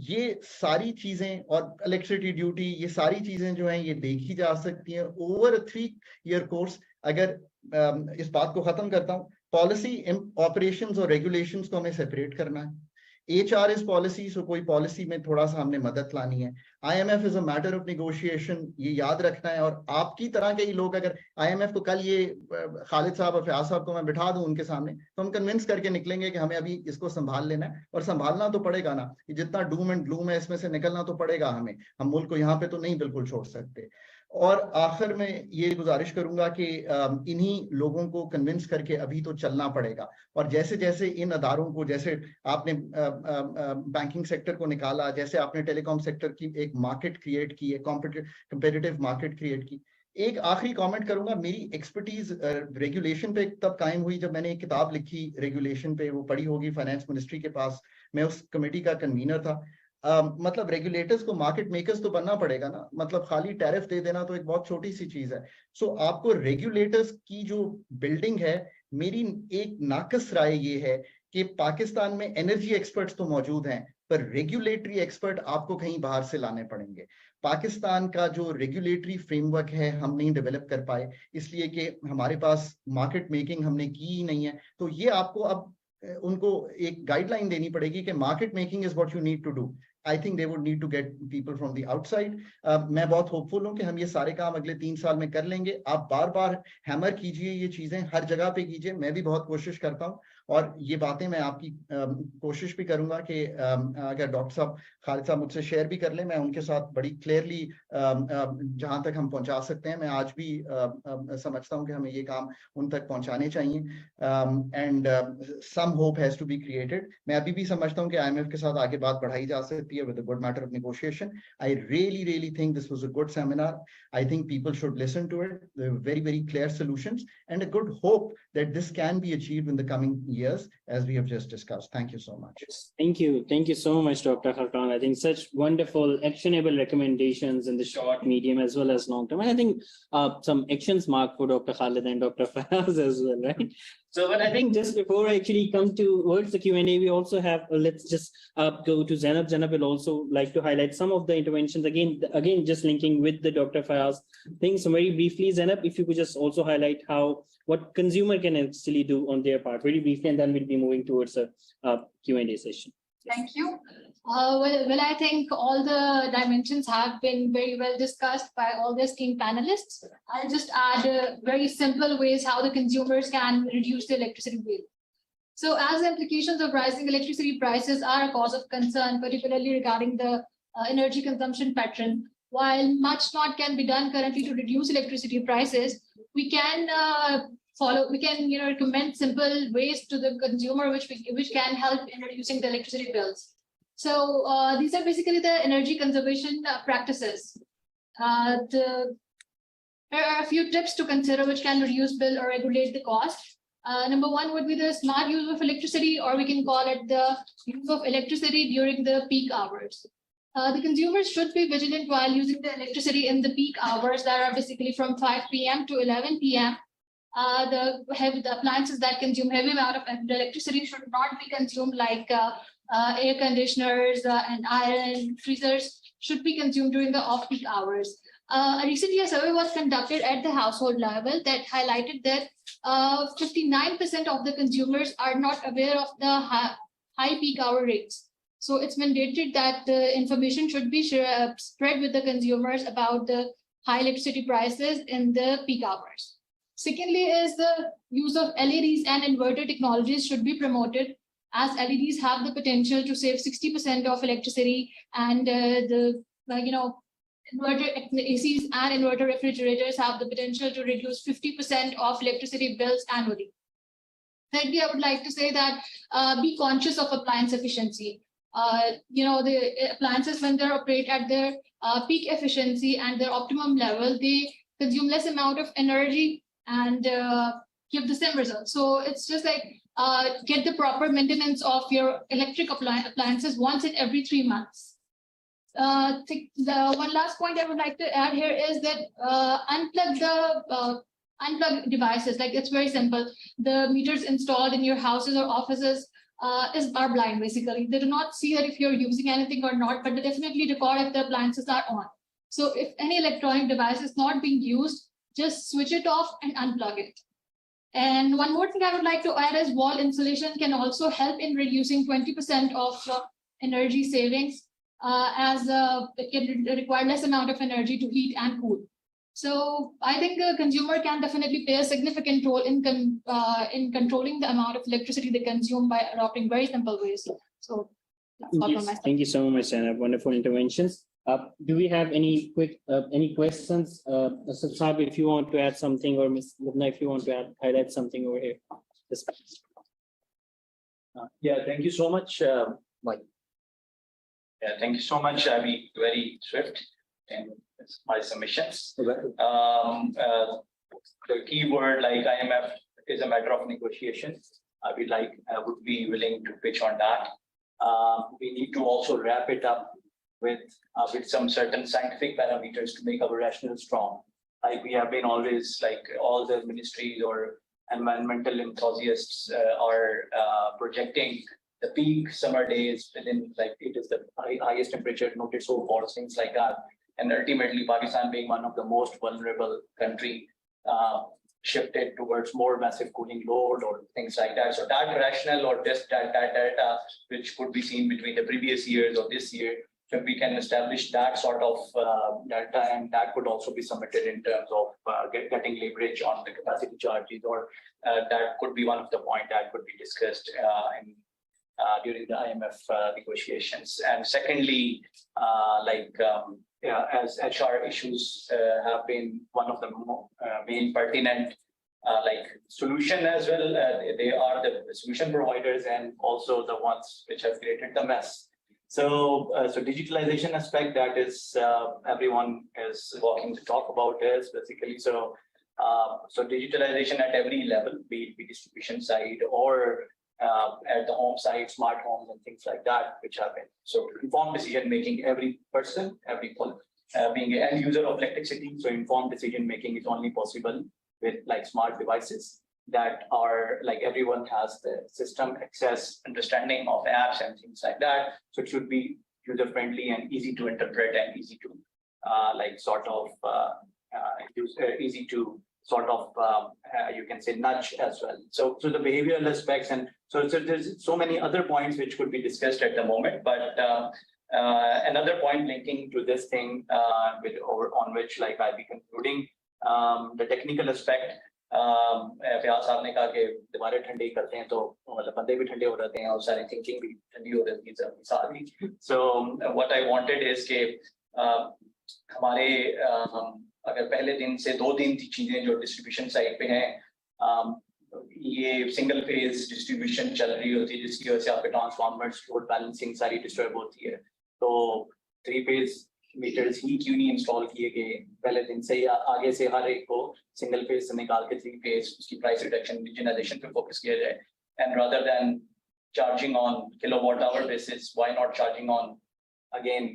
ये सारी चीजें और इलेक्ट्रिसिटी ड्यूटी, ये सारी चीजें जो हैं ये देखी जा सकती हैं ओवर 3-year कोर्स। अगर इस बात को खत्म करता हूँ, पॉलिसी, ऑपरेशंस और रेगुलेशंस को हमें सेपरेट करना है। HR इज पॉलिसी, सो कोई पॉलिसी में थोड़ा सा हमने मदद लानी है। IMF is a matter of negotiation, ये याद रखना है। और आपकी तरह के ही लोग, अगर IMF को कल ये खालिद साहब और फयाज साहब को मैं बिठा दूं उनके सामने, तो हम कन्विंस करके निकलेंगे कि हमें अभी इसको संभाल लेना है, और संभालना तो पड़ेगा ना, कि जितना डूम एंड ग्लूम है इसमें से निकलना तो पड़ेगा हमें। हम मुल्क को यहाँ पे तो नहीं बिल्कुल छोड़ सकते। और आखिर में ये गुजारिश करूंगा कि इन्हीं लोगों को कन्विंस करके अभी तो चलना पड़ेगा। और जैसे जैसे इन अदारों को, जैसे आपने बैंकिंग सेक्टर को निकाला, जैसे आपने टेलीकॉम सेक्टर की एक मार्केट क्रिएट की है, कॉम्पिटिटिव मार्केट क्रिएट की। एक आखिरी कमेंट करूंगा, मेरी एक्सपर्टीज रेगुलेशन पे तब कायम हुई जब मैंने एक किताब लिखी रेगुलेशन पे, वो पढ़ी होगी फाइनेंस मिनिस्ट्री के पास, मैं उस कमेटी का कन्वीनर था। मतलब रेगुलेटर्स को मार्केट मेकर्स तो बनना पड़ेगा ना, मतलब खाली टैरिफ दे देना तो एक बहुत छोटी सी चीज है। सो आपको रेगुलेटर्स की जो बिल्डिंग है, मेरी एक नाकस राय ये है कि पाकिस्तान में एनर्जी एक्सपर्ट्स तो मौजूद हैं, पर रेगुलेटरी एक्सपर्ट आपको कहीं बाहर से लाने पड़ेंगे। पाकिस्तान का जो रेगुलेटरी फ्रेमवर्क है हम नहीं डेवलप कर पाए, इसलिए कि हमारे पास मार्केट मेकिंग हमने की ही नहीं है। तो ये आपको अब उनको एक गाइडलाइन देनी पड़ेगी कि market making is what you need to do. I think they would need to get people from the outside. मैं बहुत होपफुल हूं कि हम ये सारे काम अगले 3 साल में कर लेंगे। आप बार बार हैमर कीजिए, ये चीजें हर जगह पे कीजिए, मैं भी बहुत कोशिश करता हूं। और ये बातें मैं आपकी कोशिश भी करूंगा कि अगर डॉक्टर साहब खालिद साहब मुझसे शेयर भी कर लें, मैं उनके साथ बड़ी क्लियरली जहां तक हम पहुंचा सकते हैं, मैं आज भी समझता हूं कि हमें ये काम उन तक पहुंचाने चाहिए। And some hope has to be created. मैं अभी भी समझता हूं कि IMF के साथ आगे बात बढ़ाई जा सकती है with a good matter of negotiation. I really think this was a good seminar. I think people should listen to it. There are very clear solutions and a good hope that this can be achieved in the coming years, as we have just discussed. Thank you so much. Thank you so much, Dr. Kharkan. I think such wonderful, actionable recommendations in the short, medium, as well as long term. And I think some actions marked for Dr. Khalid and Dr. Fayaz as well, right? So, but I think just before I actually come towards the Q&A, we also have, let's just go to Zainab. Zainab will also like to highlight some of the interventions. Again, just linking with the Dr. Fayaz things. So very briefly, Zainab, if you could just also highlight what consumer can actually do on their part, very briefly, and then we'll be moving towards a Q&A session. Thank you. Well, I think all the dimensions have been very well discussed by all the esteemed panelists. I'll just add very simple ways how the consumers can reduce the electricity bill. So as the implications of rising electricity prices are a cause of concern, particularly regarding the energy consumption pattern, while much not can be done currently to reduce electricity prices, we can recommend simple ways to the consumer which can help in reducing the electricity bills. So these are basically the energy conservation practices. There are a few tips to consider which can reduce bill or regulate the cost. Number one would be the smart use of electricity, or we can call it the use of electricity during the peak hours. The consumers should be vigilant while using the electricity in the peak hours that are basically from 5 p.m. to 11 p.m. The appliances that consume heavy amount of electricity should not be consumed, like air conditioners and iron freezers should be consumed during the off-peak hours. Recently, a survey was conducted at the household level that highlighted that 59% of the consumers are not aware of the high peak hour rates. So it's mandated that the information should be spread with the consumers about the high electricity prices in the peak hours. Secondly is the use of LEDs and inverter technologies should be promoted, as LEDs have the potential to save 60% of electricity, and inverter ACs and inverter refrigerators have the potential to reduce 50% of electricity bills annually. Thirdly, I would like to say that be conscious of appliance efficiency. The appliances, when they operate at their peak efficiency and their optimum level, they consume less amount of energy and give the same result. So it's just like get the proper maintenance of your electric appliances once in every 3 months. The one last point I would like to add here is that unplug devices. Like, it's very simple. The meters installed in your houses or offices are blind, basically. They do not see that if you're using anything or not, but they definitely record if the appliances are on. So if any electronic device is not being used, just switch it off and unplug it. And one more thing I would like to add is wall insulation can also help in reducing 20% of energy savings, as it can require less amount of energy to heat and cool. So I think the consumer can definitely play a significant role in controlling the amount of electricity they consume by adopting very simple ways. So that's all from my side. Thank you so much, Anna. Wonderful interventions. Do we have any questions? Saab, if you want to add something, or Ms. Lubna, if you want to highlight something over here. Yeah, thank you so much, Mike. Yeah, thank you so much. I'll be very swift in my submissions. Okay. The key word, like IMF, is a matter of negotiation. I would be willing to pitch on that. We need to also wrap it up with some certain scientific parameters to make our rationale strong. Like we have been always, like all the ministries or environmental enthusiasts are projecting the peak summer days within, like, it is the highest temperature noted so far, things like that. And ultimately, Pakistan being one of the most vulnerable country, shifted towards more massive cooling load or things like that. So that rationale or just that data, which could be seen between the previous years or this year, So if we can establish that sort of delta, and that could also be submitted in terms of getting leverage on the capacity charges, or that could be one of the points that could be discussed during the IMF negotiations. And secondly, as HR issues have been one of the main pertinent solution as well. They are the solution providers and also the ones which have created the mess. So digitalization aspect, that is everyone is walking to talk about is basically. So digitalization at every level, be it distribution side or at the home side, smart homes and things like that, which have been. So informed decision making, every person, being an end user of electricity. So informed decision making is only possible with smart devices that are everyone has the system access, understanding of apps and things like that. So it should be user friendly and easy to interpret and easy to easy to you can say nudge as well. So the behavioral aspects, and so there's so many other points which could be discussed at the moment. But another point linking to this thing on which I'll be concluding the technical aspect. व्यास साहब ने कहा कि दीवारें ठंडी करते हैं तो मतलब बंदे भी ठंडे हो जाते हैं और सारी थिंकिंग भी ठंडी हो जाती है सारी. So what I wanted is कि हमारे अगर पहले दिन से 2 दिन की चीजें जो डिस्ट्रीब्यूशन साइड पे हैं, ये सिंगल फेज डिस्ट्रीब्यूशन चल रही होती है जिसकी वजह से आपके ट्रांसफार्मर्स लोड बैलेंसिंग सारी डिस्टर्ब होती है. तो 3 फेज मीटर्स ही क्यों नहीं इंस्टॉल किए गए पहले दिन से, या आगे से हर एक को सिंगल फेज से निकाल के 3 फेज उसकी प्राइस रिडक्शन इंडिजिनाइजेशन पे फोकस किया जाए. And rather than charging on kilowatt hour basis, why not charging on again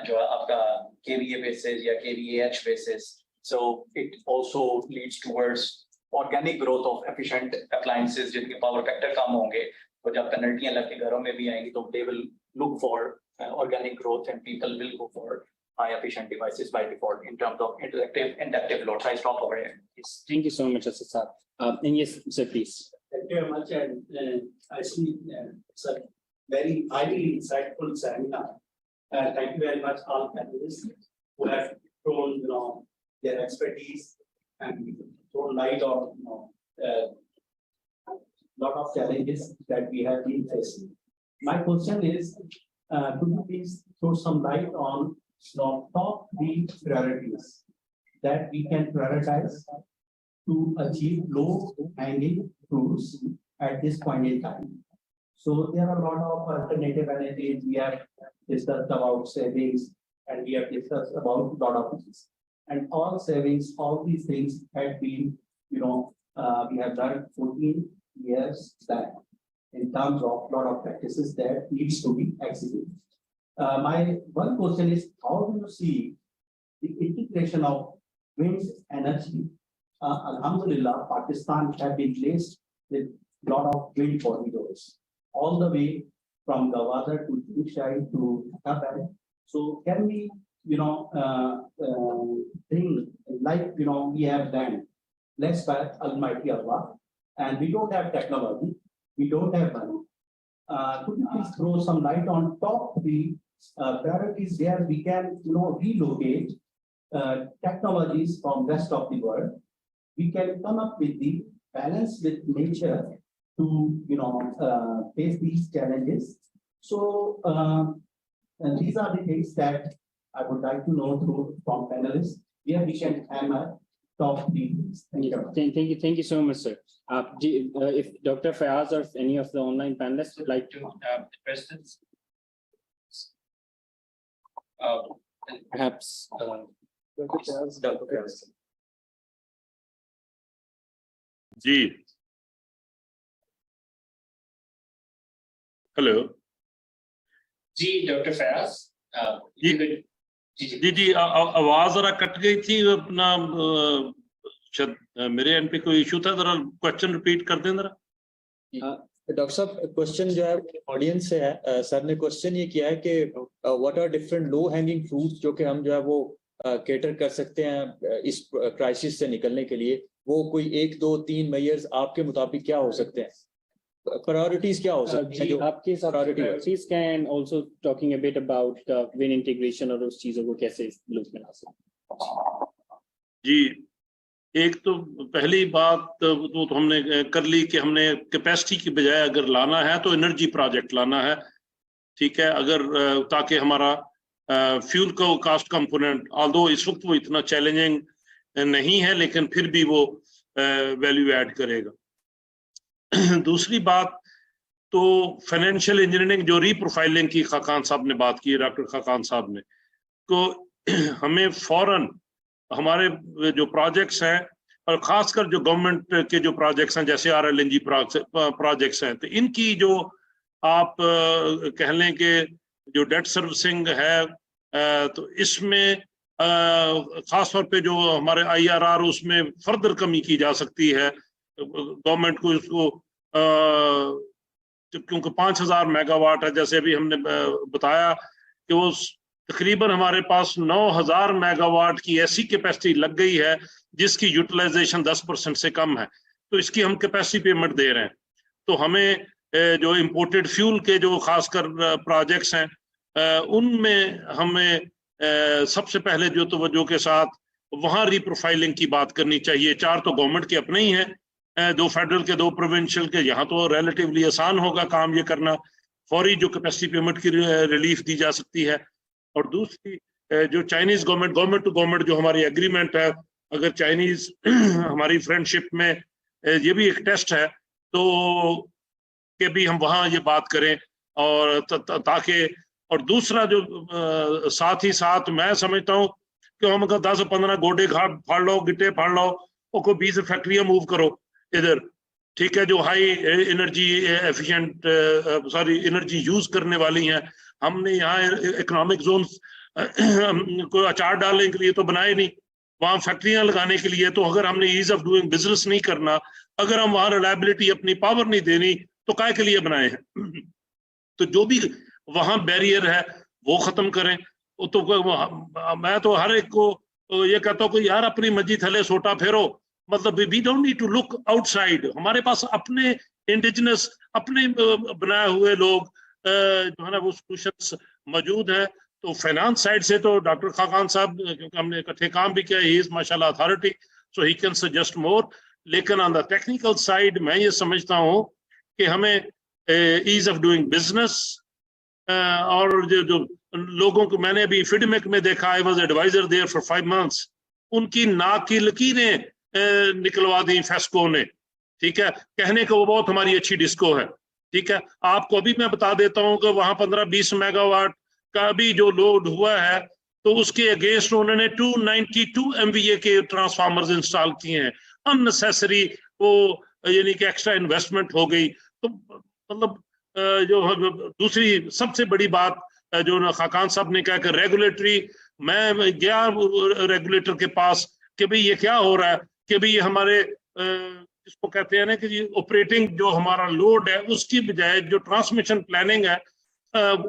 जो आपका केवीए बेसिस या kVAh basis. So it also leads towards organic growth of efficient appliances जिनके पावर फैक्टर कम होंगे, तो जब पेनल्टियां लग के घरों में भी आएंगी तो they will look for organic growth and people will go for high efficient devices by default in terms of inductive loads. I stop over here. Yes, thank you so much, Asad. And yes, sir, please. Thank you very much. And I see it's a very highly insightful seminar. Thank you very much, all panelists who have thrown their expertise and thrown light on lot of challenges that we have been facing. My question is, could you please throw some light on top 3 priorities that we can prioritize to achieve low-hanging fruits at this point in time? So there are a lot of alternative energies. We have discussed about savings, and we have discussed about a lot of things. And all savings, all these things have been, we have done 14 years back, in terms of a lot of practices that needs to be executed. My one question is, how do you see the integration of wind energy? Alhamdulillah, Pakistan have been blessed with a lot of wind corridors, all the way from Gwadar to Jushai to Kabul. So can we, bring we have land, blessed by Almighty Allah, and we don't have technology. We don't have money. Could you please throw some light on top 3 priorities where we can, relocate technologies from rest of the world? We can come up with the balance with nature to, face these challenges. So these are the things that I would like to know from panelists. Here we can hammer top 3 things. Thank you so much, sir. If Dr. Fayaz or if any of the online panelists would like to address this, perhaps Dr. Fayaz. जी, हेलो जी, Dr. Fayaz. जी, आवाज जरा कट गई थी अपना. मेरे एंड पे कोई इशू था, जरा क्वेश्चन रिपीट कर दें जरा. डॉक्टर साहब, क्वेश्चन जो है ऑडियंस से है. सर ने क्वेश्चन ये किया है कि what are different low hanging fruits जो कि हम जो है वो केटर कर सकते हैं इस क्राइसिस से निकलने के लिए. वो कोई 1, 2, 3 मेजर्स आपके मुताबिक क्या हो सकते हैं? प्रायोरिटीज क्या हो सकती है जी जो आपके हिसाब से priority है? priorities can also talking a bit about win integration और उस चीजों को कैसे लूप में ला सकते जी, एक तो पहली बात तो हमने कर ली कि हमने कैपेसिटी की बजाय अगर लाना है तो एनर्जी प्रोजेक्ट लाना है, ठीक है, अगर ताकि हमारा फ्यूल का कास्ट कंपोनेंट ऑल्दो इस वक्त वो इतना चैलेंजिंग नहीं है लेकिन फिर भी वो वैल्यू ऐड करेगा। दूसरी बात तो फाइनेंशियल इंजीनियरिंग जो रीप्रोफाइलिंग की खाकान साहब ने बात की, डॉक्टर खाकान साहब ने, तो हमें फौरन हमारे जो प्रोजेक्ट्स हैं और खासकर जो गवर्नमेंट के जो प्रोजेक्ट्स हैं जैसे RLNG प्रोजेक्ट्स हैं, तो इनकी जो आप कह लें कि जो डेट सर्विसिंग है, तो इसमें खास तौर पे जो हमारे IRR उसमें फर्दर कमी की जा सकती है। गवर्नमेंट को इसको क्योंकि 5000 मेगावाट है, जैसे अभी हमने बताया कि वो तकरीबन हमारे पास 9000 मेगावाट की ऐसी कैपेसिटी लग गई है जिसकी यूटिलाइजेशन 10% से कम है, तो इसकी हम कैपेसिटी पेमेंट दे रहे हैं। तो हमें जो इंपोर्टेड फ्यूल के जो खासकर प्रोजेक्ट्स हैं उनमें हमें सबसे पहले जो तवज्जो के साथ वहाँ रीप्रोफाइलिंग की बात करनी चाहिए। 4 तो गवर्नमेंट के अपने ही हैं, 2 फेडरल के 2 प्रोविंशियल के, यहाँ तो रिलेटिवली आसान होगा काम ये करना, फौरी जो कैपेसिटी पेमेंट की रिलीफ दी जा सकती है। और दूसरी जो चाइनीज गवर्नमेंट टू गवर्नमेंट जो हमारी एग्रीमेंट है, अगर चाइनीज हमारी फ्रेंडशिप में ये भी एक टेस्ट है तो कि भी हम वहाँ ये बात करें और ताकि, और दूसरा जो साथ ही साथ मैं समझता हूँ कि हम अगर 10-15 गोडे फाड़ लो, गिट्टे फाड़ लो और कोई 20 फैक्ट्रियां मूव करो इधर, ठीक है, जो high energy efficient energy use करने वाली हैं। हमने यहाँ इकोनॉमिक जोन कोई अचार डालने के लिए तो बनाए नहीं, वहाँ फैक्ट्रियां लगाने के लिए। तो अगर हमने ईज ऑफ डूइंग बिजनेस नहीं करना, अगर हम वहाँ रिलायबिलिटी अपनी पावर नहीं देनी, तो काय के लिए बनाए हैं? तो जो भी वहाँ बैरियर है वो खत्म करें। तो मैं तो हर एक को ये कहता हूँ कि यार अपनी मस्जिद थले सोटा फेरो, मतलब we don't need to look outside. हमारे पास अपने इंडिजिनस अपने बनाए हुए लोग जो है ना वो सोल्यूशंस मौजूद है। तो फाइनेंस साइड से तो डॉक्टर खाकान साहब, क्योंकि हमने इकट्ठे काम भी किया, ही इज माशाल्लाह authority, so he can suggest more. लेकिन ऑन द टेक्निकल साइड मैं ये समझता हूँ कि हमें ईज ऑफ डूइंग बिजनेस और जो लोगों को मैंने अभी फिडमेक में देखा, I was adviser there for 5 months, उनकी नाक की लकीरें निकलवा दी फेस्को ने, ठीक है, कहने को वो बहुत हमारी अच्छी डिस्को है, ठीक है। आपको अभी मैं बता देता हूँ कि वहां 15-20 मेगावाट का भी जो लोड हुआ है, तो उसके अगेंस्ट उन्होंने 292 MVA के ट्रांसफार्मर्स इंस्टॉल किए हैं। अननेसेसरी वो यानी कि एक्स्ट्रा इन्वेस्टमेंट हो गई। तो मतलब जो दूसरी सबसे बड़ी बात जो खाकान साहब ने कहा कि रेगुलेटरी, मैं गया रेगुलेटर के पास कि भाई ये क्या हो रहा है, कि भाई ये हमारे इसको कहते हैं ना कि ऑपरेटिंग जो हमारा लोड है उसकी बजाय जो ट्रांसमिशन प्लानिंग है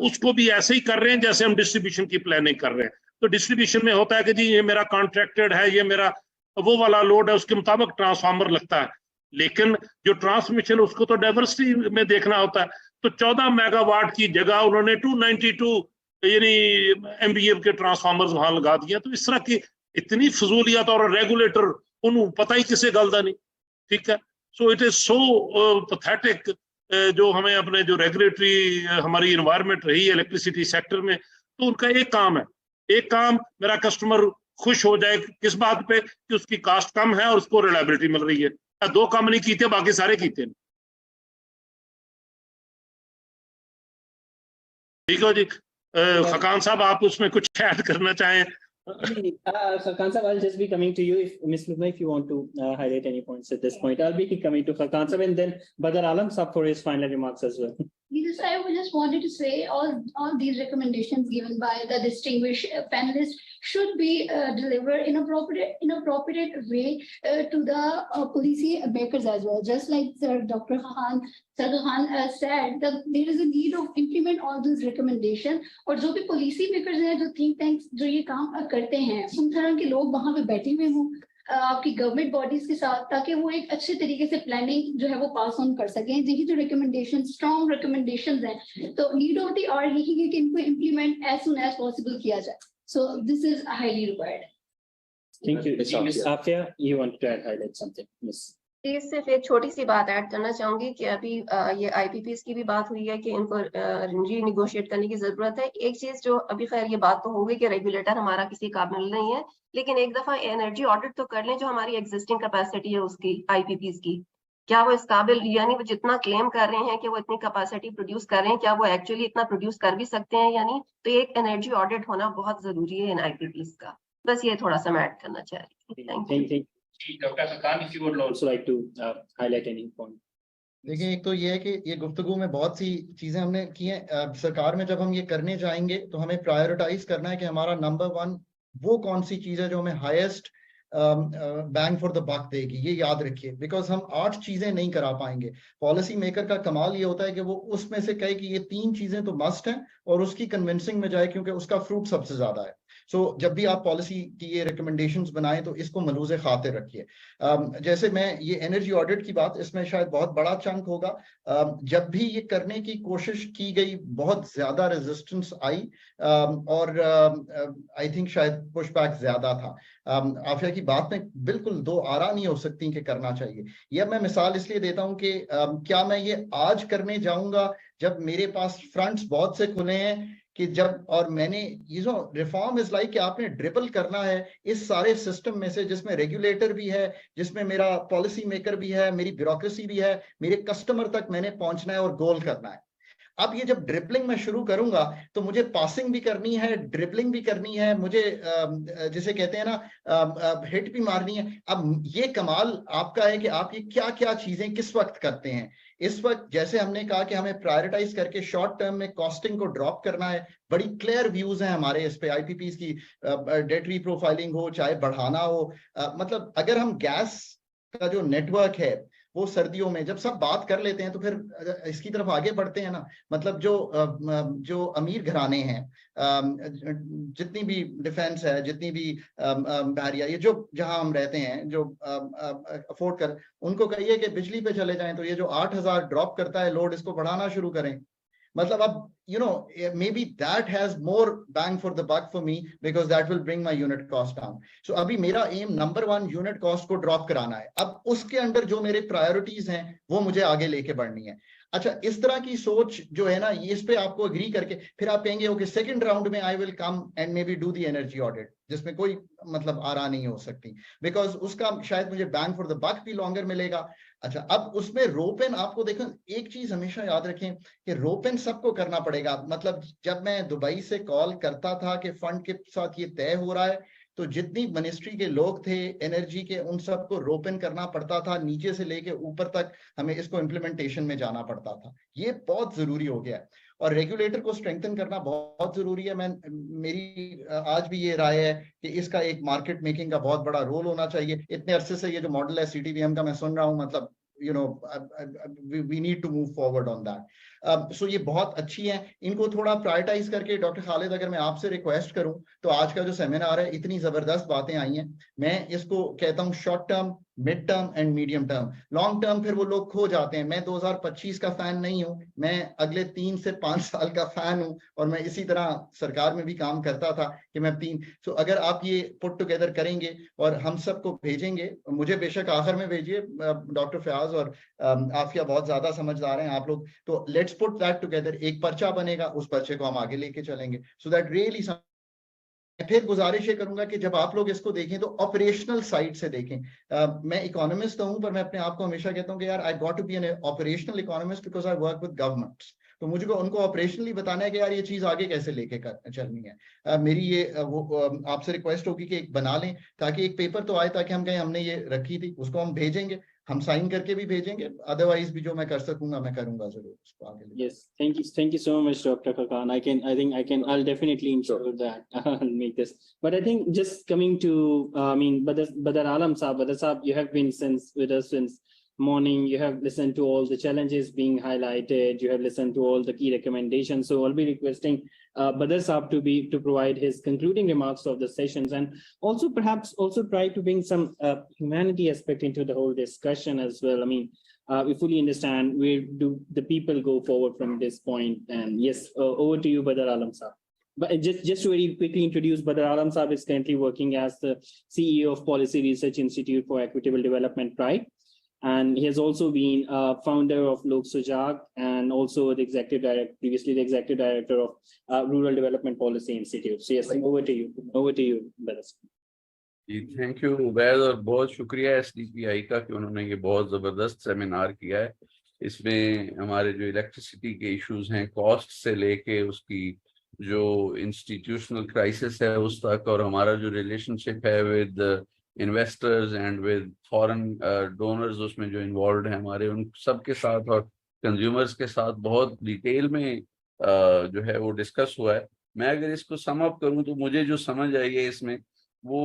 उसको भी ऐसे ही कर रहे हैं जैसे हम डिस्ट्रीब्यूशन की प्लानिंग कर रहे हैं। तो डिस्ट्रीब्यूशन में होता है कि जी ये मेरा कॉन्ट्रैक्टेड है, ये मेरा वो वाला लोड है, उसके मुताबिक ट्रांसफार्मर लगता है, लेकिन जो ट्रांसमिशन उसको तो डाइवर्सिटी में देखना होता है। तो 14 मेगावाट की जगह उन्होंने 292 यानी MVA के ट्रांसफार्मर्स वहां लगा दिए। तो इस तरह की इतनी फजूलियत, और रेगुलेटर उन्होंने पता ही किसे गलदा नहीं, ठीक है। So it is so pathetic जो हमें अपने जो रेगुलेटरी हमारी इन्वायरमेंट रही है इलेक्ट्रिसिटी सेक्टर में, तो उनका एक काम है, एक काम मेरा कस्टमर खुश हो जाए किस बात पे कि उसकी कास्ट कम है और उसको रिलायबिलिटी मिल रही है। 2 काम नहीं कीते, बाकी सारे कीते। ठीक है जी, खाकान साहब आप उसमें कुछ ऐड करना चाहें? Khan Sahab, I'll just be coming to you. If Ms. Lubna, if you want to highlight any points at this point, I'll be coming to Khan Sahab and then Badr Alam Sahab for his final remarks as well. Yes, I just wanted to say all these recommendations given by the distinguished panelists should be delivered in appropriate way to the policy makers as well. Just like Dr. Khan said, that there is a need of implement all those recommendations. और जो भी policy makers हैं, जो think tanks जो ये काम करते हैं, उन तरह के लोग वहाँ पे बैठे हुए हों, आपकी गवर्नमेंट बॉडीज के साथ, ताकि वो एक अच्छे तरीके से प्लानिंग जो है वो पास ऑन कर सकें। यही जो रिकमेंडेशन, स्ट्रॉन्ग रिकमेंडेशंस हैं, तो नीड ऑफ द आवर यही है कि इनको implement as soon as possible किया जाए। So this is highly required. Thank you. Miss Afia, you want to highlight something, Miss? Please सिर्फ एक छोटी सी बात ऐड करना चाहूंगी कि अभी ये IPPs की भी बात हुई है कि इनको रीनिगोशिएट करने की जरूरत है। एक चीज जो अभी खैर ये बात तो हो गई कि रेगुलेटर हमारा किसी काबिल नहीं है, लेकिन एक दफा एनर्जी ऑडिट तो कर लें जो हमारी एग्जिस्टिंग कैपेसिटी है उसकी, IPPs की, क्या वो इस काबिल, यानी वो जितना क्लेम कर रहे हैं कि वो इतनी कैपेसिटी प्रोड्यूस कर रहे हैं, क्या वो एक्चुअली इतना प्रोड्यूस कर भी सकते हैं या नहीं। तो एक एनर्जी ऑडिट होना बहुत जरूरी है इन IPPs का। बस ये थोड़ा सा मैं ऐड करना चाह रही थी। Thank you. Dr. Khan, if you would also like to highlight any point. देखिए, एक तो ये है कि ये गुफ्तगू में बहुत सी चीजें हमने की हैं। सरकार में जब हम ये करने जाएंगे तो हमें प्रायोरिटाइज करना है कि हमारा नंबर 1 वो कौन सी चीज है जो हमें highest bang for the buck देगी। ये याद रखिए, बिकॉज हम 8 चीजें नहीं करा पाएंगे। पॉलिसी मेकर का कमाल ये होता है कि वो उसमें से कहे कि ये 3 चीजें तो मस्ट हैं और उसकी कन्विंसिंग में जाए, क्योंकि उसका फ्रूट सबसे ज्यादा है। सो जब भी आप पॉलिसी की ये रिकमेंडेशंस बनाएं तो इसको मलूज़े खातिर रखिए। जैसे मैं ये एनर्जी ऑडिट की बात, इसमें शायद बहुत बड़ा चंक होगा। जब भी ये करने की कोशिश की गई बहुत ज्यादा रेजिस्टेंस आई और आई थिंक शायद पुशबैक ज्यादा था। आफिया की बात में बिल्कुल दो आरा नहीं हो सकती कि करना चाहिए। यह मैं मिसाल इसलिए देता हूं कि क्या मैं ये आज करने जाऊंगा जब मेरे पास फ्रंट्स बहुत से खुले हैं कि जब, और मैंने ये जो रिफॉर्म इज लाइक कि आपने ड्रिबल करना है इस सारे सिस्टम में से, जिसमें रेगुलेटर भी है, जिसमें मेरा पॉलिसी मेकर भी है, मेरी ब्यूरोक्रेसी भी है, मेरे कस्टमर तक मैंने पहुंचना है और गोल करना है। अब ये जब ड्रिबलिंग में शुरू करूंगा तो मुझे पासिंग भी करनी है, ड्रिबलिंग भी करनी है, मुझे जिसे कहते हैं ना हिट भी मारनी है। अब ये कमाल आपका है कि आप ये क्या क्या चीजें किस वक्त करते हैं। इस वक्त जैसे हमने कहा कि हमें प्रायोरिटाइज करके शॉर्ट टर्म में कॉस्टिंग को ड्रॉप करना है। बड़ी क्लियर व्यूज हैं हमारे इस पे, IPPs की डेट रीप्रोफाइलिंग हो चाहे बढ़ाना हो। मतलब अगर हम गैस का जो नेटवर्क है वो सर्दियों में जब सब बात कर लेते हैं तो फिर इसकी तरफ आगे बढ़ते हैं ना। मतलब जो अमीर घराने हैं, जितनी भी डिफेंस है, जितनी भी बहरिया, ये जो जहां हम रहते हैं, जो अफोर्ड कर, उनको कहिए कि बिजली पे चले जाएं तो ये जो 8,000 ड्रॉप करता है लोड, इसको बढ़ाना शुरू करें। मतलब अब maybe that has more bang for the buck for me because that will bring my unit cost down. So अभी मेरा एम नंबर 1 यूनिट कॉस्ट को ड्रॉप कराना है। अब उसके अंडर जो मेरे प्रायोरिटीज हैं वो मुझे आगे लेके बढ़नी है। अच्छा, इस तरह की सोच जो है ना, इस पे आपको एग्री करके फिर आप कहेंगे ओके सेकंड राउंड में I will come and may be do the energy audit, जिसमें कोई मतलब आरा नहीं हो सकती, बिकॉज उसका शायद मुझे बैंग फॉर द बक भी लॉन्गर मिलेगा। अच्छा, अब उसमें रोपेन आपको देखो, एक चीज हमेशा याद रखें कि रोपेन सबको करना पड़ेगा। मतलब जब मैं दुबई से कॉल करता था कि फंड के साथ ये तय हो रहा है, तो जितनी मिनिस्ट्री के लोग थे एनर्जी के, उन सबको रोपेन करना पड़ता था, नीचे से लेके ऊपर तक हमें इसको इम्प्लीमेंटेशन में जाना पड़ता था। ये बहुत जरूरी हो गया है और रेगुलेटर को स्ट्रेंथन करना बहुत जरूरी है। मेरी आज भी ये राय है कि इसका एक मार्केट मेकिंग का बहुत बड़ा रोल होना चाहिए। इतने अरसे से ये जो मॉडल है CTVM का मैं सुन रहा हूँ, मतलब we need to move forward on that. So ये बहुत अच्छी है, इनको थोड़ा प्रायोरिटाइज करके। डॉक्टर खालिद, अगर मैं आपसे रिक्वेस्ट करूं तो आज का जो सेमिनार है, इतनी जबरदस्त बातें आई हैं, मैं इसको कहता हूं short term, mid term and medium term. Long term फिर वो लोग खो जाते हैं। मैं 2025 का फैन नहीं हूं, मैं अगले 3 से 5 साल का फैन हूं और मैं इसी तरह सरकार में भी काम करता था कि मैं 3। तो अगर आप ये पुट टुगेदर करेंगे और हम सबको भेजेंगे, मुझे बेशक आखिर में भेजिए, डॉक्टर फयाज और आफिया बहुत ज्यादा समझदार हैं आप लोग, तो लेट्स पुट दैट टुगेदर। एक पर्चा बनेगा, उस पर्चे को हम आगे लेके चलेंगे। सो दैट रियली फिर गुजारिश ये करूंगा कि जब आप लोग इसको देखें तो ऑपरेशनल साइड से देखें। मैं इकोनॉमिस्ट हूं, पर मैं अपने आप को हमेशा कहता हूं कि यार I got to be an operational economist because I work with governments. तो मुझे उनको ऑपरेशनली बताना है कि यार ये चीज आगे कैसे लेके चलनी है। मेरी ये आपसे रिक्वेस्ट होगी कि एक बना लें, ताकि एक पेपर तो आए, ताकि हम कहें हमने ये रखी थी, उसको हम भेजेंगे, हम साइन करके भी भेजेंगे। अदरवाइज भी जो मैं कर सकूंगा मैं करूंगा जरूर उसको आगे। Yes, thank you so much, Dr. Khan. I'll definitely ensure that I'll make this. But I think just coming to, Badar Alam Saab, you have been with us since morning. You have listened to all the challenges being highlighted. You have listened to all the key recommendations. So I'll be requesting Badr Saab to provide his concluding remarks of the sessions, and also perhaps also try to bring some humanity aspect into the whole discussion as well. I mean, we fully understand where do the people go forward from this point. And yes, over to you, Badr Alam Saab. But just to very quickly introduce, Badr Alam Saab is currently working as the CEO of Policy Research Institute for Equitable Development, PRIDE. And he has also been founder of Lok Sujag and also the executive director, previously the executive director of Rural Development Policy Institute. So yes, over to you, Badr. Thank you Ubaid, और बहुत शुक्रिया SDPI का कि उन्होंने ये बहुत ज़बरदस्त सेमिनार किया है। इसमें हमारे जो इलेक्ट्रिसिटी के इश्यूज हैं, कॉस्ट से लेके उसकी जो इंस्टीट्यूशनल क्राइसिस है उस तक, और हमारा जो रिलेशनशिप है with investors and with foreign donors उसमें जो इन्वॉल्व हैं हमारे, उन सब के साथ और कंज्यूमर्स के साथ बहुत डिटेल में जो है वो डिस्कस हुआ है। मैं अगर इसको सम अप करूं तो मुझे जो समझ आई है इसमें वो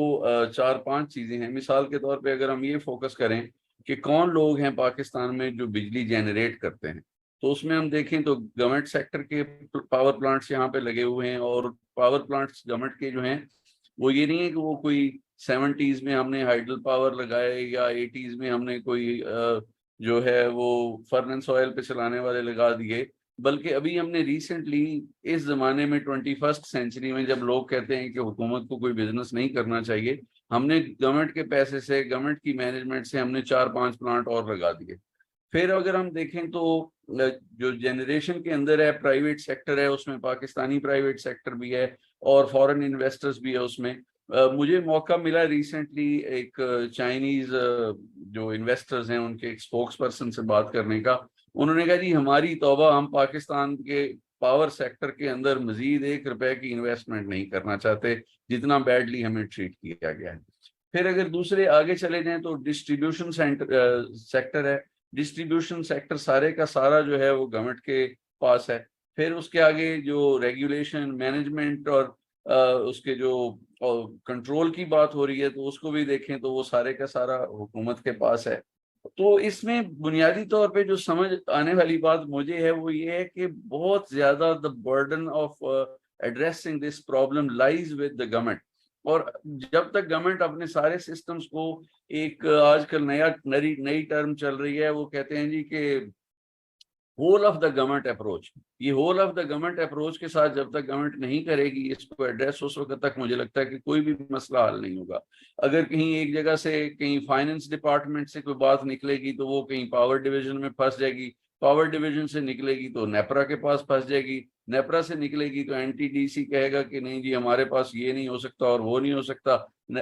4-5 चीज़ें हैं। मिसाल के तौर पे अगर हम ये फोकस करें कि कौन लोग हैं पाकिस्तान में जो बिजली जनरेट करते हैं, तो उसमें हम देखें तो गवर्नमेंट सेक्टर के पावर प्लांट्स यहाँ पे लगे हुए हैं, और पावर प्लांट्स गवर्नमेंट के जो हैं वो ये नहीं है कि वो कोई 70s में हमने हाइडल पावर लगाए या 80s में हमने कोई जो है वो फर्नेस ऑयल पे चलाने वाले लगा दिए, बल्कि अभी हमने रिसेंटली इस जमाने में 21st सेंचुरी में जब लोग कहते हैं कि हुकूमत को कोई बिजनेस नहीं करना चाहिए, हमने गवर्नमेंट के पैसे से, गवर्नमेंट की मैनेजमेंट से हमने 4-5 प्लांट और लगा दिए। फिर अगर हम देखें तो जो जनरेशन के अंदर है प्राइवेट सेक्टर है, उसमें पाकिस्तानी प्राइवेट सेक्टर भी है और फॉरेन इन्वेस्टर्स भी है उसमें। मुझे मौका मिला रिसेंटली एक चाइनीज जो इन्वेस्टर्स हैं उनके एक स्पोक्स पर्सन से बात करने का। उन्होंने कहा जी हमारी तौबा, हम पाकिस्तान के पावर सेक्टर के अंदर मजीद 1 रुपए की इन्वेस्टमेंट नहीं करना चाहते, जितना बैडली हमें ट्रीट किया गया है। फिर अगर दूसरे आगे चले जाएं तो डिस्ट्रीब्यूशन सेक्टर है। डिस्ट्रीब्यूशन सेक्टर सारे का सारा जो है वो गवर्नमेंट के पास है। फिर उसके आगे जो रेगुलेशन, मैनेजमेंट और उसके जो कंट्रोल की बात हो रही है तो उसको भी देखें तो वो सारे का सारा हुकूमत के पास है। तो इसमें बुनियादी तौर पे जो समझ आने वाली बात मुझे है वो ये है कि बहुत ज्यादा the burden of addressing this problem lies with the government. और जब तक गवर्नमेंट अपने सारे सिस्टम्स को एक आजकल नई टर्म चल रही है, वो कहते हैं जी कि whole of the government approach, ये whole of the government approach के साथ जब तक गवर्नमेंट नहीं करेगी इसको एड्रेस, उस वक्त तक मुझे लगता है कि कोई भी मसला हल नहीं होगा। अगर कहीं एक जगह से कहीं फाइनेंस डिपार्टमेंट से कोई बात निकलेगी तो वो कहीं पावर डिवीजन में फंस जाएगी, पावर डिवीजन से निकलेगी तो नेपरा के पास फंस जाएगी, नेपरा से निकलेगी तो NTDC कहेगा कि नहीं जी हमारे पास ये नहीं हो सकता और वो नहीं हो सकता,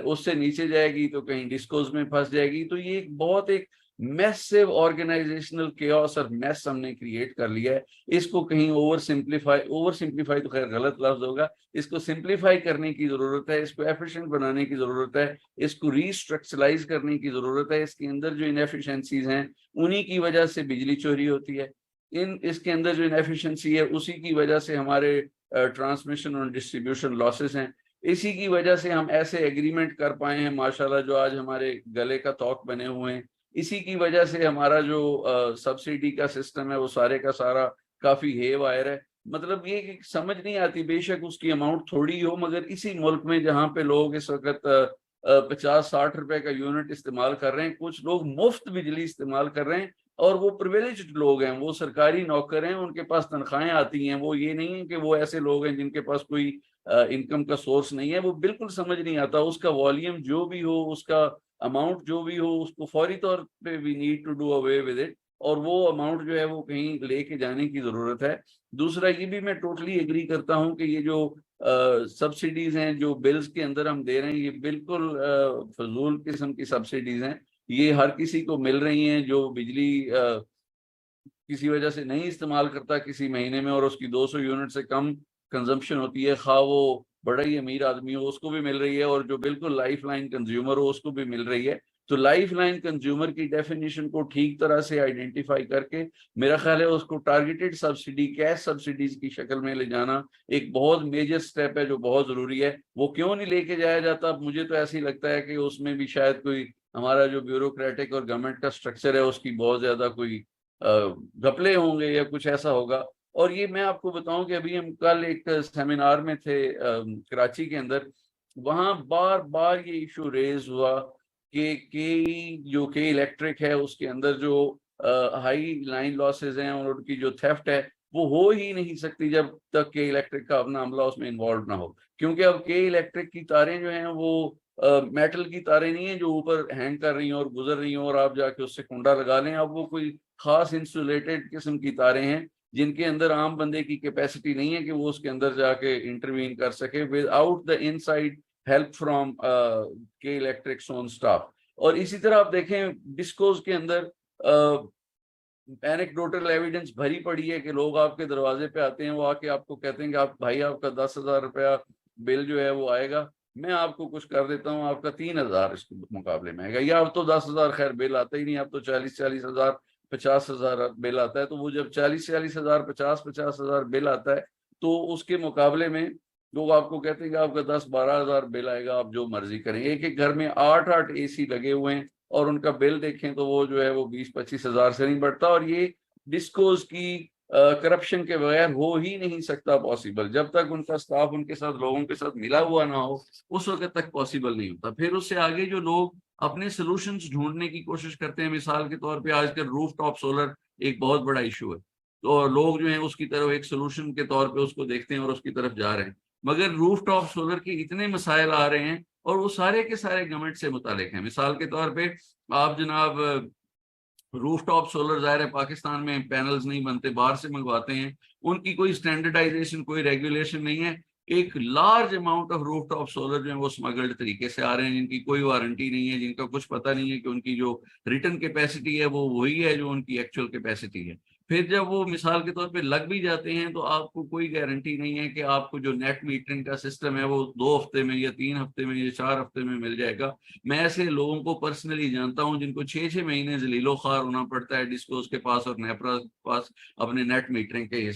उससे नीचे जाएगी तो कहीं डिस्कोज में फंस जाएगी। तो ये बहुत एक मैसिव ऑर्गेनाइजेशनल केओस और मैस हमने क्रिएट कर लिया है। इसको कहीं ओवर सिंप्लीफाई तो खैर गलत लफ्ज होगा, इसको सिंप्लीफाई करने की जरूरत है, इसको एफिशिएंट बनाने की जरूरत है, इसको रीस्ट्रक्चरलाइज करने की जरूरत है। इसके अंदर जो इनएफिशिएंसीज हैं उन्हीं की वजह से बिजली चोरी होती है, इसके अंदर जो इनएफिशिएंसी है उसी की वजह से हमारे ट्रांसमिशन और डिस्ट्रीब्यूशन लॉसेस हैं, इसी की वजह से हम ऐसे एग्रीमेंट कर पाए हैं माशाल्लाह जो आज हमारे गले का तौक बने हुए हैं, इसी की वजह से हमारा जो सब्सिडी का सिस्टम है वो सारे का सारा काफी हे वायर है। मतलब ये कि समझ नहीं आती, बेशक उसकी अमाउंट थोड़ी हो मगर इसी मुल्क में जहाँ पे लोग इस वक्त 50-60 रुपए का यूनिट इस्तेमाल कर रहे हैं, कुछ लोग मुफ्त बिजली इस्तेमाल कर रहे हैं और वो प्रिविलेज्ड लोग हैं, वो सरकारी नौकर हैं, उनके पास तनख्वाहें आती हैं। वो ये नहीं है कि वो ऐसे लोग हैं जिनके पास कोई इनकम का सोर्स नहीं है। वो बिल्कुल समझ नहीं आता, उसका वॉल्यूम जो भी हो, उसका अमाउंट जो भी हो, उसको फौरी तौर पे we need to do away with it, और वो अमाउंट जो है वो कहीं लेके जाने की जरूरत है। दूसरा ये भी मैं टोटली एग्री करता हूँ कि ये जो सब्सिडीज हैं जो बिल्स के अंदर हम दे रहे हैं, ये बिल्कुल फजूल किस्म की सब्सिडीज हैं। ये हर किसी को मिल रही हैं जो बिजली किसी वजह से नहीं इस्तेमाल करता किसी महीने में और उसकी 200 यूनिट से कम कंजम्पशन होती है, खा वो बड़ा ही अमीर आदमी हो उसको भी मिल रही है, और जो बिल्कुल लाइफ लाइन कंज्यूमर हो उसको भी मिल रही है। तो लाइफ लाइन कंज्यूमर की डेफिनेशन को ठीक तरह से आइडेंटिफाई करके मेरा ख्याल है उसको टारगेटेड सब्सिडी, कैश सब्सिडीज की शक्ल में ले जाना एक बहुत मेजर स्टेप है जो बहुत जरूरी है। वो क्यों नहीं लेके जाया जाता, मुझे तो ऐसे ही लगता है कि उसमें भी शायद कोई हमारा जो ब्यूरोक्रेटिक और गवर्नमेंट का स्ट्रक्चर है उसकी बहुत ज्यादा कोई घपले होंगे या कुछ ऐसा होगा। और ये मैं आपको बताऊं कि अभी हम कल एक सेमिनार में थे कराची के अंदर, वहां बार बार ये इशू रेज हुआ कि जो के इलेक्ट्रिक है उसके अंदर जो हाई लाइन लॉसेज हैं और उनकी जो थेफ्ट है वो हो ही नहीं सकती जब तक के इलेक्ट्रिक का अपना अमला उसमें इन्वॉल्व ना हो, क्योंकि अब के इलेक्ट्रिक की तारें जो हैं वो मेटल की तारें नहीं है जो ऊपर हैंग कर रही हैं और गुजर रही हैं और आप जाके उससे कुंडा लगा लें। अब वो कोई खास इंसुलेटेड किस्म की तारें हैं जिनके अंदर आम बंदे की कैपेसिटी नहीं है कि वो उसके अंदर जाके इंटरवीन कर सके without the inside help from के इलेक्ट्रिक्स ऑन स्टाफ। और इसी तरह आप देखें डिस्कोज के अंदर एनेक्डोटल एविडेंस भरी पड़ी है कि लोग आपके दरवाजे पे आते हैं, वो आके आपको कहते हैं कि आप भाई आपका 10,000 रुपया बिल जो है वो आएगा, मैं आपको कुछ कर देता हूँ, आपका 3,000 इसके मुकाबले में आएगा। या अब तो 10,000 खैर बिल आता ही नहीं, अब तो 40,000 50,000 बिल आता है। तो वो जब 40,000 50,000 बिल आता है तो उसके मुकाबले में लोग आपको कहते हैं कि आपका 10-12,000 बिल आएगा, आप जो मर्जी करें। एक एक घर में 8-8 AC लगे हुए हैं और उनका बिल देखें तो वो जो है वो 20-25,000 से नहीं बढ़ता। और ये डिस्कोज की करप्शन के बगैर हो ही नहीं सकता पॉसिबल, जब तक उनका स्टाफ उनके साथ लोगों के साथ मिला हुआ ना हो उस वक्त तक पॉसिबल नहीं होता। फिर उससे आगे जो लोग अपने सोल्यूशंस ढूंढने की कोशिश करते हैं, मिसाल के तौर पे आजकल रूफ टॉप सोलर एक बहुत बड़ा इशू है, तो लोग जो है उसकी तरफ एक सोल्यूशन के तौर पे उसको देखते हैं और उसकी तरफ जा रहे हैं, मगर रूफ टॉप सोलर के इतने मसाइल आ रहे हैं और वो सारे के सारे गवर्नमेंट से मुतालिक हैं। मिसाल के तौर पे आप जनाब रूफ टॉप सोलर, ज़ाहिर है पाकिस्तान में पैनल्स नहीं बनते, बाहर से मंगवाते हैं, उनकी कोई स्टैंडर्डाइजेशन कोई रेगुलेशन नहीं है। एक large amount of roof top solar जो है वो स्मगल्ड तरीके से आ रहे हैं, जिनकी कोई वारंटी नहीं है, जिनका कुछ पता नहीं है कि उनकी जो रिटर्न कैपेसिटी है वो वही है जो उनकी एक्चुअल कैपेसिटी है। फिर जब वो मिसाल के तौर पे लग भी जाते हैं तो आपको कोई गारंटी नहीं है कि आपको जो नेट मीटरिंग का सिस्टम है वो 2 हफ्ते में या 3 हफ्ते में या 4 हफ्ते में मिल जाएगा। मैं ऐसे लोगों को पर्सनली जानता हूं जिनको 6-6 महीने जलीलो खार होना पड़ता है डिस्कोस के पास और नेपरा के पास अपने नेट मीटरिंग के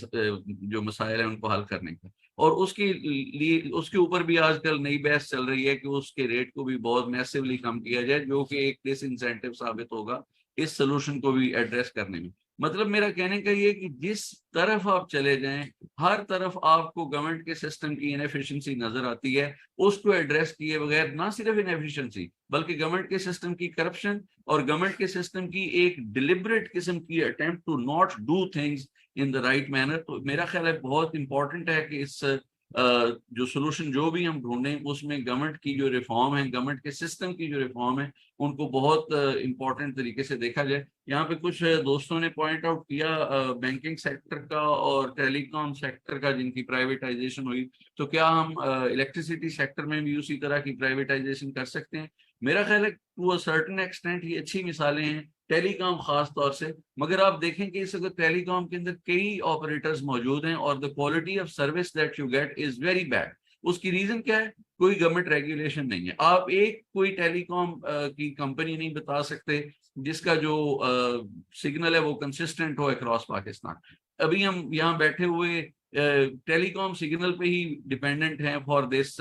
जो मसाइल है उनको हल करने का। और उसके ऊपर भी आजकल नई बहस चल रही है कि उसके रेट को भी बहुत मैसिवली कम किया जाए, जो कि एक डिसइंसेंटिव साबित होगा इस सोल्यूशन को भी एड्रेस करने में। मतलब मेरा कहने का ये कि जिस तरफ आप चले जाएं हर तरफ आपको गवर्नमेंट के सिस्टम की इनएफिशिएंसी नजर आती है। उसको एड्रेस किए बगैर ना सिर्फ इनएफिशिएंसी बल्कि गवर्नमेंट के सिस्टम की करप्शन और गवर्नमेंट के सिस्टम की एक डिलिबरेट किस्म की attempt to not do things in the right manner. तो मेरा ख्याल है बहुत इंपॉर्टेंट है कि इस जो सोल्यूशन जो भी हम ढूंढें उसमें गवर्नमेंट की जो रिफॉर्म है, गवर्नमेंट के सिस्टम की जो रिफॉर्म है, उनको बहुत इंपॉर्टेंट तरीके से देखा जाए। यहाँ पे कुछ दोस्तों ने पॉइंट आउट किया बैंकिंग सेक्टर का और टेलीकॉम सेक्टर का जिनकी प्राइवेटाइजेशन हुई, तो क्या हम इलेक्ट्रिसिटी सेक्टर में भी उसी तरह की प्राइवेटाइजेशन कर सकते हैं? मेरा ख्याल है टू अ सर्टेन एक्सटेंट ये अच्छी मिसालें हैं, टेलीकॉम खास तौर से। मगर आप देखें कि इस वक्त टेलीकॉम के अंदर कई ऑपरेटर्स मौजूद हैं और the quality of service that you get is very bad. उसकी रीजन क्या है? कोई गवर्नमेंट रेगुलेशन नहीं है। आप एक कोई टेलीकॉम की कंपनी नहीं बता सकते जिसका जो सिग्नल है वो कंसिस्टेंट हो अक्रॉस पाकिस्तान। अभी हम यहाँ बैठे हुए टेलीकॉम सिग्नल पे ही डिपेंडेंट हैं फॉर दिस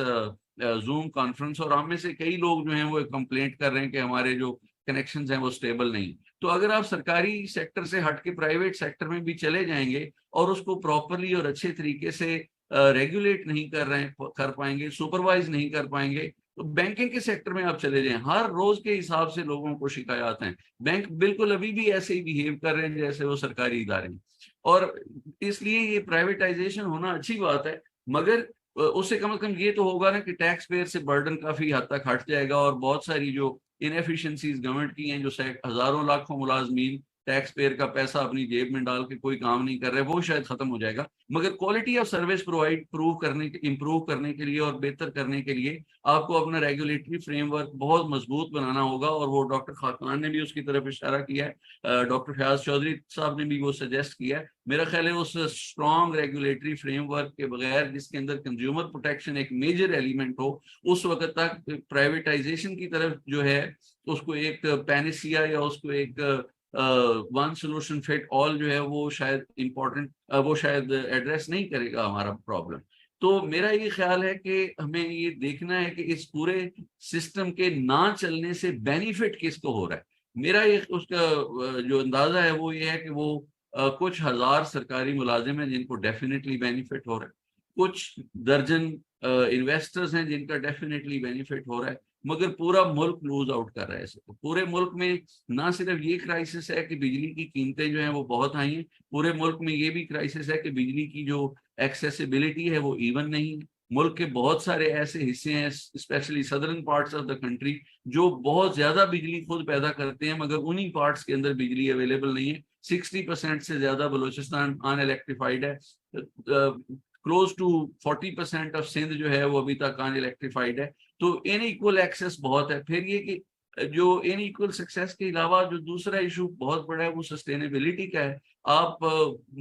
जूम कॉन्फ्रेंस, और हम में से कई लोग जो हैं वो कंप्लेंट कर रहे हैं कि हमारे जो कनेक्शंस हैं वो स्टेबल नहीं। तो अगर आप सरकारी सेक्टर से हट के प्राइवेट सेक्टर में भी चले जाएंगे और उसको प्रॉपरली और अच्छे तरीके से रेगुलेट नहीं कर पाएंगे, सुपरवाइज नहीं कर पाएंगे, तो बैंकिंग के सेक्टर में आप चले जाएं, हर रोज के हिसाब से लोगों को शिकायत हैं। बैंक बिल्कुल अभी भी ऐसे ही बिहेव कर रहे हैं जैसे वो सरकारी इदारे हैं, और इसलिए ये प्राइवेटाइजेशन होना अच्छी बात है, मगर उससे कम से कम ये तो होगा ना कि टैक्स पेयर से बर्डन काफी हद तक हट जाएगा और बहुत सारी जो इनएफिशिएंसीज गवर्नमेंट की हैं, जो हजारों लाखों मुलाजमीन टैक्स पेयर का पैसा अपनी जेब में डाल के कोई काम नहीं कर रहे, वो शायद खत्म हो जाएगा। मगर क्वालिटी ऑफ सर्विस इम्प्रूव करने के लिए और बेहतर करने के लिए आपको अपना रेगुलेटरी फ्रेमवर्क बहुत मजबूत बनाना होगा, और वो डॉक्टर खाकान ने भी उसकी तरफ इशारा किया है, डॉक्टर फयाज चौधरी साहब ने भी वो सजेस्ट किया है। मेरा ख्याल है उस स्ट्रॉन्ग रेगुलेटरी फ्रेमवर्क के बगैर, जिसके अंदर कंज्यूमर प्रोटेक्शन एक मेजर एलिमेंट हो, उस वक्त तक प्राइवेटाइजेशन की तरफ जो है उसको एक पैनिसिया या उसको एक वन सोल्यूशन फिट ऑल जो है वो शायद वो शायद एड्रेस नहीं करेगा हमारा प्रॉब्लम। तो मेरा ये ख्याल है कि हमें ये देखना है कि इस पूरे सिस्टम के ना चलने से बेनिफिट किसको हो रहा है। मेरा ये उसका जो अंदाजा है वो ये है कि वो कुछ हजार सरकारी मुलाजिम हैं जिनको डेफिनेटली बेनिफिट हो रहा है, कुछ दर्जन इन्वेस्टर्स हैं जिनका डेफिनेटली बेनिफिट हो रहा है, मगर पूरा मुल्क लूज आउट कर रहा है। इसको पूरे मुल्क में ना सिर्फ ये क्राइसिस है कि बिजली की कीमतें जो हैं वो बहुत हाई हैं, पूरे मुल्क में ये भी क्राइसिस है कि बिजली की जो एक्सेसिबिलिटी है वो इवन नहीं है। मुल्क के बहुत सारे ऐसे हिस्से हैं, specially southern parts of the country, जो बहुत ज्यादा बिजली खुद पैदा करते हैं, मगर उन्हीं पार्ट्स के अंदर बिजली अवेलेबल नहीं है। 60% से ज्यादा बलूचिस्तान अनइलेक्ट्रिफाइड है, क्लोज टू 40% ऑफ सिंध जो है वो अभी तक अनइलेक्ट्रिफाइड है। तो इनइक्वल एक्सेस बहुत है। फिर ये कि जो इनइक्वल सक्सेस के अलावा जो दूसरा इशू बहुत बड़ा है वो सस्टेनेबिलिटी का है। आप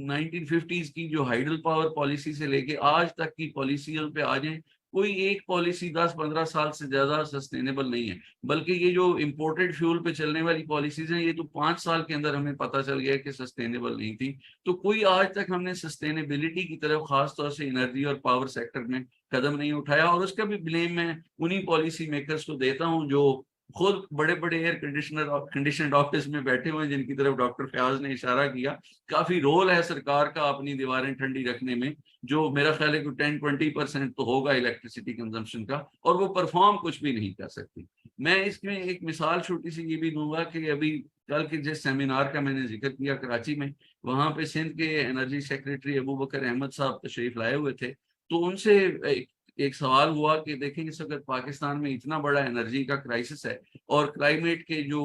1950s की जो हाइडल पावर पॉलिसी से लेके आज तक की पॉलिसियों पे आ जाएं, कोई एक पॉलिसी 10-15 साल से ज्यादा सस्टेनेबल नहीं है, बल्कि ये जो इंपोर्टेड फ्यूल पे चलने वाली पॉलिसीज हैं ये तो 5 साल के अंदर हमें पता चल गया कि सस्टेनेबल नहीं थी। तो कोई आज तक हमने सस्टेनेबिलिटी की तरफ खास तौर से एनर्जी और पावर सेक्टर में कदम नहीं उठाया, और उसका भी ब्लेम मैं उन्हीं पॉलिसी मेकर्स को देता हूँ जो खुद बड़े बड़े एयर कंडीशनड ऑफिस में बैठे हुए हैं, जिनकी तरफ डॉक्टर फयाज ने इशारा किया। काफी रोल है सरकार का अपनी दीवारें ठंडी रखने में, जो मेरा ख्याल है कि 10-20% तो होगा इलेक्ट्रिसिटी कंजम्पशन का, और वो परफॉर्म कुछ भी नहीं कर सकती। मैं इसमें एक मिसाल छोटी सी ये भी दूंगा कि अभी कल के जिस सेमिनार का मैंने जिक्र किया कराची में, वहां पे सिंध के एनर्जी सेक्रेटरी अबू बकर अहमद साहब तशरीफ लाए हुए थे। तो उनसे एक सवाल हुआ कि देखें इस वक्त पाकिस्तान में इतना बड़ा एनर्जी का क्राइसिस है और क्लाइमेट के जो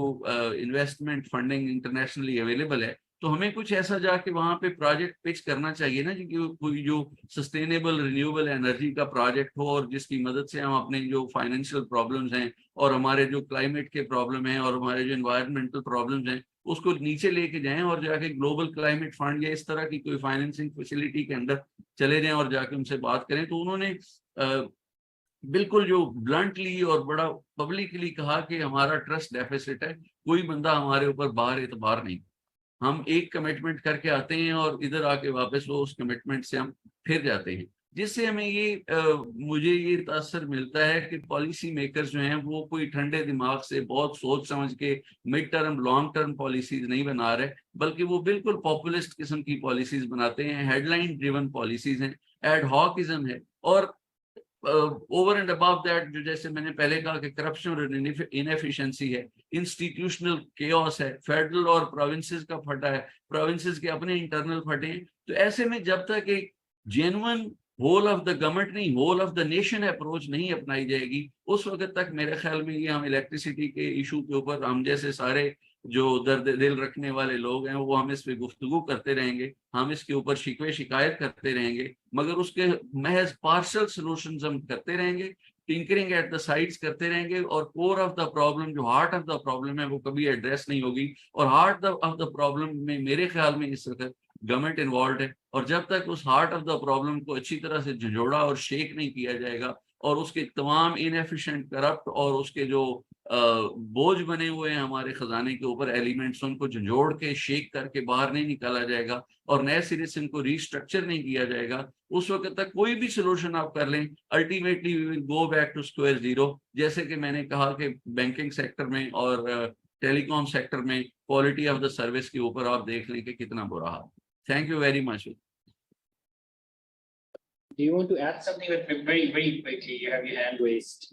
इन्वेस्टमेंट फंडिंग इंटरनेशनली अवेलेबल है, तो हमें कुछ ऐसा जाके वहां पे प्रोजेक्ट पिच करना चाहिए ना, कि कोई जो सस्टेनेबल रिन्यूएबल एनर्जी का प्रोजेक्ट हो और जिसकी मदद से हम अपने जो फाइनेंशियल प्रॉब्लम्स हैं और हमारे जो क्लाइमेट के प्रॉब्लम हैं और हमारे जो एनवायरमेंटल प्रॉब्लम्स हैं उसको नीचे लेके जाएं और जाके ग्लोबल क्लाइमेट फंड या इस तरह की कोई फाइनेंसिंग फैसिलिटी के अंदर चले जाएं और जाके उनसे बात करें। तो उन्होंने बिल्कुल जो ब्लंटली और बड़ा पब्लिकली कहा कि हमारा ट्रस्ट डेफिसिट है, कोई बंदा हमारे ऊपर बाहर एतबार नहीं, हम एक कमिटमेंट करके आते हैं और इधर आके वापस वो उस कमिटमेंट से हम फिर जाते हैं, जिससे हमें ये मुझे ये तासर मिलता है कि पॉलिसी मेकर्स जो हैं वो कोई ठंडे दिमाग से बहुत सोच समझ के mid term long term policies नहीं बना रहे, बल्कि वो बिल्कुल पॉपुलिस्ट किस्म की पॉलिसीज बनाते हैं, हेडलाइन ड्रिवन पॉलिसीज हैं, एड हॉकिज्म है, और ओवर एंड अबव दैट जो जैसे मैंने पहले कहा कि करप्शन और इनएफिशिएंसी है, इंस्टीट्यूशनल केओस है, फेडरल और प्रोविंसेस का फटा है, प्रोविंसेस के अपने इंटरनल फटे हैं। तो ऐसे में जब तक एक genuine whole of the government नहीं whole of the nation approach नहीं अपनाई जाएगी, उस वक्त तक मेरे ख्याल में ये हम इलेक्ट्रिसिटी के इशू के ऊपर हम जैसे सारे जो दर्द दिल रखने वाले लोग हैं वो हम इस पे गुफ्तगू करते रहेंगे, हम इसके ऊपर शिकवे शिकायत करते रहेंगे, मगर उसके महज पार्शल सॉल्यूशंस हम करते रहेंगे, टिंकरिंग एट द साइड्स करते रहेंगे, और कोर ऑफ द प्रॉब्लम जो हार्ट ऑफ द प्रॉब्लम है वो कभी एड्रेस नहीं होगी। और हार्ट ऑफ द प्रॉब्लम में मेरे ख्याल में इस वक्त गवर्नमेंट इन्वॉल्व है, और जब तक उस हार्ट ऑफ द प्रॉब्लम को अच्छी तरह से झंझोड़ा और शेक नहीं किया जाएगा और उसके तमाम इनएफिशिएंट करप्ट और उसके जो बोझ बने हुए हैं हमारे खजाने के ऊपर एलिमेंट्स, उनको झंझोड़ के शेक करके बाहर नहीं निकाला जाएगा और नए सिरे से इनको रीस्ट्रक्चर नहीं किया जाएगा, उस वक्त तक कोई भी सोल्यूशन आप कर लें ultimately we will go back to square zero. जैसे कि मैंने कहा कि बैंकिंग सेक्टर में और टेलीकॉम सेक्टर में क्वालिटी ऑफ द सर्विस के ऊपर आप देख लें कि कितना बुरा हाल। Thank you very much. Do you want to add something very, very quickly? You have your hand raised.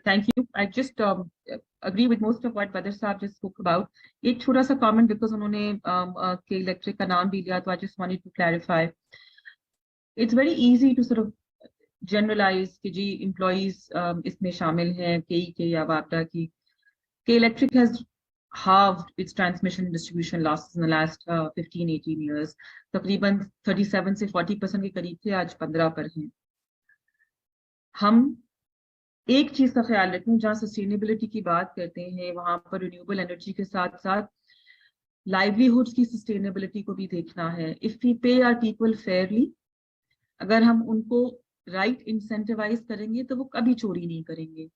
Thank you. I just agree with most of what Badr Saab just spoke about. एक छोटा सा comment because उन्होंने के इलेक्ट्रिक का नाम भी लिया, तो I just wanted to clarify. It's very easy to sort of generalize कि जी employees इसमें शामिल हैं के या वापडा की। के electric has halved its transmission and distribution losses in the last 15-18 years. तकरीबन 37 से 40% के करीब थे, आज 15 पर हैं। हम एक चीज का ख्याल रखें, जहाँ सस्टेनेबिलिटी की बात करते हैं वहां पर रिन्यूएबल एनर्जी के साथ साथ लाइवलीहुड्स की सस्टेनेबिलिटी को भी देखना है। इफ वी पे आवर पीपल फेयरली, अगर हम उनको राइट इंसेंटिवाइज करेंगे तो वो कभी चोरी नहीं करेंगे।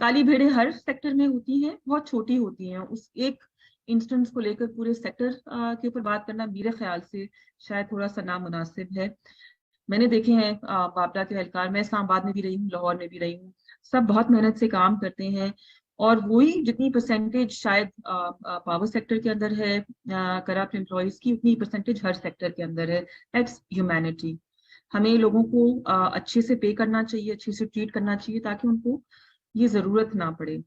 काली भेड़ें हर सेक्टर में होती हैं, बहुत छोटी होती हैं, उस एक इंस्टेंस को लेकर पूरे सेक्टर के ऊपर बात करना मेरे ख्याल से शायद थोड़ा सा नामुनासिब है। मैंने देखे हैं वापडा के एहलकार, मैं इस्लामाबाद में भी रही हूँ, लाहौर में भी रही हूँ, सब बहुत मेहनत से काम करते हैं और वही जितनी परसेंटेज शायद पावर सेक्टर के अंदर है करप्ट एम्प्लॉयज की, उतनी परसेंटेज हर सेक्टर के अंदर है। That's humanity. हमें लोगों को अच्छे से पे करना चाहिए, अच्छे से ट्रीट करना चाहिए ताकि उनको ये जरूरत ना पड़े।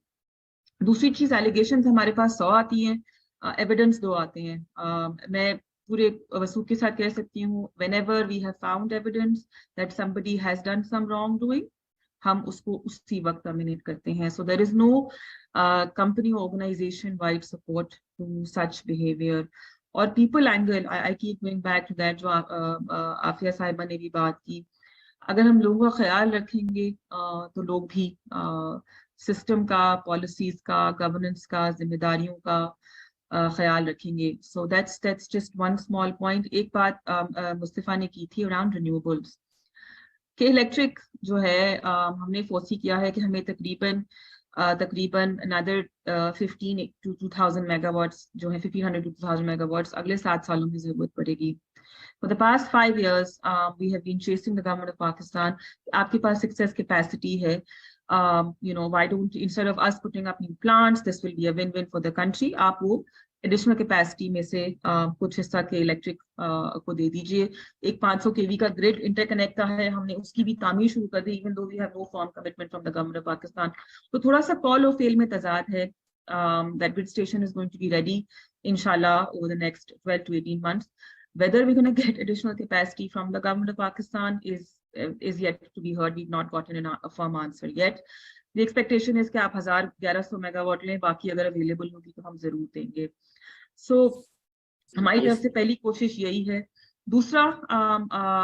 दूसरी चीज, एलिगेशंस हमारे पास 100 आती हैं, एविडेंस 2 आते हैं। मैं पूरे वसूख के साथ कह सकती हूँ, whenever we have found evidence that somebody has done some wrongdoing, हम उसको उसी वक्त टर्मिनेट करते हैं। So there is no company or organization wide support to such behavior. और people angle, I keep going back to that, जो आफिया साहिबा ने भी बात की। अगर हम लोगों का ख्याल रखेंगे तो लोग भी सिस्टम का, पॉलिसीज का, गवर्नेंस का, जिम्मेदारियों का ख्याल रखेंगे। So that's just one small point. एक बात मुस्तफा ने की थी अराउंड रिन्यूएबल्स के इलेक्ट्रिक जो है, हमने फोर्सी किया है कि हमें तकरीबन अनदर 15 to 2000 मेगावाट्स जो है 1500 to 2000 मेगावाट्स अगले 7 सालों में जरूरत पड़ेगी। For the past 5 years, we have been chasing the government of Pakistan. आपके पास excess capacity है. Why don't, instead of us putting up new plants, this will be a win-win for the country. आप वो additional capacity में से कुछ हिस्सा के electric को दे दीजिए। एक 500 kV का grid interconnect का है, हमने उसकी भी तामीर शुरू कर दी, even though we have no firm commitment from the government of Pakistan. तो थोड़ा सा call or fail में तजाद है. That grid station is going to be ready, inshallah, over the next 12 to 18 months. Whether we're going to get additional capacity from the government of Pakistan is yet to be heard. We've not gotten a firm answer yet. The expectation is कि आप 1100 मेगावाट लें, बाकी अगर अवेलेबल होगी तो हम जरूर देंगे। So हमारी तरफ से पहली कोशिश यही है। दूसरा,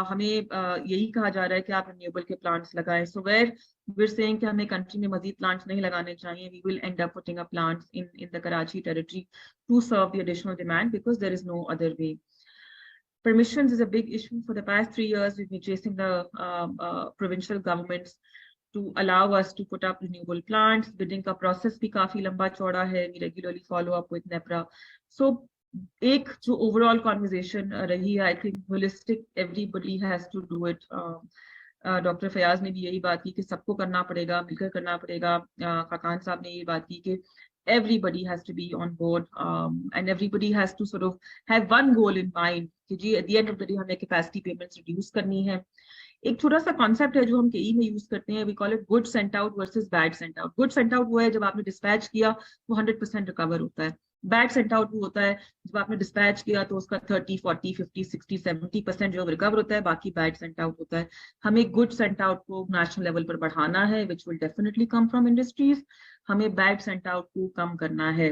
हमें यही कहा जा रहा है कि आप रिन्यूएबल के प्लांट्स लगाएं। So where we're saying कि हमें कंट्री में मजीद प्लांट्स नहीं लगाने चाहिए, we will end up putting up plants in the Karachi territory to serve the additional demand because there is no other way. Permissions is a big issue. For the past 3 years, we've been chasing the provincial governments to allow us to put up renewable plants. Bidding का process भी काफी लंबा चौड़ा है. We regularly follow up with NEPRA. So एक जो overall conversation रही है, I think holistic, everybody has to do it. Doctor Fayaz ने भी यही बात की कि सबको करना पड़ेगा, मिलकर करना पड़ेगा। खाकान साहब ने ये बात की कि everybody has to be on board, and everybody has to sort of have one goal in mind कि जी at the end of the day हमें capacity payments reduce करनी है। एक छोटा सा कॉन्सेप्ट है जो हम केई में यूज करते हैं, we call it good sent out versus bad sent out. Good sent out वो है जब आपने dispatch किया वो 100% recover होता है। बैड सेंट आउट वो होता है जब आपने डिस्पैच किया तो उसका 30, 40, 50, 60, 70% जो रिकवर होता है, बाकी बैड सेंट आउट होता है। हमें गुड सेंट आउट को नेशनल लेवल पर बढ़ाना है, which will definitely come from industries. हमें बैड सेंट आउट को कम करना है।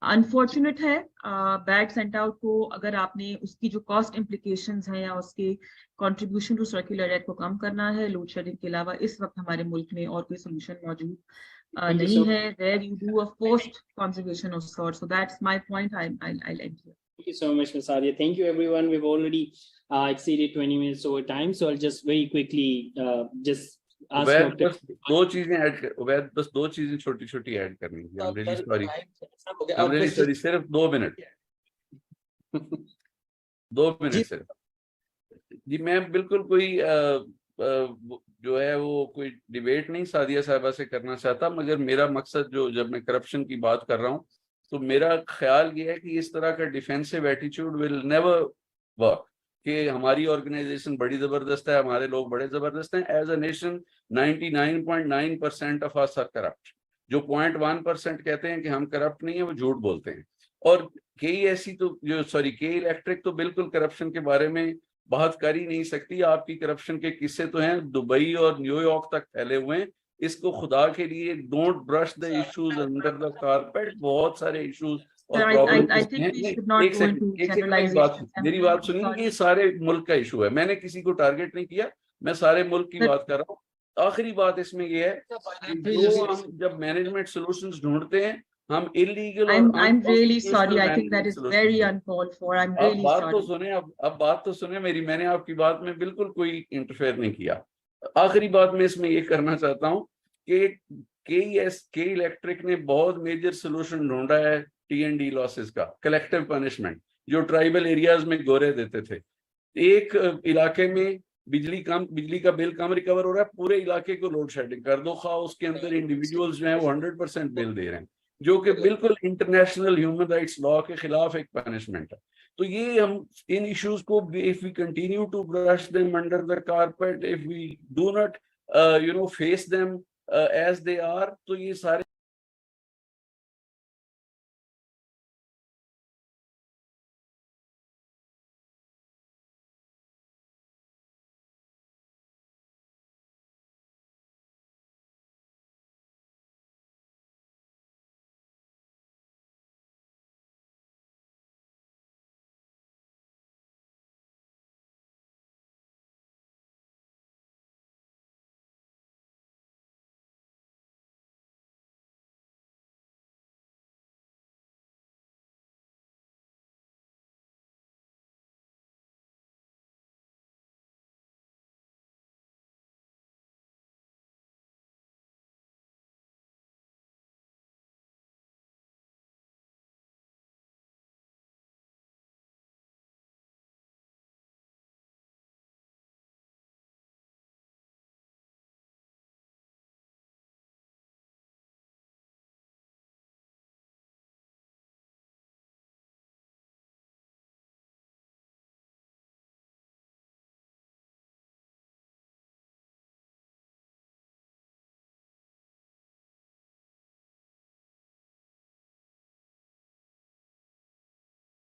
अनफॉर्चुनेट है बैड सेंट आउट को अगर आपने उसकी जो कॉस्ट इम्प्लीकेशंस हैं या उसके कंट्रीब्यूशन टू सर्कुलर रेट को कम करना है, लोड शेडिंग के अलावा इस वक्त हमारे मुल्क में और कोई सोल्यूशन मौजूद नहीं है। Where you do a forced conservation of sorts. So that's my point. I'll end here. Thank you so much, Ms. Adia. Thank you, everyone. We've already exceeded 20 minutes over time, so I'll just very quickly just ask Dr. बस दो चीजें ऐड कर, बस दो चीजें छोटी-छोटी ऐड करनी है। I'm really sorry. I'm really sorry. सिर्फ 2 मिनट 2 मिनट सिर्फ। जी मैं बिल्कुल कोई जो है वो कोई डिबेट नहीं सादिया साहिबा से करना चाहता, मगर मेरा मकसद जो जब मैं करप्शन की बात कर रहा हूँ तो मेरा ख्याल ये है कि इस तरह का defensive attitude will never work कि हमारी ऑर्गेनाइजेशन बड़ी जबरदस्त है, हमारे लोग बड़े जबरदस्त हैं। As a nation 99.9% of us are corrupt. जो 0.1% कहते हैं कि हम करप्ट नहीं है, वो झूठ बोलते हैं। और कई ऐसी तो कई इलेक्ट्रिक तो बिल्कुल करप्शन के बारे में बात कर ही नहीं सकती। आपकी करप्शन के किस्से तो हैं, दुबई और न्यूयॉर्क तक फैले हुए हैं। इसको खुदा के लिए don't brush the issues under the carpet. बहुत सारे इश्यूज और प्रॉब्लम्स हैं। मेरी बात सुनिए, ये सारे मुल्क का इशू है, मैंने किसी को टारगेट नहीं किया, मैं सारे मुल्क की बात कर रहा हूँ। आखिरी बात इसमें ये है कि जो हम जब मैनेजमेंट सॉल्यूशंस ढूंढते हैं हम illegal I'm really sorry. I think that is very uncalled for. I'm really sorry. बात तो सुने, अब बात तो सुने मेरी। मैंने आपकी बात में बिल्कुल कोई इंटरफेयर नहीं किया। आखिरी बात मैं इसमें ये करना चाहता हूँ कि के इलेक्ट्रिक ने बहुत मेजर सोल्यूशन ढूंढा है TND लॉसेस का, कलेक्टिव पनिशमेंट, जो ट्राइबल एरियाज में गोरे देते थे। एक इलाके में बिजली का बिल कम रिकवर हो रहा है, पूरे इलाके को लोड शेडिंग कर दो, खा उसके अंदर इंडिविजुअल्स जो हैं वो 100% बिल दे रहे हैं, जो कि बिल्कुल इंटरनेशनल ह्यूमन राइट्स लॉ के खिलाफ एक पनिशमेंट है। तो ये हम इन इश्यूज को, if we continue to brush them under the carpet, if we do not face them as they are, तो ये सारे